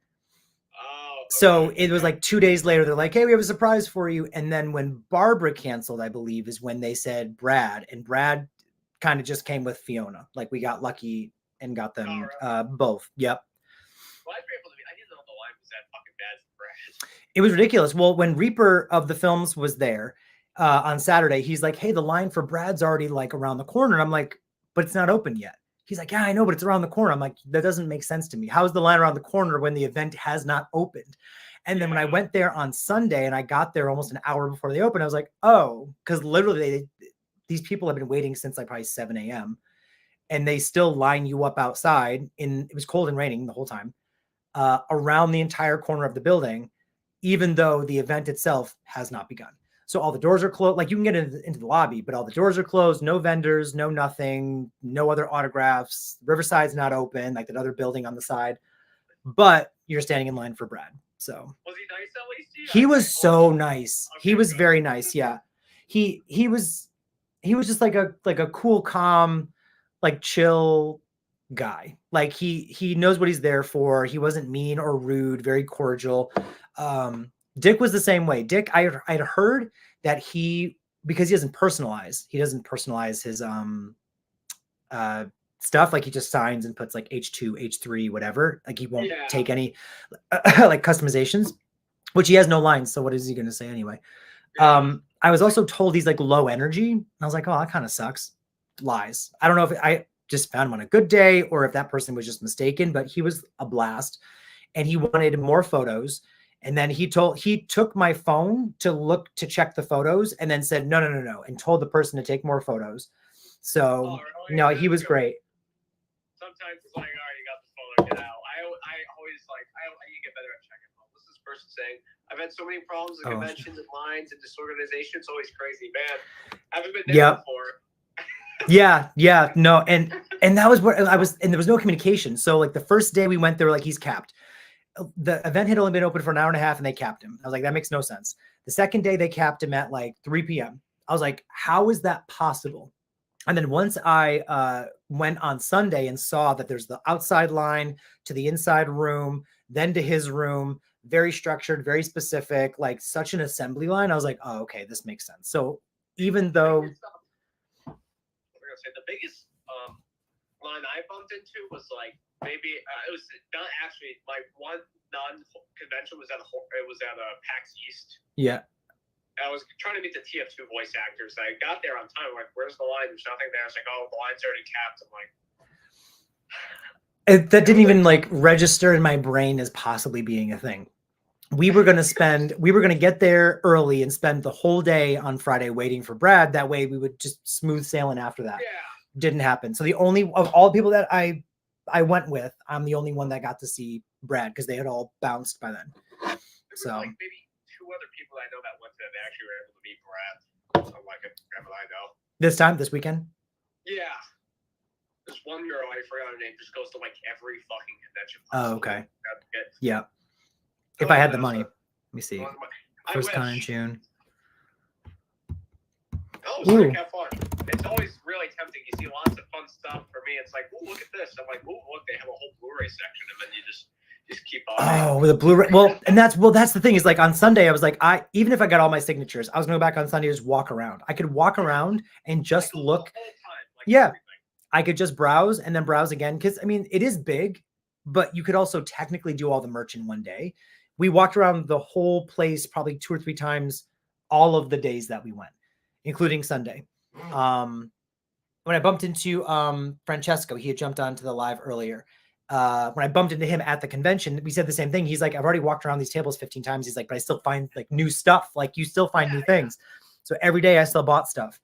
Oh, okay. So it was like 2 days later, they're like, hey, we have a surprise for you. And then when Barbara canceled, I believe is when they said Brad, and Brad kind of just came with Fiona. Like we got lucky and got them both. Yep. Well, I didn't know the line was that fucking bad for Brad. It was ridiculous. Well, when Reaper of the Films was there on Saturday, he's like, hey, the line for Brad's already like around the corner. I'm like, but it's not open yet. He's like, yeah, I know, but it's around the corner. I'm like, that doesn't make sense to me. How is the line around the corner when the event has not opened? And then when I went there on Sunday and I got there almost an hour before they opened, I was like, oh, because literally these people have been waiting since like probably 7 a.m. and they still line you up outside it was cold and raining the whole time around the entire corner of the building, even though the event itself has not begun. So all the doors are closed. Like you can get into the lobby, but all the doors are closed. No vendors, no nothing, no other autographs. Riverside's not open, like that other building on the side. But you're standing in line for Brad. So was he nice at least? He was so nice. Okay, he was good. very nice. Yeah. He was just like a cool, calm, like chill guy. Like he knows what he's there for. He wasn't mean or rude, very cordial. Dick was the same way. Dick, I'd heard that because he doesn't personalize his stuff. Like he just signs and puts like H2, H3, whatever. Like he won't take any like customizations, which he has no lines. So what is he going to say anyway? I was also told he's like low energy. I was like, oh, that kind of sucks. Lies. I don't know if I just found him on a good day or if that person was just mistaken, but he was a blast and he wanted more photos. And then he took my phone to check the photos and then said, no, and told the person to take more photos. So no, he was great. Sometimes it's like, all right, you got the photo, get out. I always like, I need to get better at checking photos. This is the person saying, I've had so many problems with conventions and lines and disorganization. It's always crazy, man. I haven't been there before. Yeah, no, and that was what I was, and there was no communication. So like the first day we went, they were like, he's capped. The event had only been open for an hour and a half and they capped him. I was like, that makes no sense. The second day they capped him at like 3 p.m. I was like, how is that possible? And then once I went on Sunday and saw that there's the outside line to the inside room, then to his room, very structured, very specific, like such an assembly line. I was like, oh, okay, this makes sense. So even though the biggest line I bumped into was like maybe it was not actually my one non-convention was at PAX East. Yeah. I was trying to meet the TF2 voice actors. I got there on time. I'm like, where's the line? There's nothing there. I was like, oh, the line's already capped. I'm like, that didn't even like register in my brain as possibly being a thing. We were going to get there early and spend the whole day on Friday waiting for Brad. That way we would just smooth sailing after that. Yeah. Didn't happen. So the only of all the people that I went with, I'm the only one that got to see Brad because they had all bounced by then. So like maybe two other people I know that went there. They actually were able to meet Brad. So like everyone I know. This weekend? Yeah. This one girl, I forgot her name, just goes to like every fucking convention. Oh, okay. Yeah. If I had the money. Let me see. First con in June. Oh, so have fun. It's always really tempting. You see lots of fun stuff. For me, it's like, oh, look at this. I'm like, oh, look, they have a whole Blu-ray section, and then you just keep on. Oh, with a Blu-ray. Well, that's the thing is like on Sunday, I was like, even if I got all my signatures, I was gonna go back on Sunday and just walk around. I could walk around and just look. The whole time, like yeah, I could just browse and then browse again because I mean it is big, but you could also technically do all the merch in one day. We walked around the whole place probably 2 or 3 times all of the days that we went, including Sunday. When I bumped into Francesco, he had jumped onto the live earlier. When I bumped into him at the convention, we said the same thing. He's like, I've already walked around these tables 15 times. He's like, but I still find like new stuff. Like you still find new things. So every day I still bought stuff.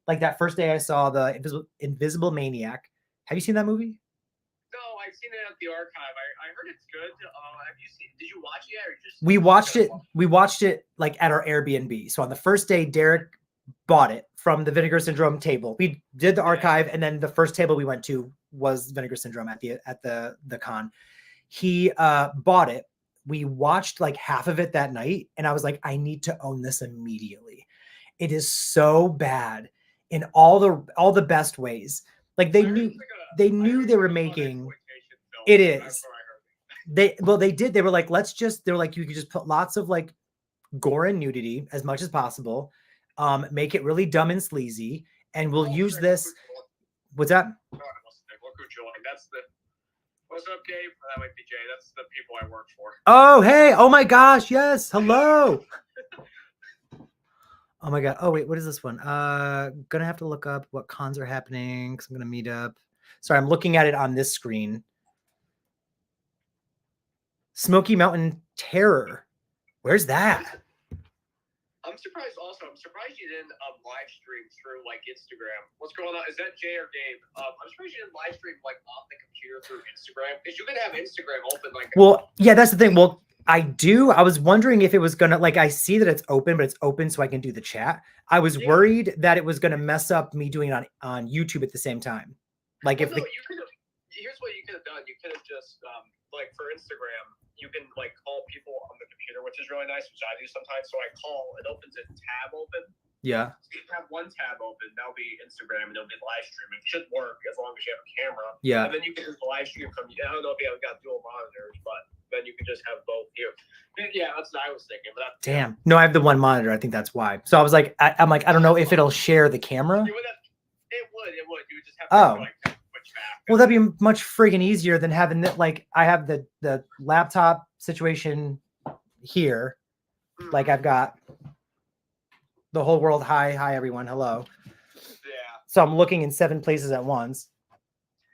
Like that first day I saw the Invisible Maniac. Have you seen that movie? No, I've seen it at the archive. I heard it's good. Have you seen? Did you watch it or just? We watched it. We watched it like at our Airbnb. So on the first day, Derek bought it from the Vinegar Syndrome table. We did the archive, and then the first table we went to was Vinegar Syndrome at the con. He bought it. We watched like half of it that night, and I was like, I need to own this immediately. It is so bad in all the best ways. Like they knew they were making. It is. They did. They were like, you could just put lots of like gore and nudity as much as possible. Make it really dumb and sleazy, and we'll use this. What's that? What's up, Gabe? That might be Jay. That's the people I work for. Oh, hey. Oh my gosh. Yes. Hello. Oh my God. Oh wait, what is this one? Gonna have to look up what cons are happening because I'm gonna meet up. Sorry, I'm looking at it on this screen. Smoky Mountain Terror. Where's that? I'm surprised also. I'm surprised you didn't live stream through like Instagram. What's going on? Is that Jay or Gabe? I'm surprised you didn't live stream like on the computer through Instagram because you could have Instagram open like. Well, yeah, that's the thing. Well, I do. I was wondering if it was gonna like I see that it's open, but it's open so I can do the chat. I was worried that it was gonna mess up me doing it on YouTube at the same time. Like well, if no, you could have. Here's what you could have done. You could have just like for Instagram, you can like call people on the computer, which is really nice, which I do sometimes. So I call, it opens a tab open. Yeah. So you have one tab open, that'll be Instagram, and it'll be live streaming. It should work as long as you have a camera. Yeah. And then you can just live stream from. I don't know if you have got dual monitors, but then you can just have both here. Yeah, that's what I was thinking. But damn. No, I have the one monitor. I think that's why. So I was like, I'm like, I don't know if it'll share the camera. It would. You would just have to like switch back. Well, that'd be much friggin' easier than having it. Like I have the laptop situation here. Like I've got the whole world. Hi, everyone. Hello. Yeah. So I'm looking in 7 places at once.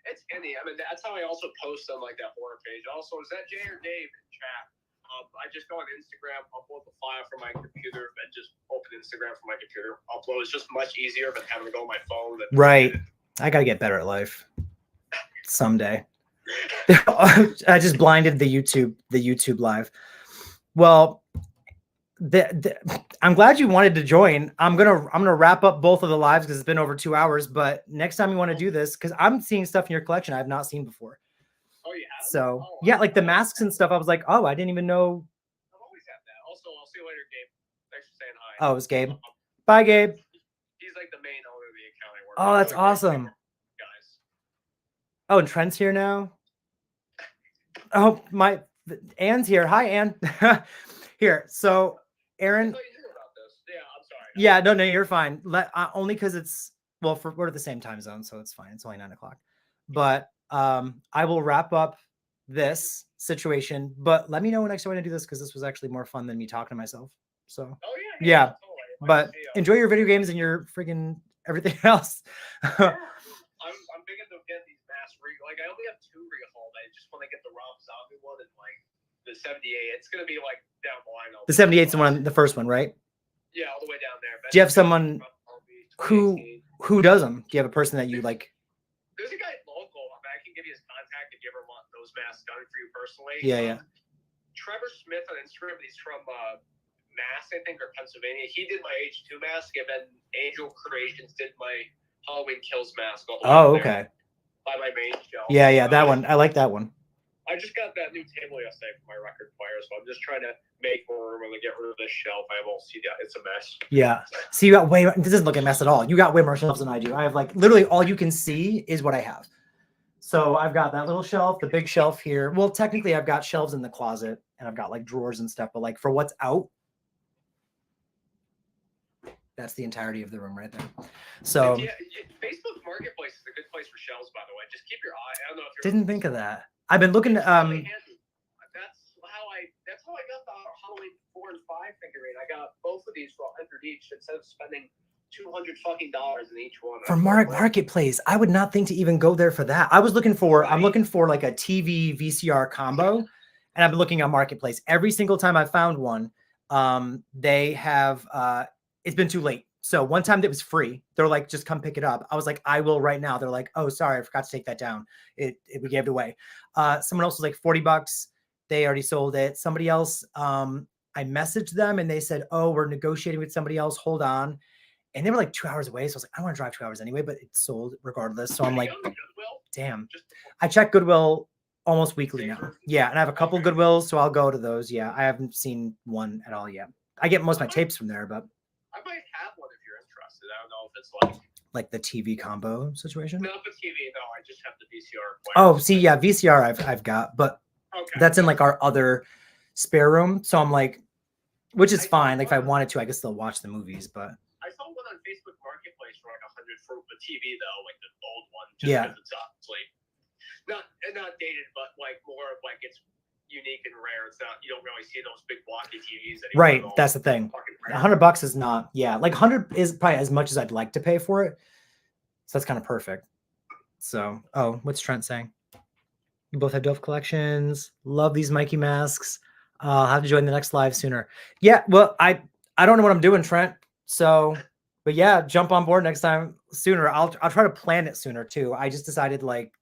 It's any. I mean, that's how I also post on like that horror page. Also, is that Jay or Dave in chat? I just go on Instagram, upload the file from my computer, and just open Instagram from my computer. Upload is just much easier than having to go on my phone. Right. I gotta get better at life someday. I just blinded the YouTube live. Well, I'm glad you wanted to join. I'm gonna wrap up both of the lives because it's been over 2 hours. But next time you want to do this, because I'm seeing stuff in your collection I have not seen before. Oh yeah. So yeah, like the masks and stuff. I was like, oh, I didn't even know. I've always had that. Also, I'll see you later, Gabe. Thanks for saying hi. Oh, it was Gabe. Bye, Gabe. He's like the main owner of the account I work. Oh, that's awesome. Guys. Oh, and Trent's here now. Oh, Anne's here. Hi, Anne. Here. So, Aaron. I thought you knew about this. Yeah, I'm sorry. Yeah, no, you're fine. Only because it's we're at the same time zone, so it's fine. It's only 9 o'clock. But I will wrap up this situation. But let me know next time I do this because this was actually more fun than me talking to myself. So. Oh yeah. Totally. But enjoy your video games and your freaking everything else. Yeah. I'm big into getting these masks. Like I only have 2 rehauled. I just want to get the Rob Zombie one and like the 78. It's gonna be like down the line. The 78's the one, the first one, right? Yeah, all the way down there. Do you have someone who does them? Do you have a person that you like? There's a guy local. I can give you his contact if you ever want those masks done for you personally. Yeah. Trevor Smith on Instagram. He's from Mass, I think, or Pennsylvania. He did my H2 mask, and then Angel Creations did my Halloween Kills mask. Oh, okay. By my main shelf. Yeah, that one. I like that one. I just got that new table yesterday for my record player, so I'm just trying to make more room and get rid of this shelf. I have all CD. It's a mess. Yeah. So you got way. This doesn't look a mess at all. You got way more shelves than I do. I have like literally all you can see is what I have. So I've got that little shelf, the big shelf here. Well, technically, I've got shelves in the closet, and I've got like drawers and stuff. But like for what's out, that's the entirety of the room right there. So yeah, Facebook Marketplace is a good place for shelves, by the way. Just keep your eye. I don't know if you're. Didn't think of that. I've been looking. That's how I got the Halloween 4 and 5 figurine. I got both of these for $100 each instead of spending $200 fucking in each one. For Marketplace, I would not think to even go there for that. I was looking for. I'm looking for like a TV VCR combo, and I've been looking on Marketplace every single time I found one. They have. It's been too late. So one time that was free. They're like, just come pick it up. I was like, I will right now. They're like, oh, sorry, I forgot to take that down. We gave it away. Someone else was like $40. They already sold it. Somebody else, I messaged them and they said, oh, we're negotiating with somebody else. Hold on. And they were like 2 hours away. So I was like, I don't want to drive 2 hours anyway, but it's sold regardless. So I'm like, damn. I check Goodwill almost weekly now. Yeah. And I have a couple Goodwills, so I'll go to those. Yeah. I haven't seen one at all yet. I get most of my tapes from there, but I might have one if you're interested. I don't know if it's like the TV combo situation. Not the TV, no. I just have the VCR player. Oh, see, yeah, VCR I've got, but okay. That's in like our other spare room. So I'm like, which is fine. Like if I wanted to, I could still watch the movies, but I saw one on Facebook Marketplace for like $100 for the TV though, like the old one. Yeah. It's obviously not dated, but like more of like it's unique and rare. It's not, you don't really see those big blocky TVs anymore. Right. That's the thing. $100 is not, yeah, like 100 is probably as much as I'd like to pay for it. So that's kind of perfect. So, oh, what's Trent saying? We both have Dove collections. Love these Mikey masks. I'll have to join the next live sooner. Yeah. Well, I don't know what I'm doing, Trent. So, but yeah, jump on board next time sooner. I'll try to plan it sooner too. I just decided like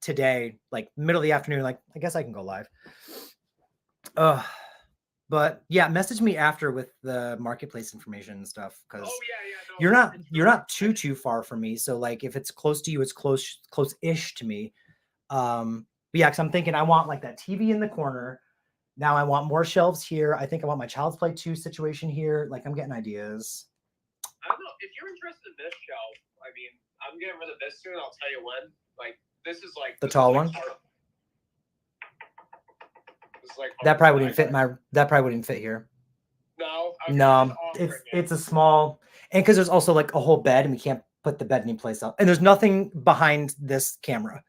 today, like middle of the afternoon, like I guess I can go live. But yeah, message me after with the marketplace information and stuff, because Oh yeah, no, you're not too far from me. So like if it's close to you, it's close-ish to me. But yeah, because I'm thinking I want like that TV in the corner. Now I want more shelves here. I think I want my Child's Play 2 situation here. Like I'm getting ideas. I don't know if you're interested in this shelf. I mean, I'm getting rid of this soon. I'll tell you when. Like this is like the tall one. Like that probably wouldn't fit that probably wouldn't fit here. No, it's a small, and because there's also like a whole bed and we can't put the bed anyplace else, and there's nothing behind this camera,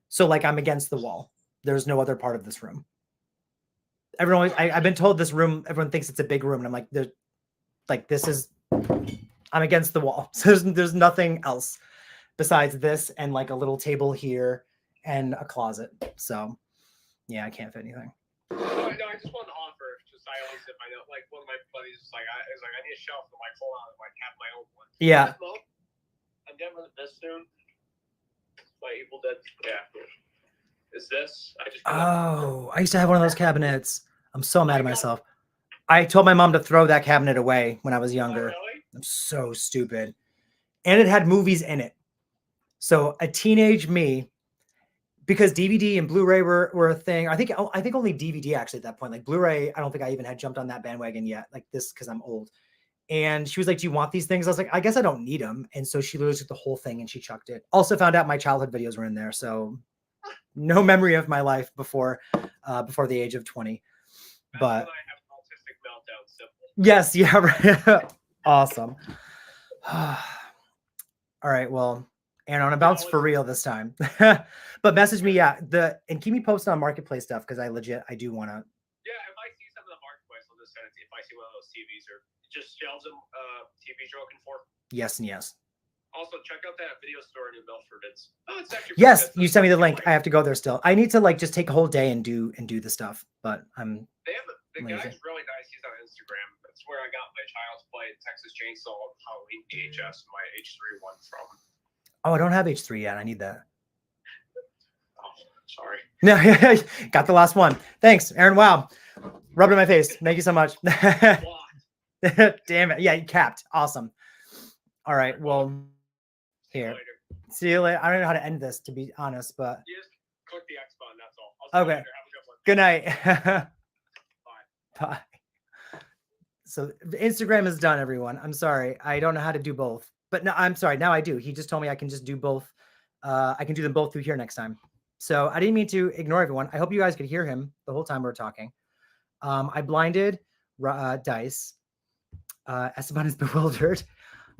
so like I'm against the wall. There's no other part of this room. Everyone, I've been told this room, everyone thinks it's a big room, and I'm like, there's like this is, I'm against the wall, so there's nothing else besides this and like a little table here and a closet. So yeah, I can't fit anything. No, I just wanted to offer. Just I always, if I know, like one of my buddies is like, I need a shelf. I'm like, hold on, I have my own one. Yeah. I'm getting rid of this soon. My Evil Dead. Yeah. Is this? I used to have one of those cabinets. I'm so mad at myself. I told my mom to throw that cabinet away when I was younger. Oh, really? I'm so stupid. And it had movies in it. So a teenage me, because DVD and Blu-ray were a thing. I think only DVD actually at that point. Like Blu-ray, I don't think I even had jumped on that bandwagon yet. Like this, because I'm old. And she was like, "Do you want these things?" I was like, "I guess I don't need them." And so she literally took the whole thing and she chucked it. Also found out my childhood videos were in there. So no memory of my life before the age of 20. That's but when I have an autistic meltdown. Simple. Yes, yeah, right. Awesome. All right, well, and on a bounce for real this time. But message me, yeah, and keep me posted on marketplace stuff, because I do want to. Yeah, if I see something on marketplace, I'll just send it to you. If I see one of those TVs or just shelves and TVs you're looking for. Yes and yes. Also, check out that video store in New Milford. It's actually yes. You sent me the link. I have to go there still. I need to like just take a whole day and do the stuff. But They have the guy's really nice. He's on Instagram. That's where I got my Child's Play Texas Chainsaw Halloween VHS, my H3 one from. Oh, I don't have H3 yet. I need that. Oh, sorry. No, got the last one. Thanks, Aaron. Wow, rubbed in my face. Thank you so much. Damn it. Yeah, you capped. Awesome. All right. Well, here. See you later. I don't know how to end this, to be honest, but you just click the X button. That's all. I'll see you later. Have a good one. Good night. Bye. Bye. So Instagram is done, everyone. I'm sorry. I don't know how to do both, but no, I'm sorry. Now I do. He just told me I can just do both. I can do them both through here next time. So I didn't mean to ignore everyone. I hope you guys could hear him the whole time we were talking. I blinded Dice. Esteban is bewildered.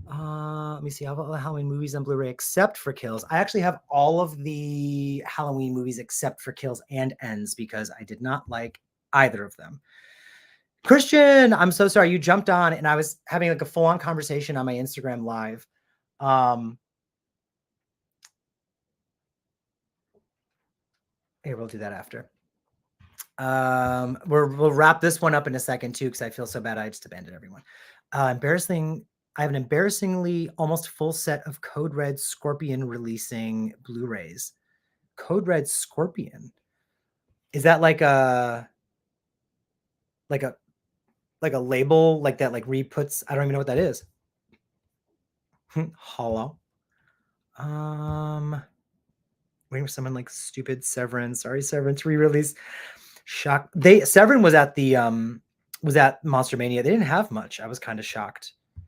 Let me see. How about the Halloween movies on Blu-ray except for Kills? I actually have all of the Halloween movies except for Kills and Ends, because I did not like either of them. Christian, I'm so sorry. You jumped on and I was having like a full-on conversation on my Instagram live. Here, we'll do that after. We'll wrap this one up in a second too, because I feel so bad I just abandoned everyone. I have an embarrassingly almost full set of Code Red Scorpion releasing Blu-rays. Code Red Scorpion. Is that like a label like that, like re-puts? I don't even know what that is. Hollow. Waiting for someone like stupid Severance. Sorry, Severance re-release. Shock. Severin was at the was at MONSTERMANIA. They didn't have much. I was kind of shocked. It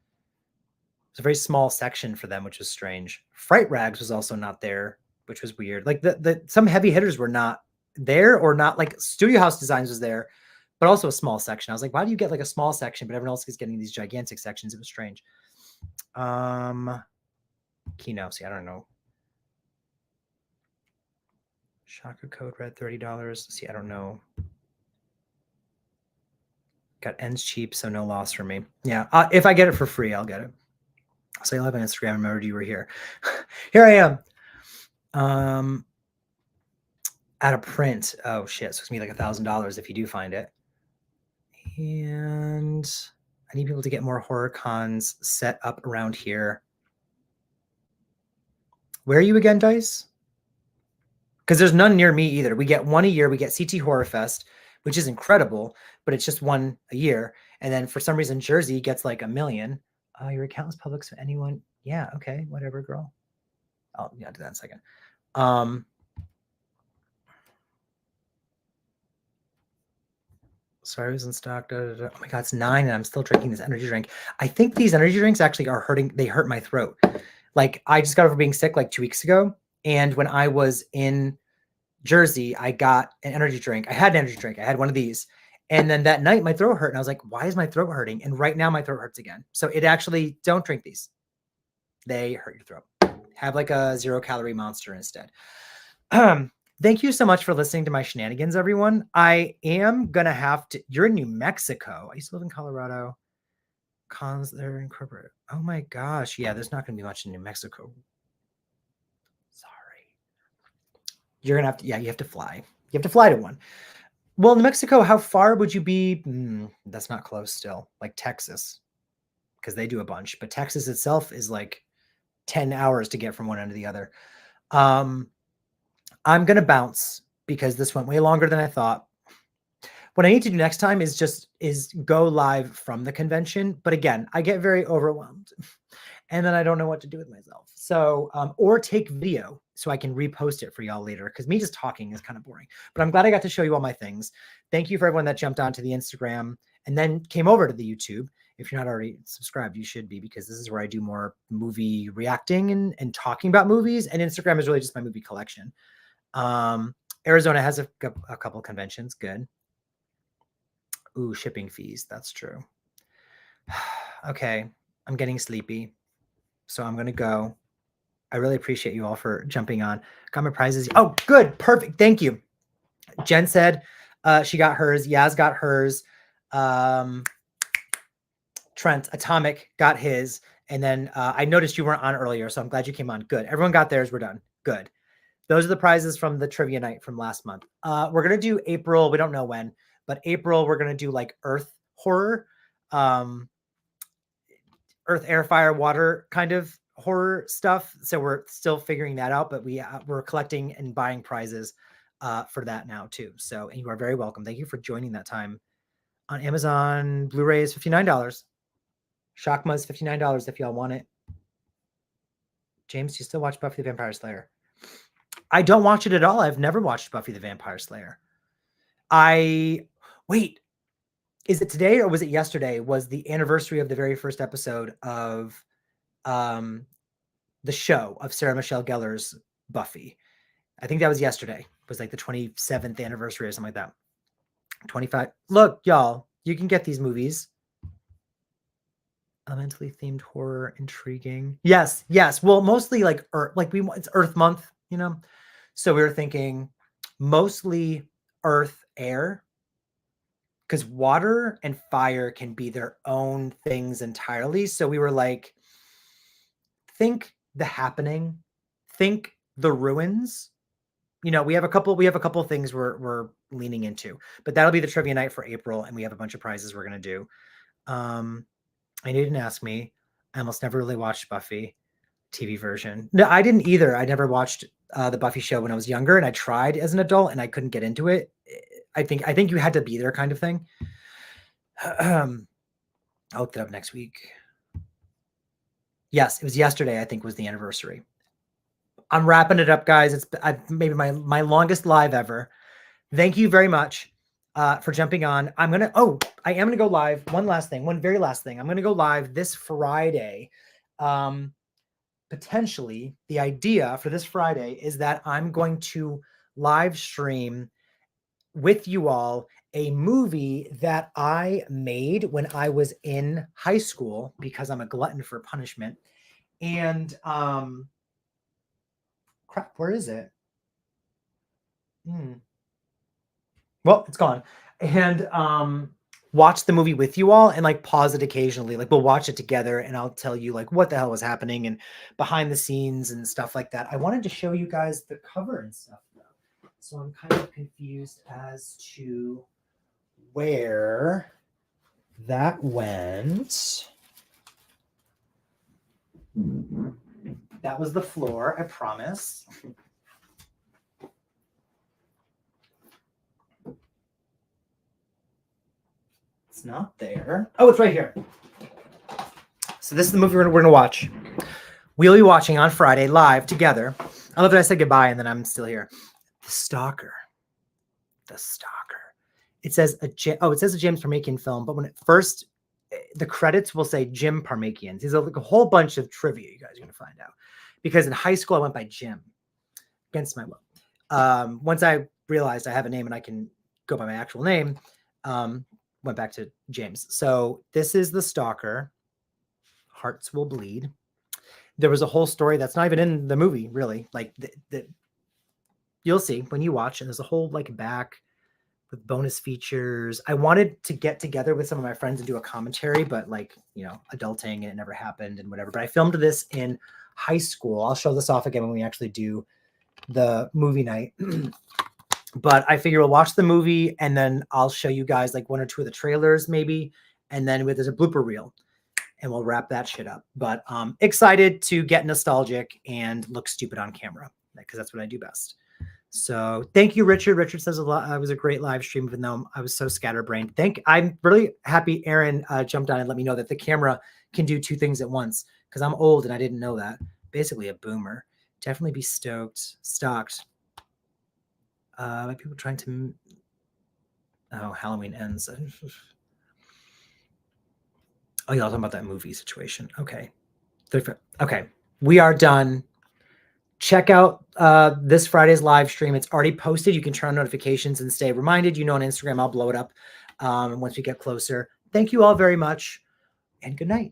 was a very small section for them, which was strange. Fright Rags was also not there, which was weird. Like some heavy hitters were not there, or not. Like Studio House Designs was there, but also a small section. I was like, why do you get like a small section, but everyone else is getting these gigantic sections? It was strange. Kino. See, I don't know. Shaka Code Red, $30. See, I don't know. Got Ends cheap, so no loss for me. Yeah, if I get it for free, I'll get it. I'll say live on Instagram. Remembered you were here. Here I am. At a print. Oh shit! So it's gonna be like $1,000 if you do find it. And I need people to get more horror cons set up around here. Where are you again, Dice? Because there's none near me either. We get one a year. We get CT Horror Fest. which is incredible, but it's just one a year. And then for some reason, Jersey gets like 1 million. Your account is public, so anyone, yeah, okay, whatever, girl. I'll do that in a second. Sorry, it was in stock. Oh my God, it's 9 and I'm still drinking this energy drink. I think these energy drinks actually are hurting. They hurt my throat. Like I just got over being sick like 2 weeks ago. And when I was in Jersey, I got an energy drink. I had an energy drink. I had one of these. And then that night my throat hurt. And I was like, why is my throat hurting? And right now my throat hurts again. So it actually, don't drink these. They hurt your throat. Have like a 0-calorie Monster instead. Thank you so much for listening to my shenanigans, everyone. I am going to have to, you're in New Mexico. I used to live in Colorado. Cons that are incorporated. Oh my gosh. Yeah, there's not going to be much in New Mexico. Sorry. You're going to have to, yeah, you have to fly. You have to fly to one. Well, New Mexico, how far would you be? That's not close still. Like Texas, because they do a bunch. But Texas itself is like 10 hours to get from one end to the other. I'm going to bounce because this went way longer than I thought. What I need to do next time is go live from the convention. But again, I get very overwhelmed and then I don't know what to do with myself. So, or take video so I can repost it for y'all later. Because me just talking is kind of boring, but I'm glad I got to show you all my things. Thank you for everyone that jumped onto the Instagram and then came over to the YouTube. If you're not already subscribed, you should be, because this is where I do more movie reacting and talking about movies. And Instagram is really just my movie collection. Arizona has a couple conventions. Good. Ooh, shipping fees. That's true. Okay. I'm getting sleepy, so I'm going to go. I really appreciate you all for jumping on. Got my prizes. Oh, good. Perfect. Thank you. Jen said she got hers. Yaz got hers. Trent Atomic got his. And then I noticed you weren't on earlier, so I'm glad you came on. Good. Everyone got theirs. We're done. Good. Those are the prizes from the trivia night from last month. We're going to do April. We don't know when, but April, we're going to do like Earth horror, Earth, air, fire, water kind of horror stuff. So we're still figuring that out, but we're collecting and buying prizes for that now too. So, and you are very welcome. Thank you for joining that time. On Amazon, Blu-ray is $59. Shakma is $59 if y'all want it. James, do you still watch Buffy the Vampire Slayer? I don't watch it at all. I've never watched Buffy the Vampire Slayer. Wait, is it today or was it yesterday? Was the anniversary of the very first episode of the show of Sarah Michelle Gellar's Buffy. I think that was yesterday. It was like the 27th anniversary or something like that. 25. Look, y'all, you can get these movies. Elementally themed horror, intriguing. Yes, yes. Well, mostly like Earth, it's Earth Month, you know. So we were thinking mostly Earth, air, because water and fire can be their own things entirely. So we were like, think The Happening, think The Ruins. You know, we have a couple things we're leaning into, but that'll be the trivia night for April, and we have a bunch of prizes we're gonna do. I didn't ask me. I almost never really watched Buffy TV version. No, I didn't either. I never watched the Buffy show when I was younger, and I tried as an adult, and I couldn't get into it. I think you had to be there, kind of thing. I'll look it up next week. Yes, it was yesterday. I think was the anniversary. I'm wrapping it up, guys. It's maybe my longest live ever. Thank you very much for jumping on. I am going to go live. One very last thing. I'm going to go live this Friday. Potentially, the idea for this Friday is that I'm going to live stream with you all a movie that I made when I was in high school, because I'm a glutton for punishment. And crap, where is it? Well, it's gone. And watch the movie with you all and like pause it occasionally. Like we'll watch it together and I'll tell you like what the hell was happening and behind the scenes and stuff like that. I wanted to show you guys the cover and stuff though. So I'm kind of confused as to where that went. That was the floor, I promise. It's not there. Oh, it's right here. So this is the movie we're gonna watch. We'll be watching on Friday live together. I love that I said goodbye and then I'm still here. The Stalker. The Stalker. It says it says a James Parmakian film, but when it first, the credits will say Jim Parmakian. There's like a whole bunch of trivia you guys are gonna find out. Because in high school I went by Jim, against my will. Once I realized I have a name and I can go by my actual name, went back to James. So this is The Stalker. Hearts Will Bleed. There was a whole story that's not even in the movie, really. Like you'll see when you watch, and there's a whole like back with bonus features. I wanted to get together with some of my friends and do a commentary, but like, you know, adulting and it never happened and whatever. But I filmed this in high school. I'll show this off again when we actually do the movie night. But I figure we'll watch the movie and then I'll show you guys like one or two of the trailers maybe. And then there's a blooper reel and we'll wrap that shit up. But excited to get nostalgic and look stupid on camera because that's what I do best. So thank you, Richard. Richard says a lot. It was a great live stream, even though I was so scatterbrained. I'm really happy Aaron jumped on and let me know that the camera can do two things at once because I'm old and I didn't know that. Basically a boomer. Definitely be stocked. People trying to. Oh, Halloween ends. Oh, y'all talking about that movie situation. Okay. Okay. We are done. Check out this Friday's live stream. It's already posted. You can turn on notifications and stay reminded. You know, on Instagram, I'll blow it up once we get closer. Thank you all very much and good night.